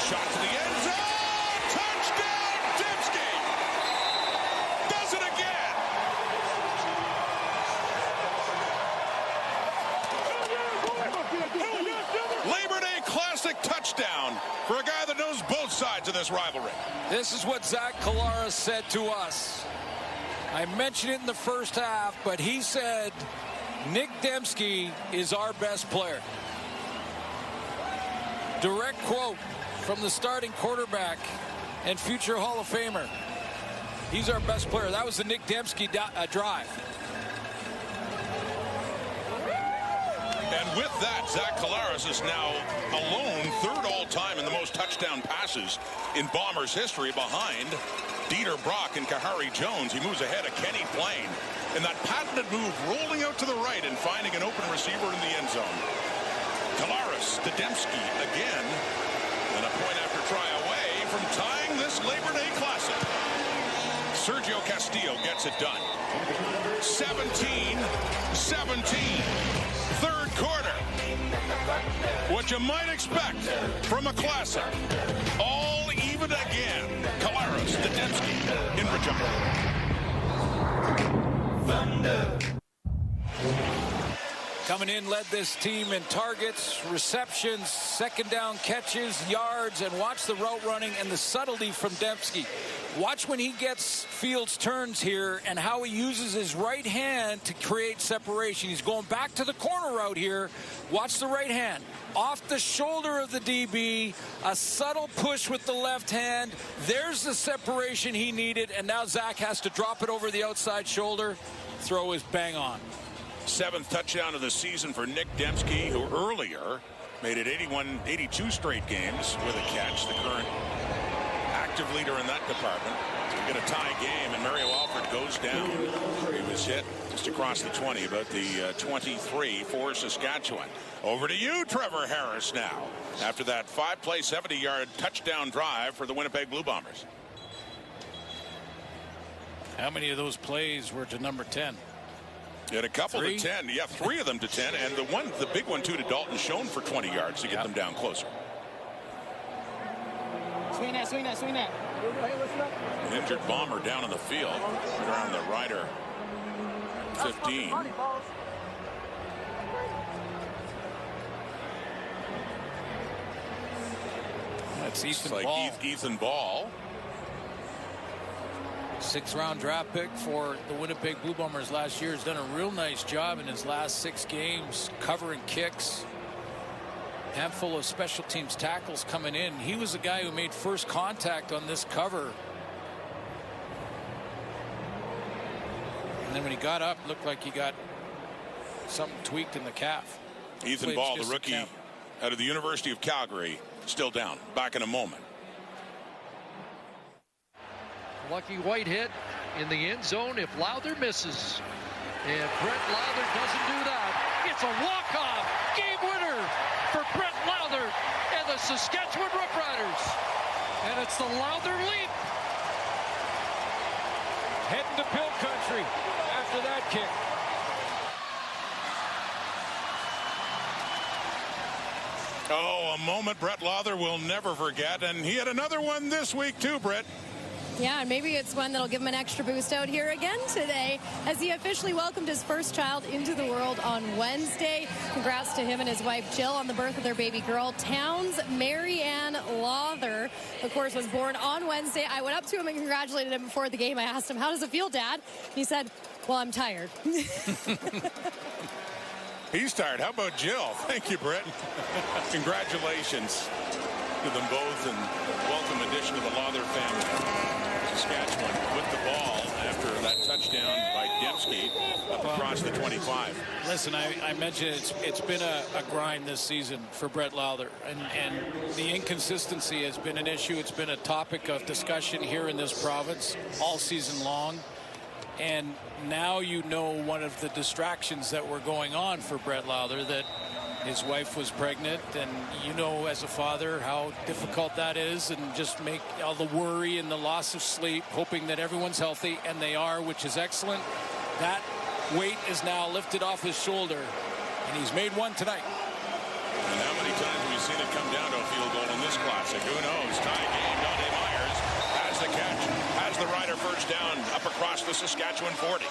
shot to the end zone, touchdown, Dembski! Does it again! Labor Day Classic touchdown for a guy that knows both sides of this rivalry. This is what Zach Colares said to us. I mentioned it in the first half, but he said Nick Dembski is our best player. Direct quote from the starting quarterback and future Hall of Famer. He's our best player. That was the Nick Dembski drive. And with that, Zach Colares is now alone, 3rd all-time in the most touchdown passes in Bombers history, behind Dieter Brock and Kahari Jones. He moves ahead of Kenny Plain. And that patented move, rolling out to the right and finding an open receiver in the end zone. Colares to Dembski again, and a point after try away from tying this Labor Day Classic. Sergio Castillo gets it done. 17-17. 3rd quarter. What you might expect from a classic. All even again. Colares to Dembski in Regina. Thunder. Coming in, led this team in targets, receptions, second down catches, yards, and watch the route running and the subtlety from Dembski. Watch when he gets Fields turns here and how he uses his right hand to create separation. He's going back to the corner route here. Watch the right hand. Off the shoulder of the DB, a subtle push with the left hand. There's the separation he needed, and now Zach has to drop it over the outside shoulder. Throw is bang on. 7th touchdown of the season for Nick Dembski, who earlier made it 82 straight games with a catch. The current active leader in that department. So we get a tie game, and Mario Alford goes down. He was hit just across the 20, about the 23 for Saskatchewan. Over to you, Trevor Harris, now, after that 5-play, 70-yard touchdown drive for the Winnipeg Blue Bombers. How many of those plays were to number 10? He had a couple to 10. Yeah, 3 of them to 10. And the big one, too, to Dalton Schoen for 20 yards to get them down closer. Swing that. An injured Bomber down on the field, right around the Rider 15. That's Ethan like Ball. Ethan Ball. 6th-round draft pick for the Winnipeg Blue Bombers last year. Has done a real nice job in his last 6 games covering kicks. Handful of special teams tackles coming in. He was the guy who made first contact on this cover. And then when he got up, looked like he got something tweaked in the calf. Ethan Ball, the rookie out of the University of Calgary, still down. Back in a moment. Lucky White hit in the end zone if Lowther misses. And Brett Lowther doesn't do that. It's a walk-off game winner for Brett Lowther and the Saskatchewan Roughriders. And it's the Lowther leap. Heading to Bill Country after that kick. Oh, a moment Brett Lowther will never forget. And he had another one this week, too, Brett. Yeah, and maybe it's one that'll give him an extra boost out here again today as he officially welcomed his first child into the world on Wednesday. Congrats to him and his wife Jill on the birth of their baby girl. Towns Marianne Lowther, of course, was born on Wednesday. I went up to him and congratulated him before the game. I asked him, "How does it feel, Dad?" He said, "Well, I'm tired." He's tired. How about Jill? Thank you, Brett. Congratulations to them both, and welcome addition to the Lowther family. Saskatchewan with the ball after that touchdown by Dembski up across the 25. Listen, I mentioned it's been a grind this season for Brett Lowther, and the inconsistency has been an issue. It's been a topic of discussion here in this province all season long. And now you know one of the distractions that were going on for Brett Lowther, that his wife was pregnant, and you know as a father how difficult that is, and just make all the worry and the loss of sleep, hoping that everyone's healthy, and they are, which is excellent. That weight is now lifted off his shoulder, and he's made one tonight. And how many times have we seen it come down to a field goal in this classic? Who knows? Tie game. Dante Myers has the catch, has the Rider first down up across the Saskatchewan 40.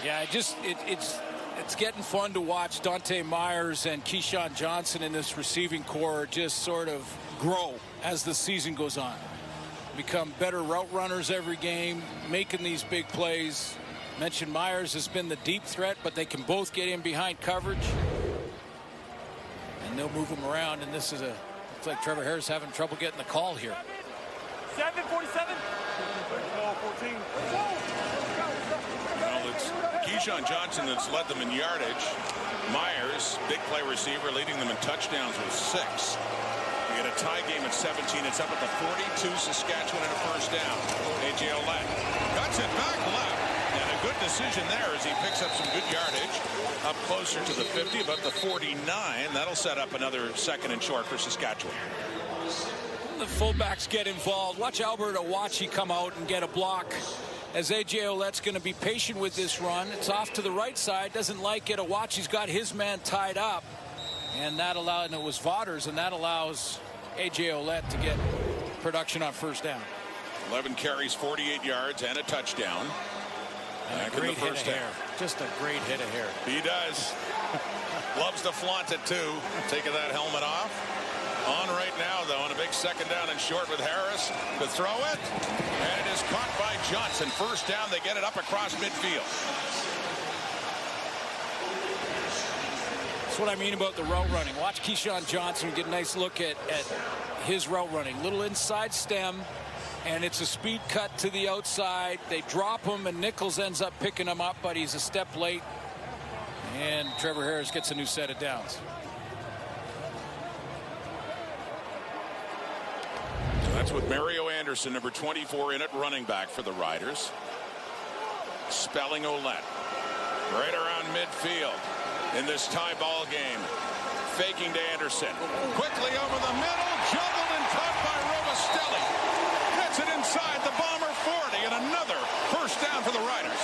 Yeah, it's getting fun to watch Dante Myers and Keyshawn Johnson in this receiving core just sort of grow as the season goes on. Become better route runners every game, making these big plays. Mentioned Myers has been the deep threat, but they can both get in behind coverage. And they'll move them around, and this is looks like Trevor Harris having trouble getting the call here. 7:47. 14. Well, it's Keyshawn Johnson that's led them in yardage. Myers, big play receiver, leading them in touchdowns with 6. We get a tie game at 17. It's up at the 42. Saskatchewan and a first down. A.J. Ouellette cuts it back left. And a good decision there as he picks up some good yardage up closer to the 50, about the 49. That'll set up another second and short for Saskatchewan. The fullbacks get involved. Watch Alberta Awachi come out and get a block, as A.J. Ouellette's going to be patient with this run. It's off to the right side. Doesn't like it. Awachi's got his man tied up. And that allowed, and it was Vaughters, and that allows A.J. Ouellette to get production on first down. 11 carries, 48 yards, and a touchdown. And a great hit of hair. Just a great hit of hair. He does. Loves to flaunt it, too. Taking that helmet off. On right now, though, on a big second down and short with Harris to throw it. And it is caught by Johnson. First down, they get it up across midfield. That's what I mean about the route running. Watch Keyshawn Johnson get a nice look at his route running. Little inside stem, and it's a speed cut to the outside. They drop him, and Nichols ends up picking him up, but he's a step late. And Trevor Harris gets a new set of downs. That's with Mario Anderson, number 24, in at running back for the Riders. Spelling Ouellette. Right around midfield in this tie ball game. Faking to Anderson. Quickly over the middle. Juggled and caught by Robustelli. Gets it inside the Bomber 40. And another first down for the Riders.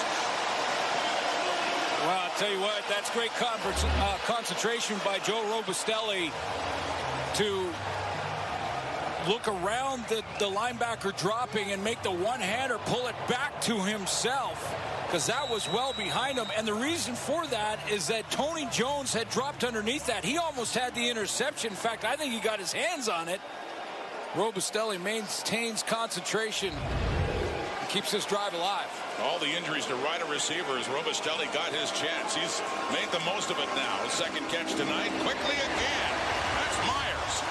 Well, I'll tell you what, that's great concentration by Joe Robustelli to look around the linebacker dropping and make the one-hander pull it back to himself, because that was well behind him. And the reason for that is that Tony Jones had dropped underneath that. He almost had the interception. In fact, I think he got his hands on it. Robustelli maintains concentration and keeps his drive alive. All the injuries to Rider receivers. Robustelli got his chance. He's made the most of it now. Second catch tonight. Quickly again. That's Myers.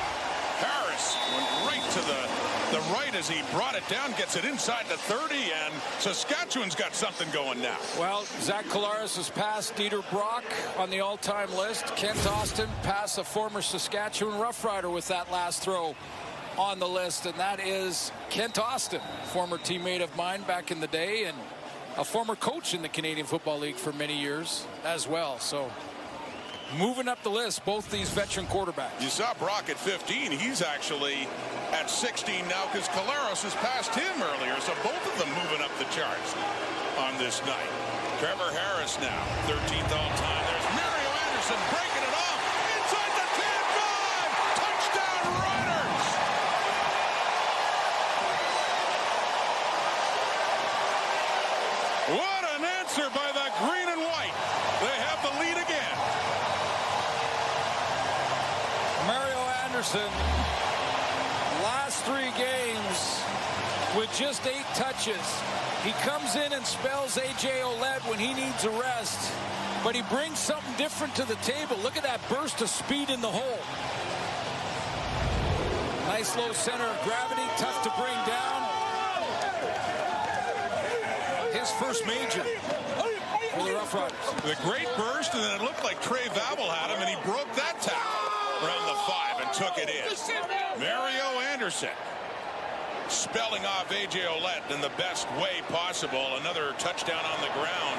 Harris went right to the right as he brought it down. Gets it inside the 30, and Saskatchewan's got something going now. Well, Zach Collaros has passed Dieter Brock on the all-time list. Kent Austin passed a former Saskatchewan Roughrider with that last throw on the list, and that is Kent Austin, former teammate of mine back in the day and a former coach in the Canadian Football League for many years as well. So moving up the list, both these veteran quarterbacks. You saw Brock at 15. He's actually at 16 now because Collaros has passed him earlier. So both of them moving up the charts on this night. Trevor Harris now, 13th all time. There's Mario Anderson breaking it off inside the 10-5. Touchdown Riders. What an answer by the green and white. They have the lead again. Mario Anderson, last 3 games with just 8 touches. He comes in and spells A.J. Ouellette when he needs a rest, but he brings something different to the table. Look at that burst of speed in the hole. Nice low center of gravity, tough to bring down. His first major for the Roughriders. The great burst, and then it looked like Trey Vavel had him, and he broke that tackle around the 5 and took it in. Mario Anderson spelling off A.J. Ouellette in the best way possible. Another touchdown on the ground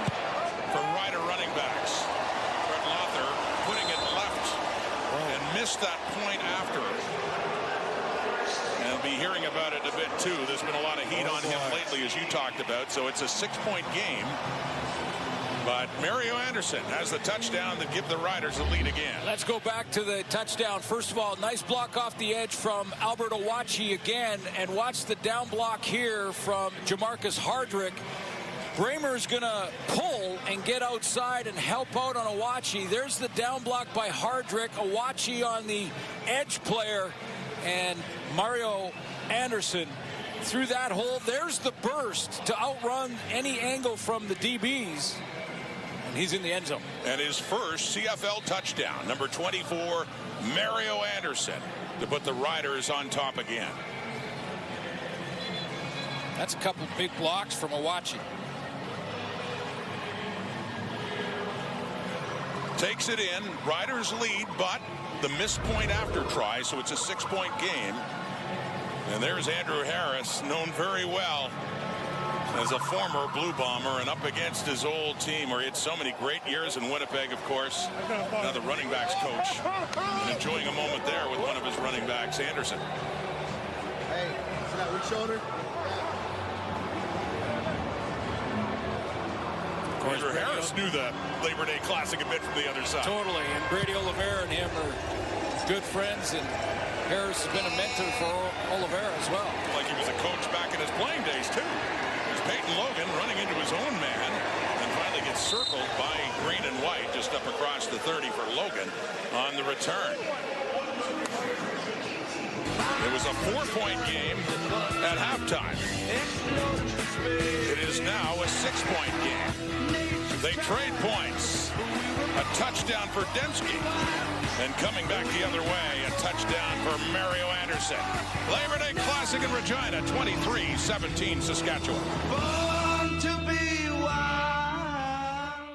for Rider running backs. Brett Lother putting it left and missed that point after it. And we'll be hearing about it a bit too. There's been a lot of heat on him lately, as you talked about. So it's a 6-point game. But Mario Anderson has the touchdown that give the Riders the lead again. Let's go back to the touchdown. First of all, nice block off the edge from Albert Owachi again. And watch the down block here from Jamarcus Hardrick. Bramer's going to pull and get outside and help out on Owachi. There's the down block by Hardrick. Owachi on the edge player. And Mario Anderson through that hole. There's the burst to outrun any angle from the DBs. And he's in the end zone. And his first CFL touchdown, number 24, Mario Anderson, to put the Riders on top again. That's a couple big blocks from Owachi. Takes it in. Riders lead, but the missed point after try, so it's a 6-point game. And there's Andrew Harris, known very well as a former Blue Bomber and up against his old team where he had so many great years in Winnipeg, of course. Now the running backs coach. And enjoying a moment there with one of his running backs, Anderson. Hey, is that weak shoulder? Andrew Harris knew the Labor Day Classic a bit from the other side. Totally, and Brady Oliveira and him are good friends, and Harris has been a mentor for Oliveira as well. Like he was a coach back in his playing days, too. There's Peyton Logan running into his own man and finally gets circled by green and white just up across the 30 for Logan on the return. It was a 4-point game at halftime. It is now a 6-point game. They trade points. A touchdown for Dembski. And coming back the other way, a touchdown for Mario Anderson. Labor Day Classic in Regina, 23-17 Saskatchewan. Born to be wild.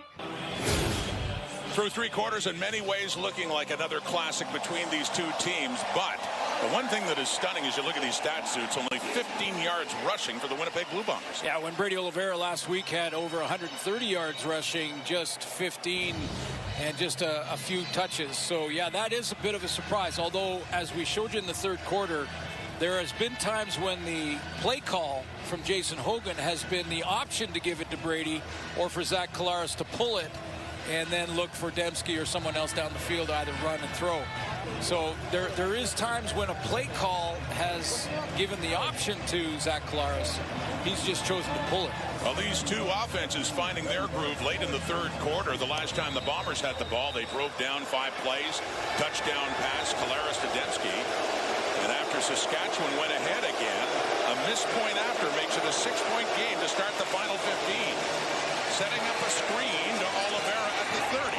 Through three quarters, in many ways looking like another classic between these two teams, but the one thing that is stunning as you look at these stat suits, only 15 yards rushing for the Winnipeg Blue Bombers. Yeah, when Brady Oliveira last week had over 130 yards rushing, just 15 and just a few touches. So, yeah, that is a bit of a surprise. Although, as we showed you in the third quarter, there has been times when the play call from Jason Hogan has been the option to give it to Brady or for Zach Collaros to pull it and then look for Dembski or someone else down the field to either run and throw. So there is times when a play call has given the option to Zach Collaros. He's just chosen to pull it. Well, these two offenses finding their groove late in the third quarter. The last time the Bombers had the ball, they drove down 5 plays. Touchdown pass, Collaros to Dembski. And after Saskatchewan went ahead again, a missed point after makes it a 6-point game to start the final 15. Setting up a screen to Oliveira at the 30.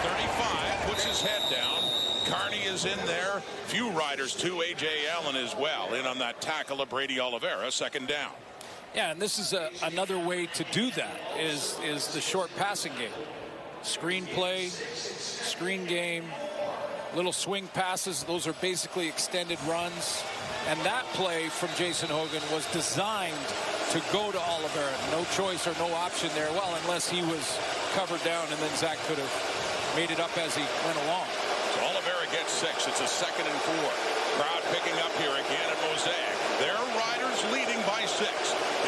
35, puts his head down. Carney is in there. Few riders too. A.J. Allen as well in on that tackle of Brady Oliveira. Second down. Yeah, and this is another way to do that is the short passing game. Screen play, screen game, little swing passes. Those are basically extended runs. And that play from Jason Hogan was designed to go to Oliveira. No choice or no option there. Well, unless he was covered down and then Zach could have made it up as he went along. So Oliveira gets 6. It's a 2nd and 4. Crowd picking up here again at Mosaic. Their riders leading by 6.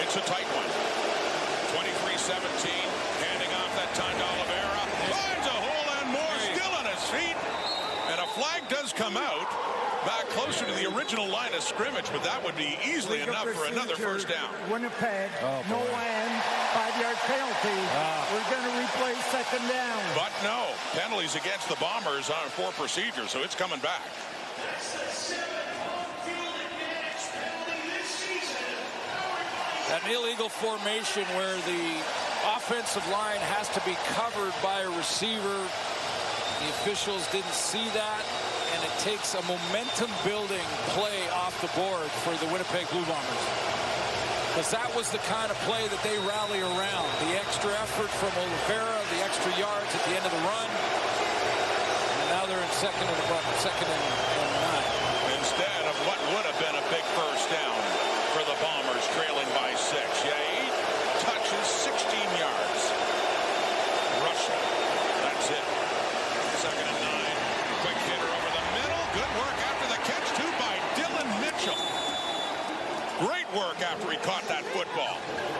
It's a tight one. 23-17. Handing off that time to Oliveira. Finds a hole and more. Still on his feet. And a flag does come out. Back closer to the original line of scrimmage, but that would be easily enough for another first down. Winnipeg, no end, 5-yard penalty. We're going to replay second down. But no, penalties against the Bombers on 4 procedures, so it's coming back. An illegal formation where the offensive line has to be covered by a receiver. The officials didn't see that, and it takes a momentum-building play off the board for the Winnipeg Blue Bombers. Because that was the kind of play that they rally around. The extra effort from Oliveira, the extra yards at the end of the run. And now they're in second and 9. Instead of what would have been a big first down for the Bombers, trailing by 6. Yeah, 8 touches, 16 yards. Rushing. That's it. 2nd and 9. Quick hitter over the middle. Good work after the catch, too, by Dylan Mitchell. Great work after he caught that football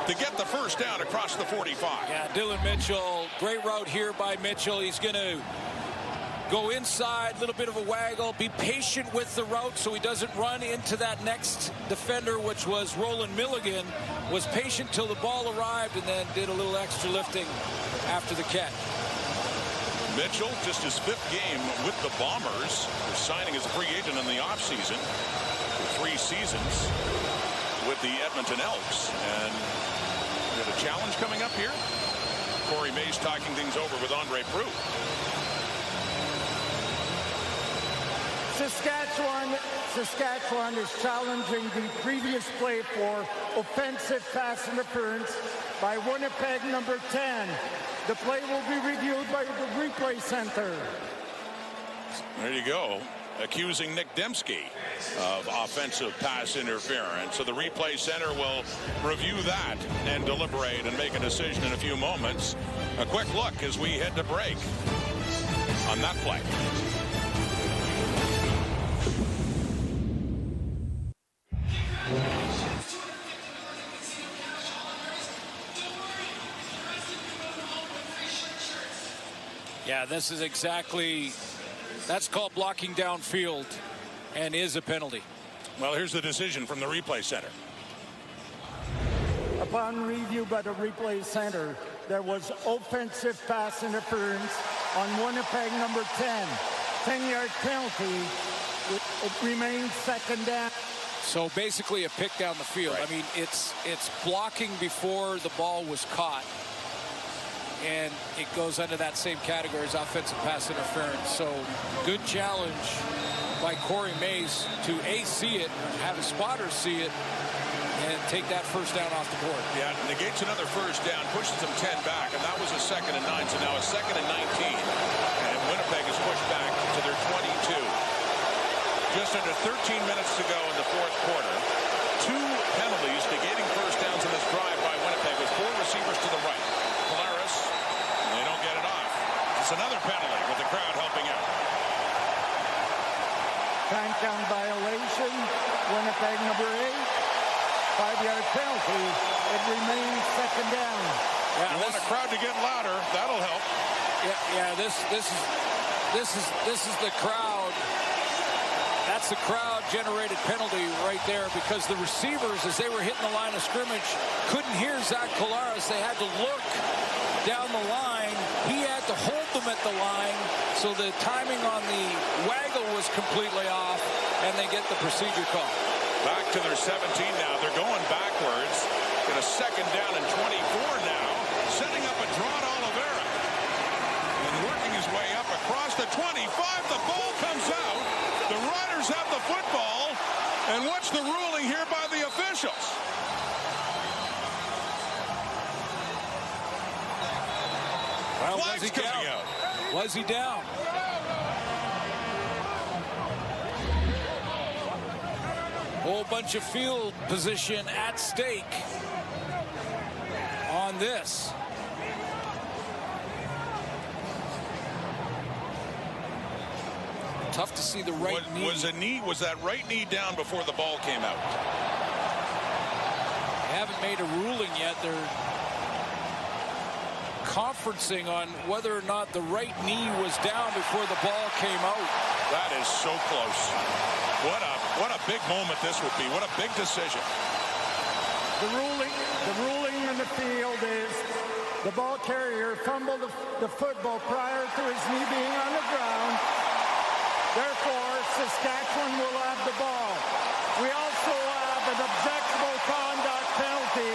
to get the first down across the 45. Yeah, Dylan Mitchell, great route here by Mitchell. He's going to go inside, a little bit of a waggle, be patient with the route so he doesn't run into that next defender, which was Roland Milligan. Was patient till the ball arrived and then did a little extra lifting after the catch. Mitchell, just his 5th game with the Bombers, signing as a free agent in the offseason for 3 seasons with the Edmonton Elks. And we have a challenge coming up here. Corey Mays talking things over with Andre Proulx. Saskatchewan is challenging the previous play for offensive pass interference by Winnipeg number 10. The play will be reviewed by the replay center. There you go. Accusing Nick Dembski of offensive pass interference. So the replay center will review that and deliberate and make a decision in a few moments. A quick look as we head to break on that play. Yeah, this is exactly, that's called blocking downfield and is a penalty. Well, here's the decision from the replay center. A Upon review by the replay center, there was offensive pass interference on Winnipeg number 10. 10-yard penalty. It remains second down. So basically a pick down the field. Right. I mean, it's blocking before the ball was caught. And it goes under that same category as offensive pass interference. So good challenge by Corey Mace to see it, have his spotters see it, and take that first down off the board. Yeah, negates another first down, pushes them 10 back, and that was a 2nd and 9, so now a 2nd and 19. And Winnipeg is pushed back to their 22. Just under 13 minutes to go in the fourth quarter. 2 penalties negating first downs in this drive by Winnipeg with 4 receivers to the right. Polaris, they don't get it off. It's another penalty with the crowd helping out. Time count violation. Winnipeg number 8. 5-yard penalty. It remains second down. Yeah, you want the crowd to get louder. That'll help. Yeah. This is the crowd. That's the crowd-generated penalty right there because the receivers, as they were hitting the line of scrimmage, couldn't hear Zach Collaros. They had to look down the line. He had to hold them at the line, so the timing on the waggle was completely off, and they get the procedure call. Back to their 17 now. They're going backwards. Get a 2nd down and 24 now. Setting up a draw to Oliveira. And working his way up across the 25. The ball comes out. The Riders have the football. And what's the ruling here by the officials? Well, was he down? Was he down? Whole bunch of field position at stake on this. Tough to see the right knee. Was that right knee down before the ball came out? They haven't made a ruling yet. They're conferencing on whether or not the right knee was down before the ball came out. That is so close. What a big moment this would be. What a big decision. The ruling in the field is the ball carrier fumbled the football prior to his knee being on the ground. Therefore, Saskatchewan will have the ball. We also have an objectionable conduct penalty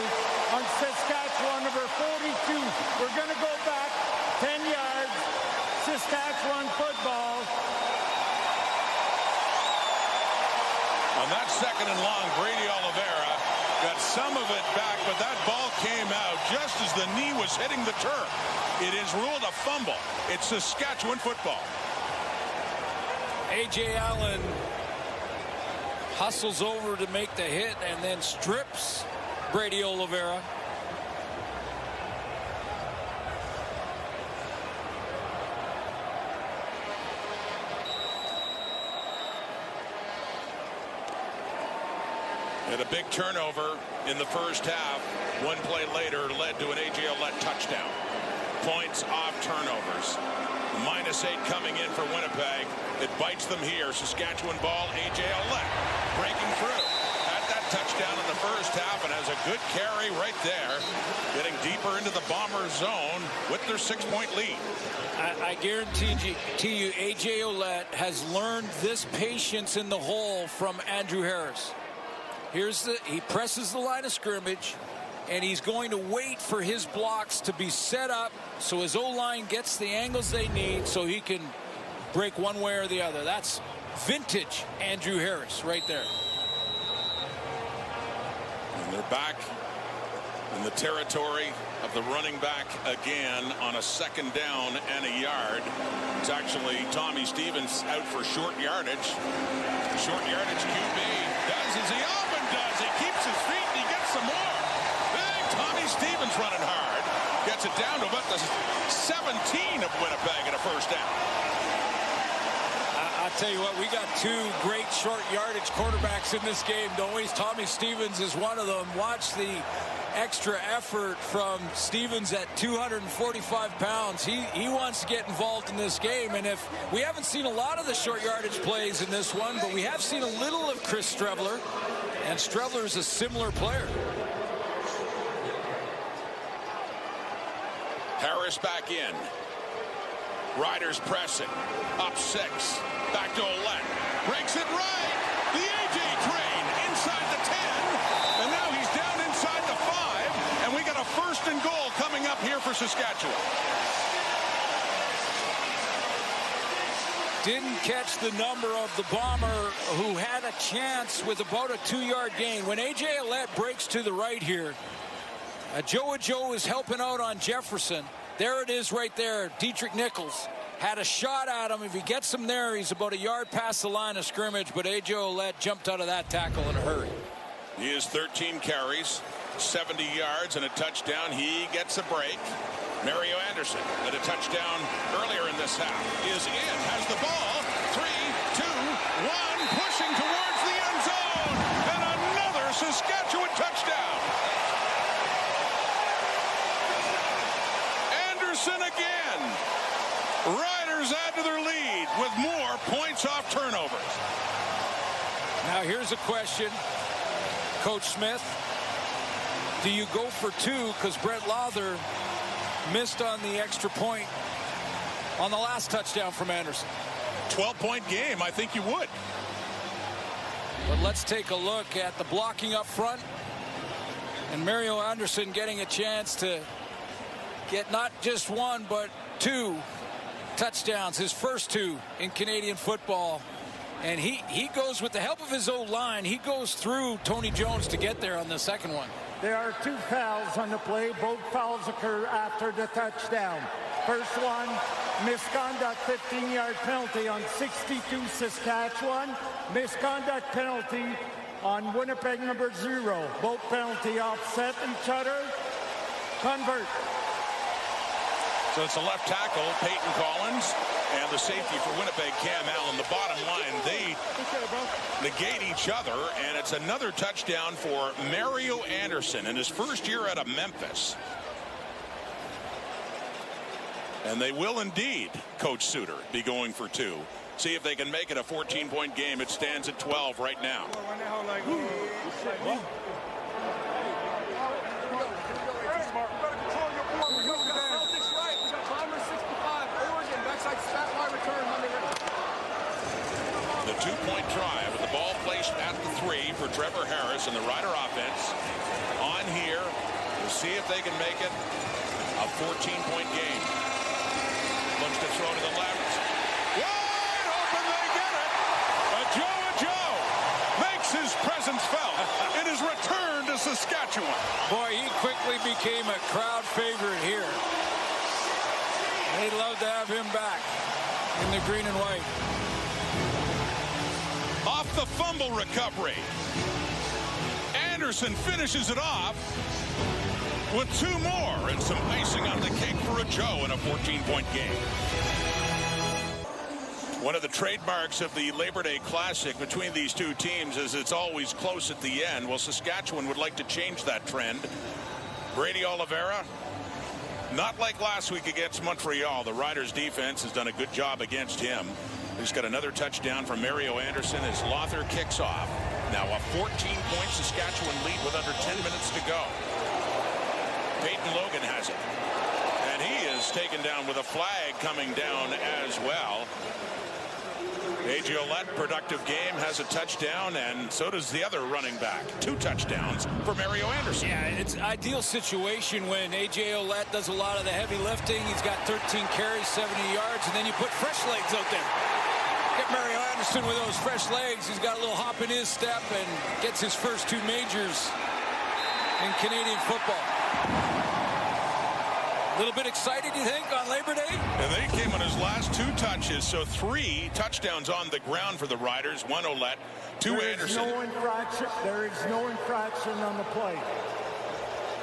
on Saskatchewan number 42. We're going to go back 10 yards. Saskatchewan football. On that 2nd and long, Brady Oliveira got some of it back, but that ball came out just as the knee was hitting the turf. It is ruled a fumble. It's Saskatchewan football. A.J. Allen hustles over to make the hit and then strips Brady Oliveira. And a big turnover in the first half. One play later led to an A.J. Ouellette touchdown. Points off turnovers. -8 coming in for Winnipeg. It bites them here. Saskatchewan ball. A.J. Ouellette breaking through. Had that touchdown in the first half and has a good carry right there. Getting deeper into the Bomber zone with their 6-point lead. I guarantee you A.J. Ouellette has learned this patience in the hole from Andrew Harris. He presses the line of scrimmage, and he's going to wait for his blocks to be set up so his O-line gets the angles they need so he can break one way or the other. That's vintage Andrew Harris right there. And they're back in the territory of the running back again on a 2nd down and a yard. It's actually Tommy Stevens out for short yardage. Short yardage QB does as he often does. He keeps his feet and he gets some more. Big Tommy Stevens running hard. Gets it down to about the 17 of Winnipeg and a first down. I'll tell you what, we got 2 great short yardage quarterbacks in this game, don't we? Tommy Stevens is one of them. Watch the extra effort from Stevens at 245 pounds. He wants to get involved in this game, and if we haven't seen a lot of the short yardage plays in this one, but we have seen a little of Chris Streveler, and Streveler is a similar player. Harris back in. Riders pressing. Up 6. Back to Ouellette. Breaks it right. The AJ train inside the 10. And now he's down inside the 5. And we got a 1st and goal coming up here for Saskatchewan. Didn't catch the number of the Bomber who had a chance with about a 2-yard gain. When AJ Ouellette breaks to the right here, Joe is helping out on Jefferson. There it is right there. Dietrich Nichols had a shot at him. If he gets him there, he's about a yard past the line of scrimmage, but AJ Ouellette jumped out of that tackle in a hurry. He has 13 carries, 70 yards, and a touchdown. He gets a break. Mario Anderson at a touchdown earlier in this half is in, has the ball. 3, 2, 1, pushing towards the end zone, and another Saskatchewan touchdown. Anderson again. Riders add to their lead with more points off turnovers. Now here's a question, Coach Smith. Do you go for 2 because Brett Lowther missed on the extra point on the last touchdown from Anderson? 12-point game. I think you would. But let's take a look at the blocking up front. And Mario Anderson getting a chance to get not just 1, but 2 touchdowns. His first 2 in Canadian football. And he goes with the help of his O-line. He goes through Tony Jones to get there on the second one. There are 2 fouls on the play. Both fouls occur after the touchdown. First one, misconduct 15-yard penalty on 62 Saskatchewan. Misconduct penalty on Winnipeg number 0. Both penalty offset each other. Convert. So it's the left tackle, Peyton Collins, and the safety for Winnipeg, Cam Allen. The bottom line, they negate each other, and it's another touchdown for Mario Anderson in his first year out of Memphis. And they will indeed, Coach Suter, be going for 2. See if they can make it a 14-point game. It stands at 12 right now. The 2-point try with the ball placed at the 3 for Trevor Harris and the Rider offense. On here, we'll see if they can make it a 14-point game. Looks to throw to the left. Wide open, they get it. Joe makes his presence felt in his return to Saskatchewan. Boy, he quickly became a crowd favorite here. They'd love to have him back in the green and white. Off the fumble recovery. Anderson finishes it off with 2 more and some icing on the cake for a Joe in a 14-point game. One of the trademarks of the Labor Day Classic between these 2 teams is it's always close at the end. Well, Saskatchewan would like to change that trend. Brady Oliveira, not like last week against Montreal. The Riders defense has done a good job against him. He's got another touchdown from Mario Anderson as Lowther kicks off. Now a 14-point Saskatchewan lead with under 10 minutes to go. Peyton Logan has it. And he is taken down with a flag coming down as well. AJ Ouellette, productive game, has a touchdown, and so does the other running back. 2 touchdowns for Mario Anderson. Yeah, it's an ideal situation when AJ Ouellette does a lot of the heavy lifting. He's got 13 carries, 70 yards, and then you put fresh legs out there. Get Mario Anderson with those fresh legs. He's got a little hop in his step and gets his first 2 majors in Canadian football. A little bit excited, you think, on Labor Day? And they came on his last 2 touches, so 3 touchdowns on the ground for the Riders. 1 Ouellette, 2 Anderson. There is no infraction on the play.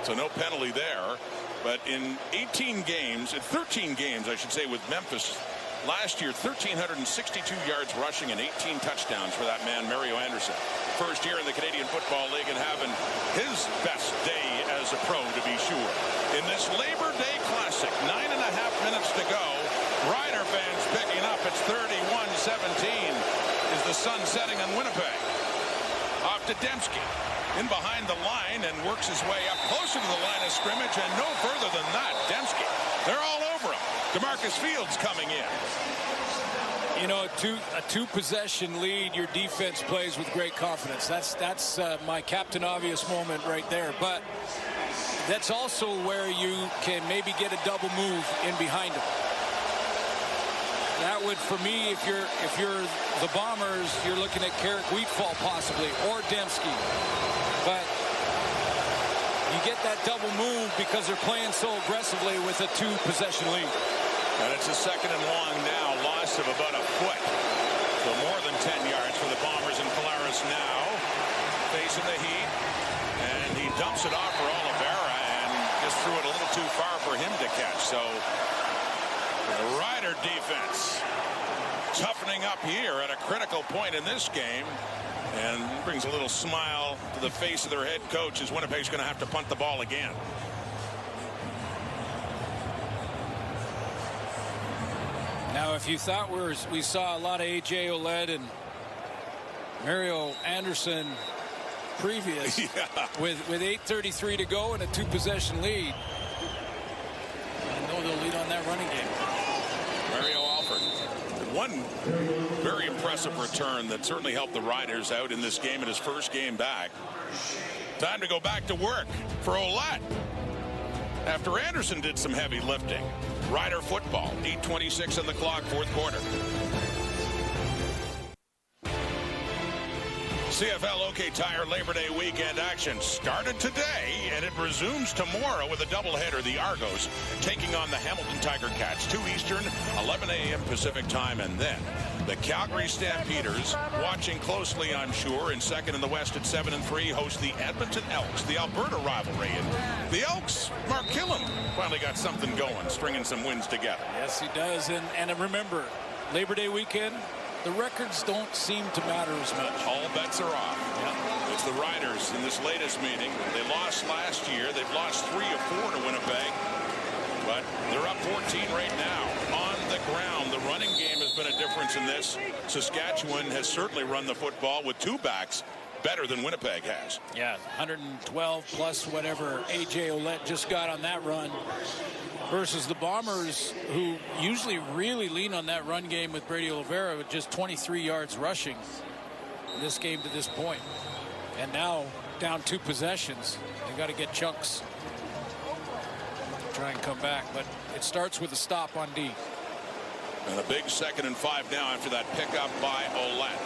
So no penalty there. But in 13 games, I should say, with Memphis last year, 1,362 yards rushing and 18 touchdowns for that man, Mario Anderson. First year in the Canadian Football League and having his best day as a pro, to be sure. In this Labor Day Classic, 9.5 minutes to go. Rider fans picking up. It's 31-17 as the sun setting on Winnipeg. Off to Dembski. In behind the line and works his way up closer to the line of scrimmage and no further than that. Dembski. They're all DeMarcus Fields coming in. You know, a two-possession lead, your defense plays with great confidence. That's my Captain Obvious moment right there. But that's also where you can maybe get a double move in behind them. That would, for me, if you're the Bombers, you're looking at Carrick Wheatfall possibly, or Dembski. But you get that double move because they're playing so aggressively with a two-possession lead. And it's a second and long now, loss of about a foot. So more than 10 yards for the Bombers, and Collaros now facing the heat. And he dumps it off for Oliveira and just threw it a little too far for him to catch. So the Rider defense toughening up here at a critical point in this game, and brings a little smile to the face of their head coach as Winnipeg's going to have to punt the ball again. Now, if you thought we saw a lot of A.J. Ouellette and Mario Anderson previous, with 8:33 to go and a two-possession lead, I know they'll lead on that running game. Mario Alford, one very impressive return that certainly helped the Riders out in this game in his first game back. Time to go back to work for Ouellette after Anderson did some heavy lifting. Rider football, 8:26 on the clock, fourth quarter. CFL OK Tire Labor Day weekend action started today, and it resumes tomorrow with a doubleheader. The Argos taking on the Hamilton Tiger Cats, 2 Eastern, 11 a.m. Pacific time, and then the Calgary Stampeders, watching closely, I'm sure, in second in the West at 7-3, host the Edmonton Elks, the Alberta rivalry. And the Elks, Mark Killam, finally got something going, stringing some wins together. Yes, he does. And remember, Labor Day weekend, the records don't seem to matter as much. All bets are off. Yep. It's the Riders in this latest meeting. They lost last year. They've lost 3 of 4 to Winnipeg. But they're up 14 right now. On the ground, the running game has been a difference in this. Saskatchewan has certainly run the football with 2 backs better than Winnipeg has. Yeah, 112 plus whatever A.J. Ouellette just got on that run, versus the Bombers, who usually really lean on that run game with Brady Oliveira, with just 23 yards rushing in this game to this point. And now down 2 possessions. They got to get chunks to try and come back. But it starts with a stop on D. And a big 2nd and 5 now after that pickup by Ouellette.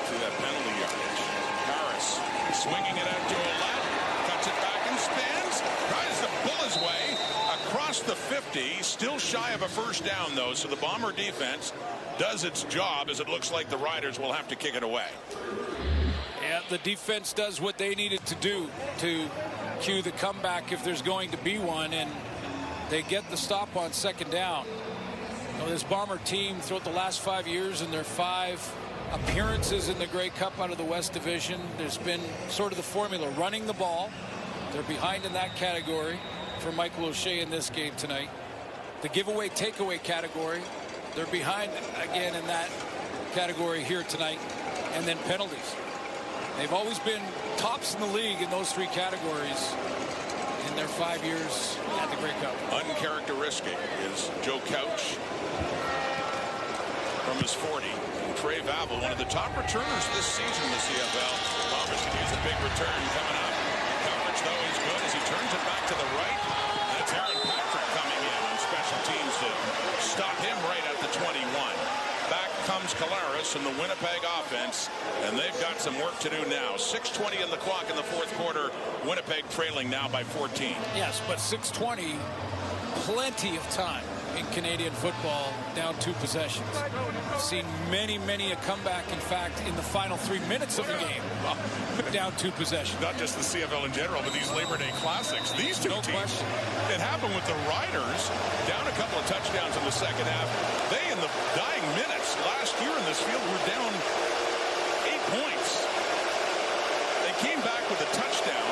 See that penalty yardage. Harris swinging it out to Ouellette, cuts it back and spins, tries to pull his way across the 50, still shy of a first down though, so the Bomber defense does its job, as it looks like the Riders will have to kick it away. Yeah, the defense does what they needed to do to cue the comeback if there's going to be one, and they get the stop on 2nd down. You know, this Bomber team throughout the last 5 years, in their 5 appearances in the Grey Cup out of the West Division, there's been sort of the formula: running the ball. They're behind in that category for Michael O'Shea in this game tonight. The giveaway takeaway category, they're behind again in that category here tonight. And then penalties. They've always been tops in the league in those 3 categories in their 5 years at the Grey Cup. Uncharacteristic is Joe Couch from his 40. Trey Vavel, one of the top returners this season in the CFL. Bombers can use a big return coming up. Coverage, though, is good as he turns it back to the right. That's Aaron Patrick coming in on special teams to stop him right at the 21. Back comes Collaros and the Winnipeg offense, and they've got some work to do now. 6:20 on the clock in the fourth quarter. Winnipeg trailing now by 14. Yes, but 6:20, plenty of time in Canadian football, down 2 possessions. I've seen many a comeback, in fact, in the final 3 minutes of the game, down 2 possessions. Not just the CFL in general, but these Labor Day Classics. These 2 teams, it happened with the Riders, down a couple of touchdowns in the second half. They, in the dying minutes last year in this field, were down 8 points. They came back with a touchdown,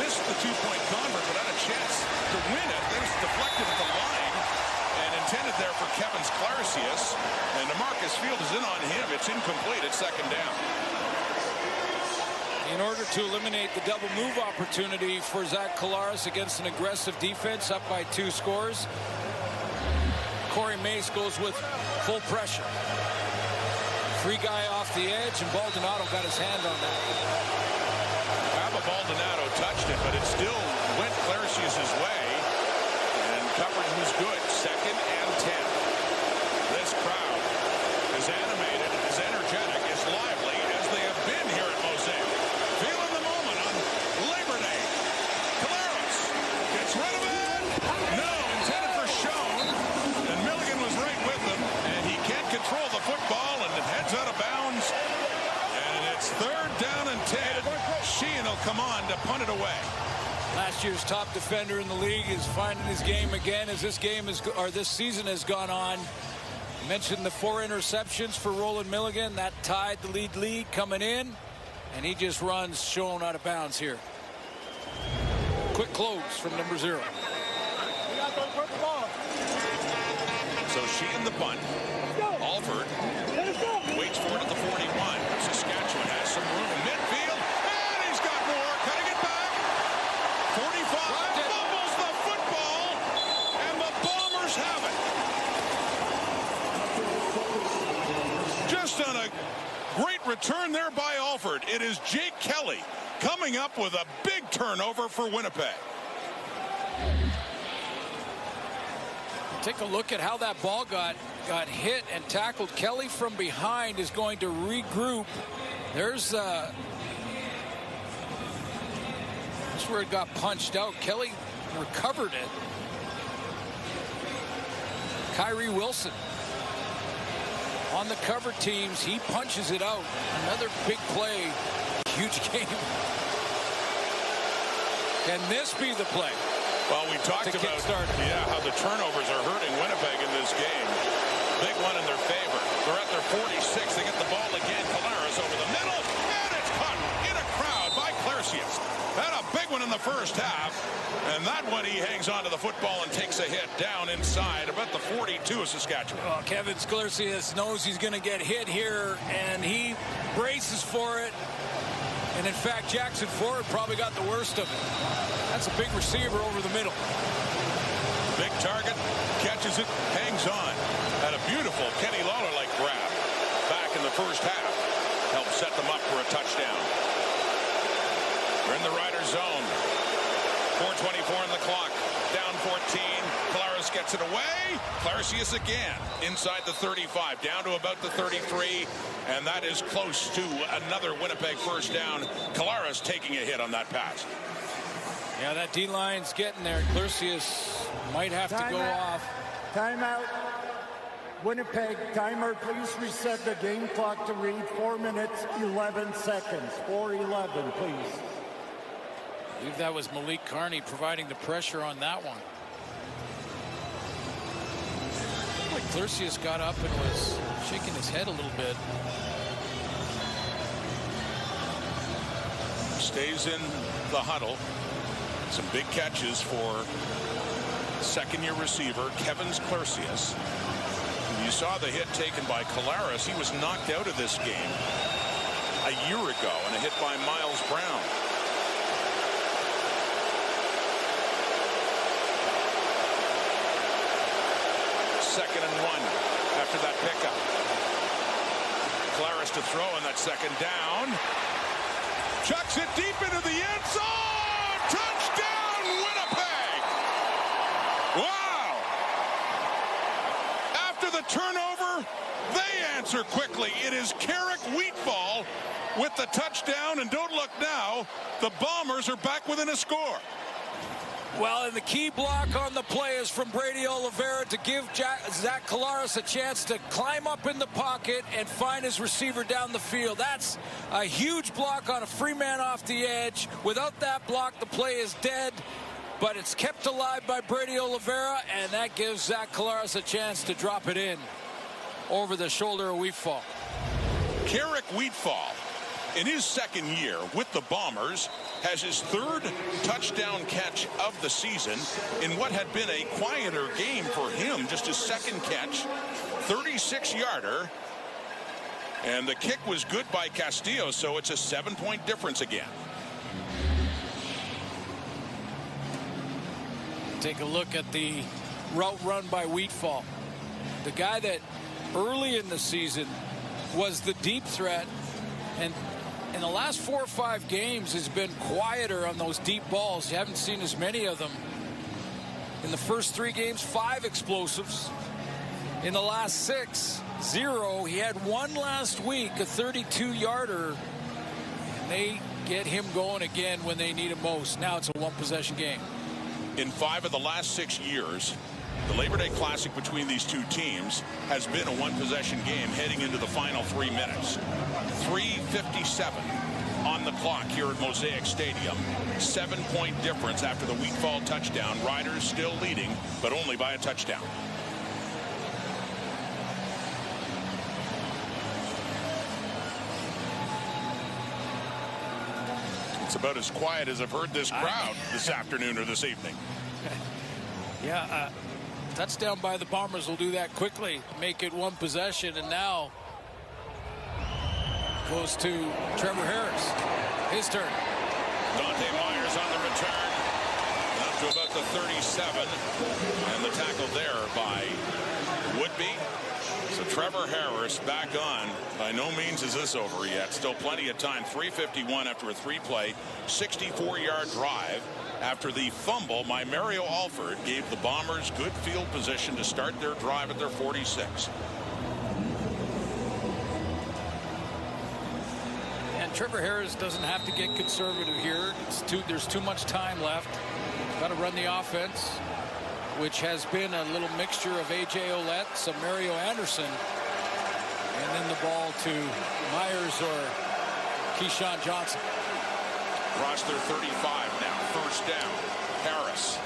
missed the 2-point convert, but had a chance to win it. It was deflected at the line and intended there for Kevin Sklarcius. And DeMarcus Field is in on him. It's incomplete at 2nd down. in order to eliminate the double move opportunity for Zach Collaros against an aggressive defense up by 2 scores. Corey Mace goes with full pressure. Free guy off the edge, and Baldonado got his hand on that. Baba Baldonado touched it, but it still went Claricius's way, and coverage was good. 2nd and 10. This crowd is animated, is energetic, is lively as they have been here at Mosaic. Feeling the moment on Labor Day. Collaros gets rid of it. No, intended for Schoen, and Milligan was right with him, and he can't control the football, and it heads out of bounds. And it's 3rd down and 10. Sheehan will come on to punt it away. Last year's top defender in the league is finding his game again as this season has gone on. I mentioned the 4 interceptions for Roland Milligan. That tied the lead coming in, and he just runs Schoen out of bounds here. Quick close from number 0. So Sheehan the punt. Alford waits for it at the 41. Saskatchewan has some room in midfield, and he's got more. Cutting it back. 45 fumbles the football, and the Bombers have it. Just on a great return there by Alford. It is Jake Kelly coming up with a big turnover for Winnipeg. Take a look at how that ball got hit and tackled. Kelly from behind is going to regroup. There's that's where it got punched out. Kelly recovered it. Kyrie Wilson on the cover teams. He punches it out. Another big play. Huge game. Can this be the play? Well, we talked about how the turnovers are hurting Winnipeg in this game. Big one in their favor. They're at their 46. They get the ball again. Collaros over the middle, and it's caught in a crowd by Claricius. Had a big one in the first half, and that one he hangs onto the football and takes a hit down inside about the 42 of Saskatchewan. Well, Kevin Claricius knows he's going to get hit here, and he braces for it. And in fact, Jackson Ford probably got the worst of it. That's a big receiver over the middle. Big target, catches it, hangs on. Had a beautiful Kenny Lawler-like grab back in the first half. Helped set them up for a touchdown. We're in the Rider zone. 4:24 on the clock. Down 14. Collaros gets it away. Claricius again inside the 35, down to about the 33, and that is close to another Winnipeg first down. Collaros taking a hit on that pass. Yeah, that D-line's getting there. Claricius might have to go off. Timeout. Winnipeg, timer, please reset the game clock to read 4 minutes, 11 seconds. 4:11, please. I believe that was Malik Carney providing the pressure on that one. Like Claricius got up and was shaking his head a little bit. Stays in the huddle. Some big catches for second-year receiver Kevin Claricius. You saw the hit taken by Collaros. He was knocked out of this game a year ago and a hit by Miles Brown. Second and 1 after that pickup. Collaros to throw on that second down. Chucks it deep into the end zone. Touchdown, Winnipeg! Wow! After the turnover, they answer quickly. It is Carrick Wheatfall with the touchdown, and don't look now, the Bombers are back within a score. Well, and the key block on the play is from Brady Oliveira to give Zach Collaros a chance to climb up in the pocket and find his receiver down the field. That's a huge block on a free man off the edge. Without that block, the play is dead, but it's kept alive by Brady Oliveira, and that gives Zach Collaros a chance to drop it in over the shoulder of Wheatfall. Carrick Wheatfall, in his second year with the Bombers, has his third touchdown catch of the season in what had been a quieter game for him. Just his second catch, 36-yarder. And the kick was good by Castillo, so it's a 7-point difference again. Take a look at the route run by Wheatfall. The guy that early in the season was the deep threat, and in the last 4 or 5 games has been quieter on those deep balls. You haven't seen as many of them. In the first 3 games, 5 explosives. In the last 6, 0. He had 1 last week, a 32-yarder. And they get him going again when they need him most. Now it's a 1-possession game. In 5 of the last 6 years, the Labor Day Classic between these two teams has been a 1-possession game heading into the final 3 minutes. 3:57 on the clock here at Mosaic Stadium. 7-point difference after the Wheatfall touchdown. Riders still leading, but only by a touchdown. It's about as quiet as I've heard this crowd this afternoon or this evening. Yeah, touchdown by the Bombers will do that quickly, make it 1 possession, and now goes to Trevor Harris. His turn. Dante Myers on the return. Up to about the 37. And the tackle there by Woodby. So Trevor Harris back on. By no means is this over yet. Still plenty of time. 3:51 after a 3-play, 64-yard drive. After the fumble, Mario Alford gave the Bombers good field position to start their drive at their 46. And Trevor Harris doesn't have to get conservative here. There's too much time left. Got to run the offense, which has been a little mixture of A.J. Ouellette, some Mario Anderson, and then the ball to Myers or Keyshawn Johnson. Across their 35 now. First down. Harris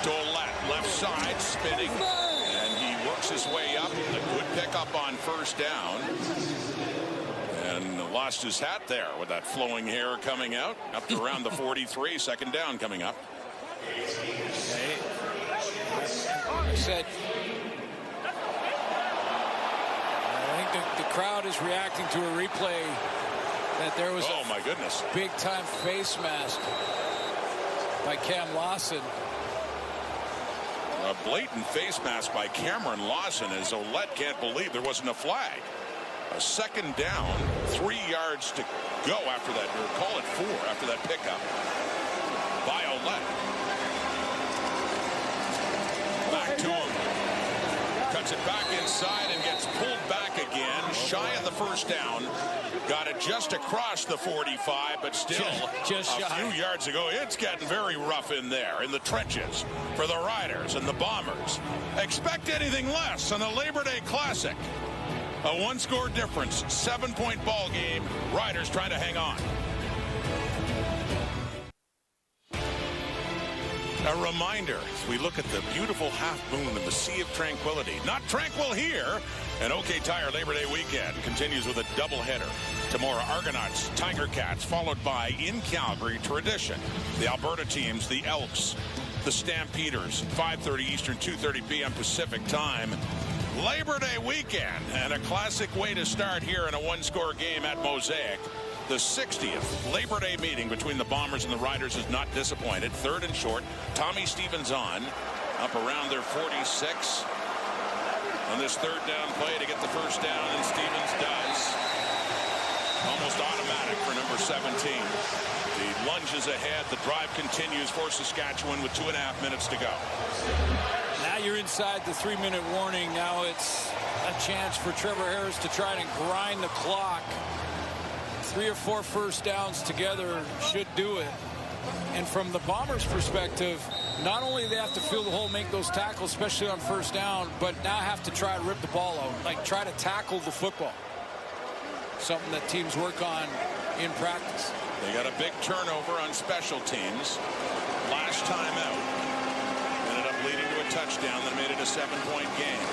to Ouellette, left side, spinning, and he works his way up. A good pickup on first down. And lost his hat there with that flowing hair coming out. Up to around the 43. Second down coming up. Okay. I said, I think the crowd is reacting to a replay that there was my goodness, big-time face mask by Cam Lawson. A blatant face mask by Cameron Lawson, as Ouellette can't believe there wasn't a flag. A second down, 3 yards to go after that, or call it 4 after that pickup by Ouellette. Back to him. Cuts it back inside and gets pulled back again. Shy of the first down. Got it just across the 45, but still just a few yards ago. It's getting very rough in there, in the trenches, for the Riders and the Bombers. Expect anything less on the Labor Day Classic. A 1-score difference, 7-point ball game. Riders trying to hang on. A reminder, as we look at the beautiful half moon and the Sea of Tranquility. Not tranquil here. And OK Tire Labor Day weekend continues with a doubleheader. Tomorrow, Argonauts, Tiger Cats, followed by, in Calgary, tradition. The Alberta teams, the Elks, the Stampeders, 5:30 Eastern, 2:30 p.m. Pacific time. Labor Day weekend, and a classic way to start here in a 1-score game at Mosaic. The 60th Labor Day meeting between the Bombers and the Riders is not disappointed. 3rd and short. Tommy Stevens on, up around their 46. On this 3rd down play to get the first down, and Stevens does. Almost automatic for number 17. The lunges ahead. The drive continues for Saskatchewan with 2.5 minutes to go. Now you're inside the 3-minute warning. Now it's a chance for Trevor Harris to try and grind the clock. 3 or 4 first downs together should do it. And from the Bombers' perspective, not only do they have to fill the hole, make those tackles, especially on first down, but now have to try to rip the ball out, like try to tackle the football. Something that teams work on in practice. They got a big turnover on special teams. Last time out. Ended up leading to a touchdown that made it a 7-point game.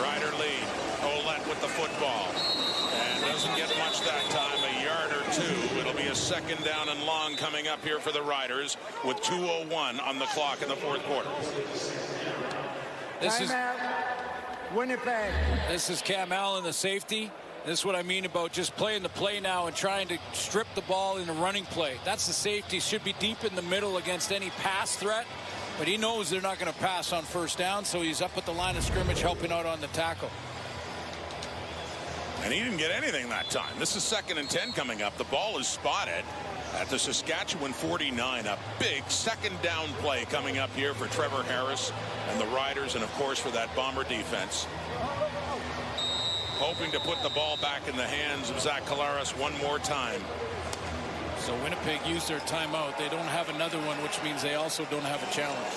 Rider lead. Ouellette with the football. And doesn't get much that time, a yard or 2. It'll be a 2nd down and long coming up here for the Riders with 2:01 on the clock in the 4th quarter. Winnipeg. This is Cam Allen, the safety. This is what I mean about just playing the play now and trying to strip the ball in a running play. That's the safety. Should be deep in the middle against any pass threat. But he knows they're not going to pass on first down, so he's up at the line of scrimmage helping out on the tackle. And he didn't get anything that time. This is 2nd and 10 coming up. The ball is spotted at the Saskatchewan 49. A big 2nd down play coming up here for Trevor Harris and the Riders, and of course for that Bomber defense. Hoping to put the ball back in the hands of Zach Collaros one more time. So Winnipeg used their timeout. They don't have another one, which means they also don't have a challenge.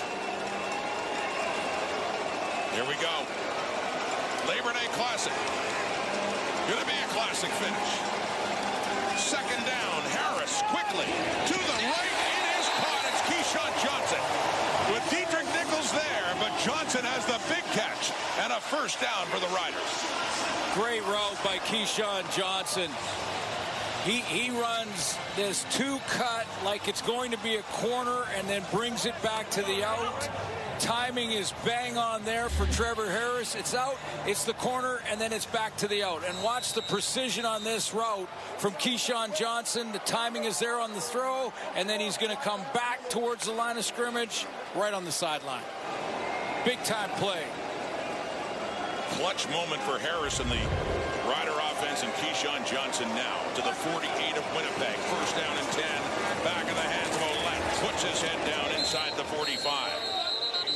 Here we go. Labor Day Classic. Gonna be a classic finish. 2nd down. Harris quickly to the right. It is caught. It's Keyshawn Johnson with Dietrich Nichols there, but Johnson has the big catch and a first down for the Riders. Great route by Keyshawn Johnson. He runs this 2-cut like it's going to be a corner and then brings it back to the out. Timing is bang on there for Trevor Harris. It's out, it's the corner, and then it's back to the out. And watch the precision on this route from Keyshawn Johnson. The timing is there on the throw, and then he's going to come back towards the line of scrimmage right on the sideline. Big time play. Clutch moment for Harris and the Rider offense, and Keyshawn Johnson now to the 48 of Winnipeg. First down and 10. Back in the hands of Ouellette. Puts his head down inside the 45.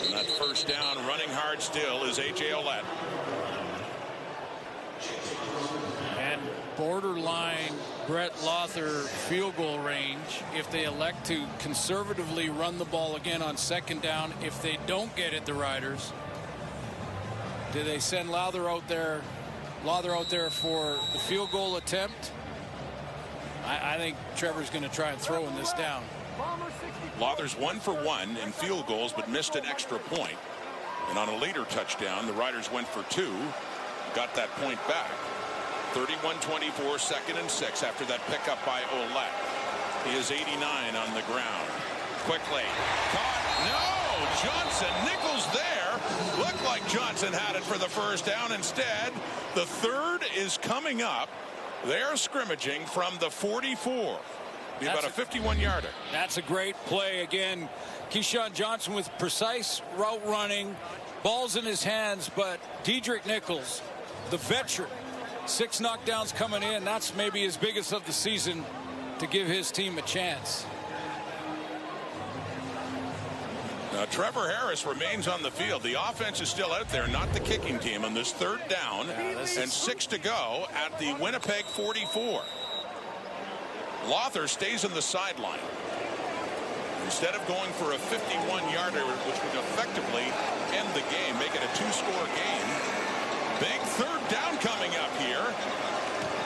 And that first down, running hard still, is A.J. Ouellette. And borderline Brett Lawther field goal range if they elect to conservatively run the ball again on 2nd down. If they don't get it, the Riders, do they send Lawther out there for the field goal attempt? I think Trevor's going to try and throw in this down. Lawther's 1 for 1 in field goals, but missed an extra point. And on a later touchdown, the Riders went for 2, got that point back. 31-24, 2nd and 6 after that pickup by Ouellette. He is 89 on the ground. Quickly caught. No! Johnson, Nichols there. Looked like Johnson had it for the first down. Instead, the 3rd is coming up. They're scrimmaging from the 44. Be about a 51-yarder. That's a great play. Again, Keyshawn Johnson with precise route running, balls in his hands, but Dietrich Nichols, the veteran, 6 knockdowns coming in. That's maybe his biggest of the season to give his team a chance. Now, Trevor Harris remains on the field. The offense is still out there, not the kicking team, on this 3rd down and 6 to go at the Winnipeg 44. Lawther stays on the sideline. Instead of going for a 51-yarder, which would effectively end the game, make it a 2-score game. Big 3rd down coming up here.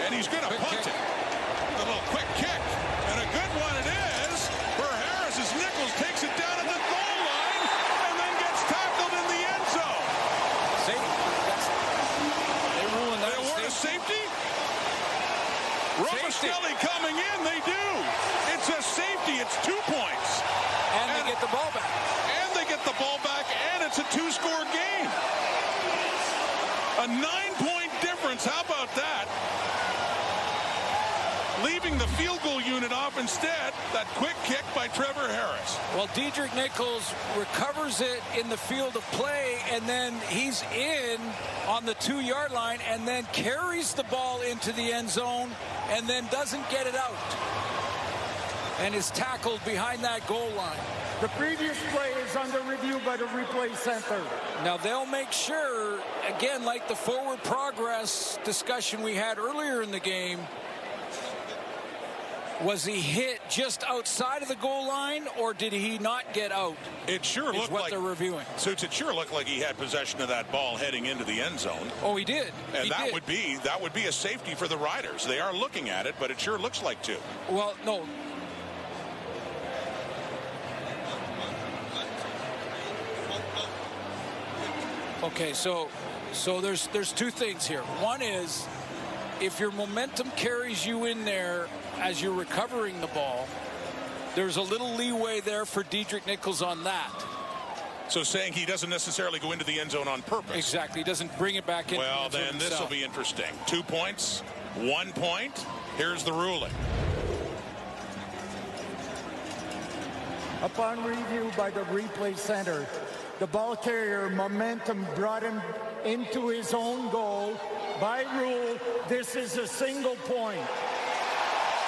And he's going to punt it. A little quick kick. And a good one it is for Harris as Nichols takes it down at the goal line and then gets tackled in the end zone. They ruined that. They award a safety? Romastelli coming in. They do. It's a safety. It's 2 points. And they get the ball back. And they get the ball back, and it's a 2-score game. A 9-point difference. How about that? Leaving the field goal unit off instead. That quick kick by Trevor Harris. Well, Dietrich Nichols recovers it in the field of play, and then he's in on the 2-yard line and then carries the ball into the end zone and then doesn't get it out and is tackled behind that goal line. The previous play is under review by the replay center. Now they'll make sure, again, like the forward progress discussion we had earlier in the game, was he hit just outside of the goal line, or did he not get out? It sure looked what like they're reviewing. So it sure looked like he had possession of that ball heading into the end zone. Oh, he did. And that would be a safety for the Riders. They are looking at it, but it sure looks like 2. Well, no. Okay, so there's 2 things here. One is, if your momentum carries you in there as you're recovering the ball, there's a little leeway there for Dietrich Nichols on that. So saying he doesn't necessarily go into the end zone on purpose. Exactly. He doesn't bring it back in. Well, then this will be interesting. 2 points. 1 point. Here's the ruling. Upon review by the replay center, the ball carrier momentum brought him into his own goal. By rule, this is a single point.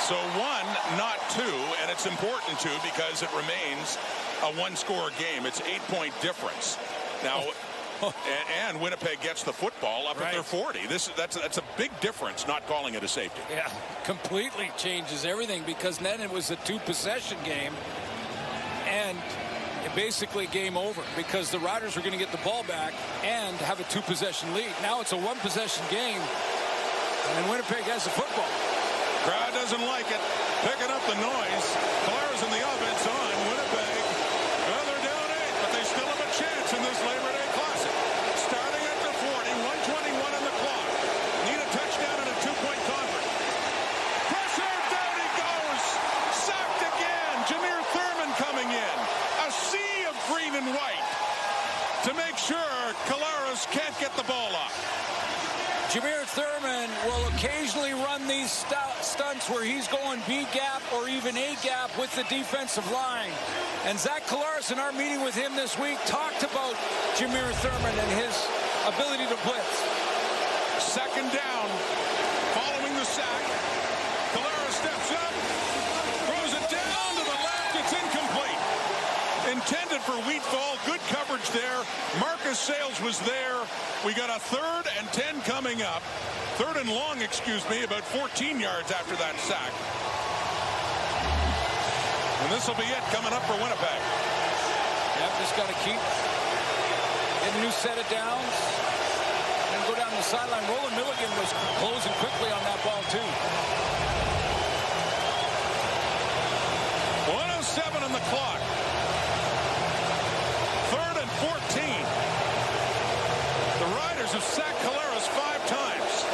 So 1, not 2, and it's important too because it remains a one-score game. It's 8-point difference. Now, and Winnipeg gets the football up at their 40. That's a big difference, not calling it a safety. Yeah, completely changes everything because then it was a 2-possession game. And basically game over because the Riders were going to get the ball back and have a 2-possession lead. Now it's a 1-possession game, and Winnipeg has the football. Crowd doesn't like it. Picking up the noise. Collaros in the offense on Winnipeg. Well, they're down 8, but they still have a chance in this Labor Day Classic. Starting at the 40, 1:21 on the clock. Need a touchdown and a 2-point convert. Pressure, down he goes. Sacked again. Jameer Thurman coming in. A sea of green and white to make sure Collaros can't get the ball up. Jameer Thurman will occasionally run these stunts where he's going B-gap or even A-gap with the defensive line. And Zach Collaros, in our meeting with him this week, talked about Jameer Thurman and his ability to blitz. Second down, following the sack. Collaros steps up, throws it down to the left. It's incomplete. Intended for Wheatfall. Good coverage there. Marcus Sales was there. We got a 3rd and 10 coming up. 3rd and long, excuse me, about 14 yards after that sack. And this will be it coming up for Winnipeg. Yep, just got to keep getting a new set of downs and go down the sideline. Roland Milligan was closing quickly on that ball, too. 1:07 on the clock. 3rd and 14. The Riders have sacked Collaros 5 times.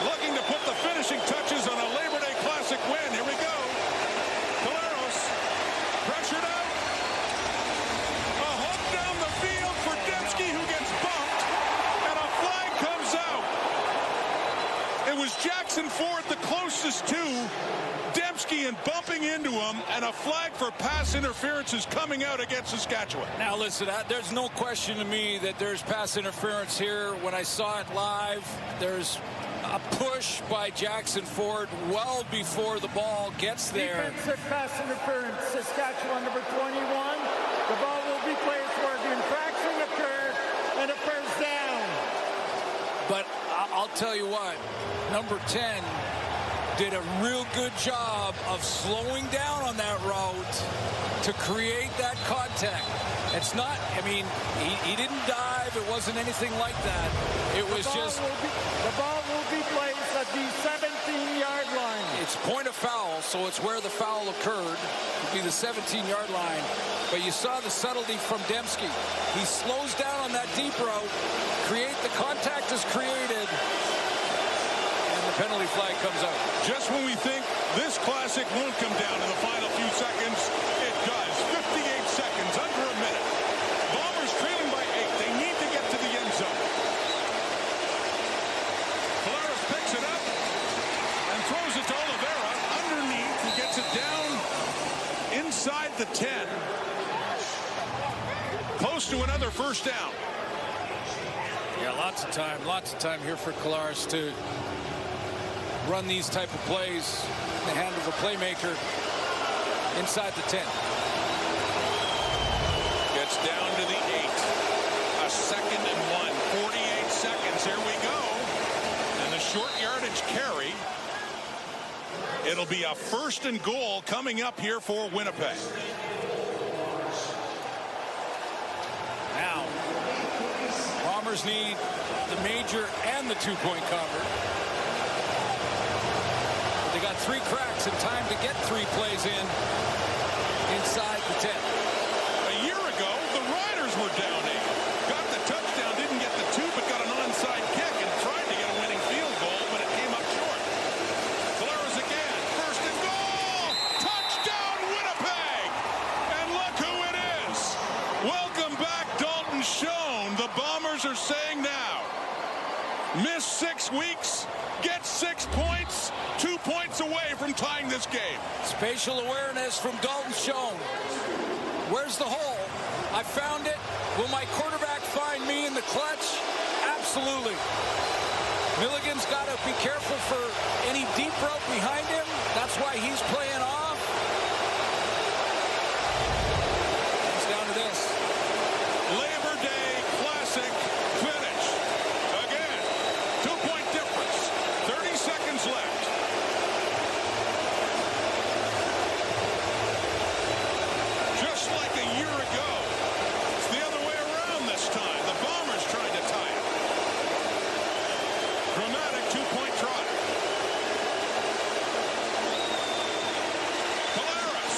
Looking to put the finishing touches on a Labor Day Classic win. Here we go. Collaros pressured out. A hook down the field for Dembski, who gets bumped, and a flag comes out. It was Jackson Ford the closest to Dembski and bumping into him, and a flag for pass interference is coming out against Saskatchewan. Now listen, there's no question to me that there's pass interference here. When I saw it live, there's a push by Jackson Ford well before the ball gets there. Defensive pass interference, Saskatchewan number 21. The ball will be placed where the infraction occurred and a first down. But I'll tell you what, number 10 did a real good job of slowing down on that route to create that contact. It's not, I mean, he didn't dive. It wasn't anything like that. It was just... The ball will be placed at the 17-yard line. It's point of foul, so it's where the foul occurred. It would be the 17-yard line. But you saw the subtlety from Dembski. He slows down on that deep route. The contact is created. The penalty flag comes out. Just when we think this classic won't come down in the final few seconds, it does. 58 seconds, under a minute. Bombers trailing by 8. They need to get to the end zone. Collaros picks it up and throws it to Oliveira underneath. He gets it down inside the 10. Close to another first down. Yeah, lots of time here for Collaros to run these type of plays in the hand of a playmaker inside the 10. Gets down to the 8. A 2nd and 1. 48 seconds. Here we go. And the short yardage carry. It'll be a 1st and goal coming up here for Winnipeg. Now, Bombers need the major and the 2-point convert. They got 3 cracks in time to get 3 plays in inside the 10. A year ago, the Riders were down 8. Got the touchdown, didn't get the 2, but got an onside kick and tried to get a winning field goal, but it came up short. Collaros again, 1st and goal! Touchdown, Winnipeg! And look who it is! Welcome back, Dalton Schoen. The Bombers are saying now, Weeks gets 6 points, 2 points away from tying this game. Spatial awareness from Dalton Schoen. Where's the hole? I found it. Will my quarterback find me in the clutch? Absolutely. Milligan's got to be careful for any deep route behind him. That's why he's playing off. It's down to this. Labor Day Classic finish. Again, 2-point difference. 30 seconds left. Just like a year ago. It's the other way around this time. The Bombers trying to tie it. Dramatic 2-point try. Polaris.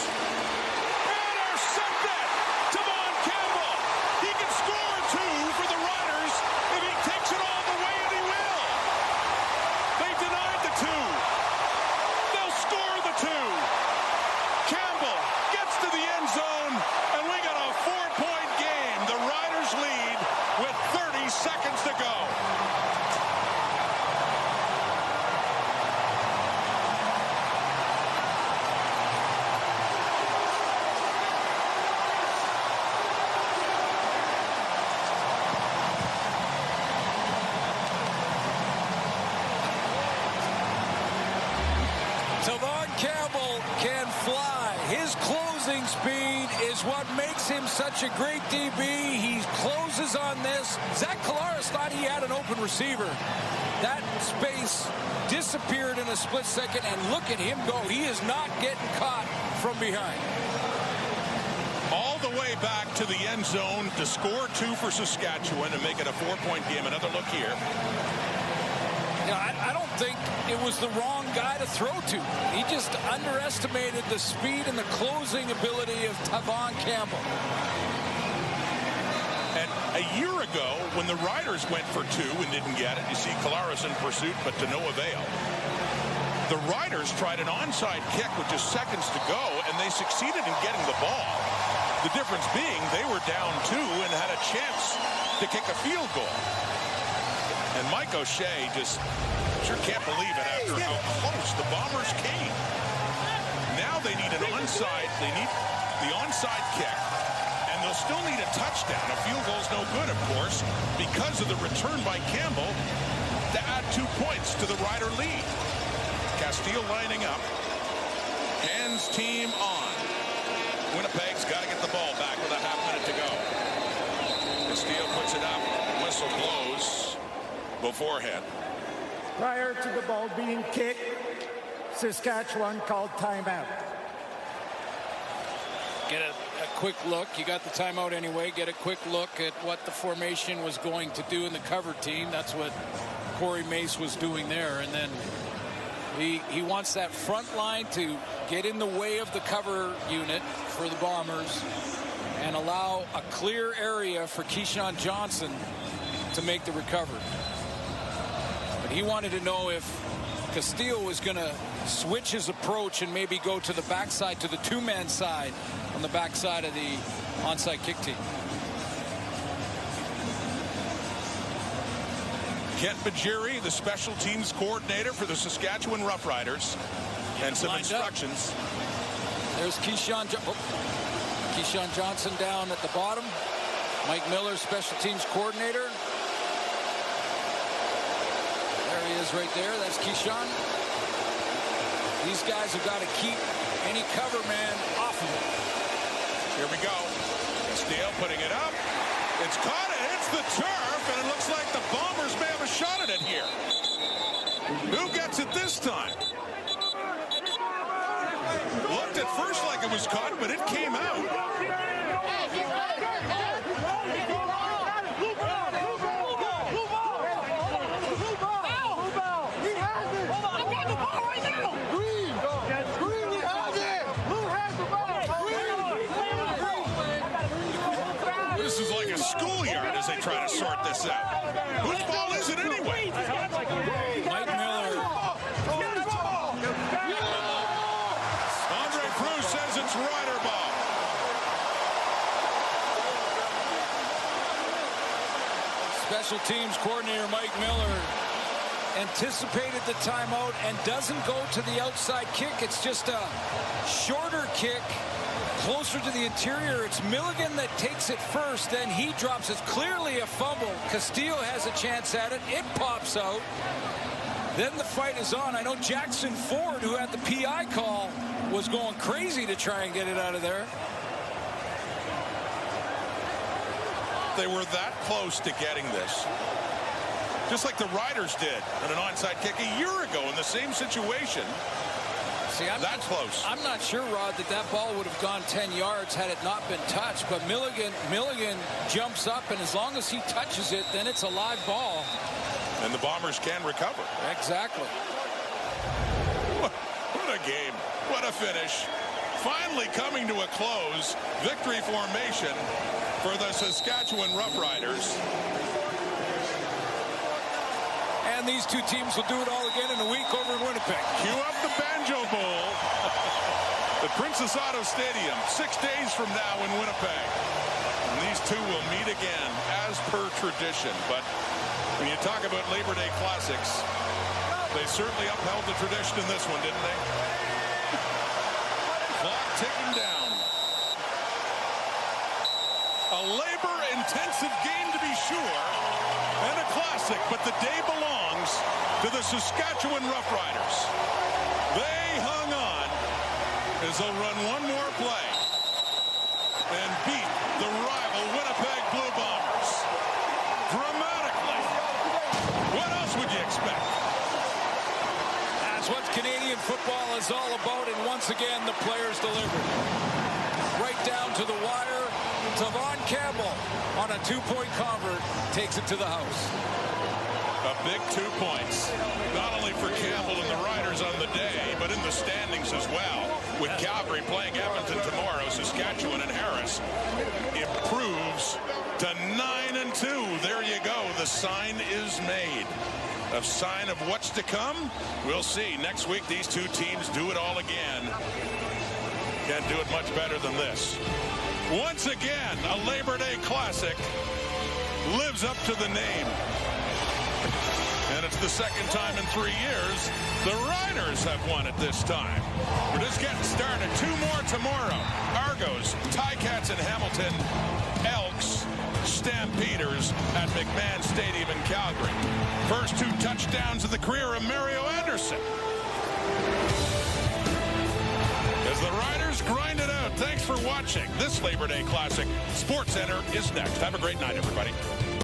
Intercepted. Tavon Campbell. He can score 2 for the Riders if he takes it all the way, and he will. They denied the 2. They'll score the 2. Campbell gets to the end zone, and we got a 4-point game. The Riders lead with 30 seconds to go. Tavon Campbell can fly. His closing speed is what makes him such a great DB. He closes on this. Zach Collaros thought he had an open receiver. That space disappeared in a split second, and look at him go. He is not getting caught from behind. All the way back to the end zone to score 2 for Saskatchewan and make it a 4-point game. Another look here. Yeah, I don't think it was the wrong guy to throw to. He just underestimated the speed and the closing ability of Tavon Campbell. And a year ago, when the Riders went for 2 and didn't get it, you see Collaros in pursuit, but to no avail. The Riders tried an onside kick with just seconds to go, and they succeeded in getting the ball. The difference being they were down 2 and had a chance to kick a field goal. And Mike O'Shea just sure can't believe it after how close the Bombers came. Now they need an onside. They need the onside kick. And they'll still need a touchdown. A field goal's no good, of course, because of the return by Campbell to add 2 points to the Rider lead. Castile lining up. Hands team on. Winnipeg's got to get the ball back with a half minute to go. Castile puts it up. Whistle blows beforehand. Prior to the ball being kicked, Saskatchewan called timeout. Get a quick look. You got the timeout anyway. Get a quick look at what the formation was going to do in the cover team. That's what Corey Mace was doing there. And then he wants that front line to get in the way of the cover unit for the Bombers and allow a clear area for Keyshawn Johnson to make the recovery. But he wanted to know if Castile was going to switch his approach and maybe go to the backside, to the 2-man side on the backside of the onside kick team. Kent Bajiri, the special teams coordinator for the Saskatchewan Roughriders, and some instructions. There's Keyshawn Johnson down at the bottom. Mike Miller, special teams coordinator. There he is right there. That's Keyshawn. These guys have got to keep any cover man off of it. Here we go. Steele putting it up. It's caught. It hits the turf, and it looks like the Bombers may have a shot at it here. Who gets it this time? Looked at first like it was caught, but it came out. This is like a schoolyard as they try to sort this out. Whose ball is it anyway? Mike Miller. Andre Cruz says it's Rider ball. Special teams coordinator Mike Miller anticipated the timeout and doesn't go to the outside kick. It's just a shorter kick closer to the interior. It's Milligan that takes it first, then he drops it. Clearly a fumble. Castillo has a chance at it. It pops out. Then the fight is on. I know Jackson Ford, who had the PI call, was going crazy to try and get it out of there. They were that close to getting this. Just like the Riders did on an onside kick a year ago in the same situation. See, that close. I'm not sure, Rod, that ball would have gone 10 yards had it not been touched. But Milligan jumps up, and as long as he touches it, then it's a live ball. And the Bombers can recover. Exactly. What a game. What a finish. Finally coming to a close. Victory formation for the Saskatchewan Roughriders. And these two teams will do it all again in a week over in Winnipeg. Cue up the Banjo Bowl at Princess Auto Stadium 6 days from now in Winnipeg. And these two will meet again as per tradition. But when you talk about Labor Day classics, they certainly upheld the tradition in this one, didn't they? Clock ticking down. A labor-intensive game to be sure, and a classic, but the day belongs to the Saskatchewan Roughriders. They hung on as they'll run one more play and beat the rival Winnipeg Blue Bombers dramatically. What else would you expect? That's what Canadian football is all about, and once again the players delivered. Right down to the wire. Tavon Campbell on a two-point convert takes it to the house. A big 2 points, not only for Campbell and the Riders on the day, but in the standings as well. With Calgary playing Edmonton tomorrow, Saskatchewan and Harris improves to 9-2. There you go. The sign is made. A sign of what's to come? We'll see. Next week, these two teams do it all again. Can't do it much better than this. Once again, a Labor Day classic lives up to the name. And it's the second time in 3 years the Riders have won it this time. We're just getting started. 2 more tomorrow. Argos, Ticats in Hamilton, Elks, Stampeders at McMahon Stadium in Calgary. First 2 touchdowns of the career of Mario Anderson. As the Riders grind it out. Thanks for watching this Labor Day Classic. SportsCenter is next. Have a great night, everybody.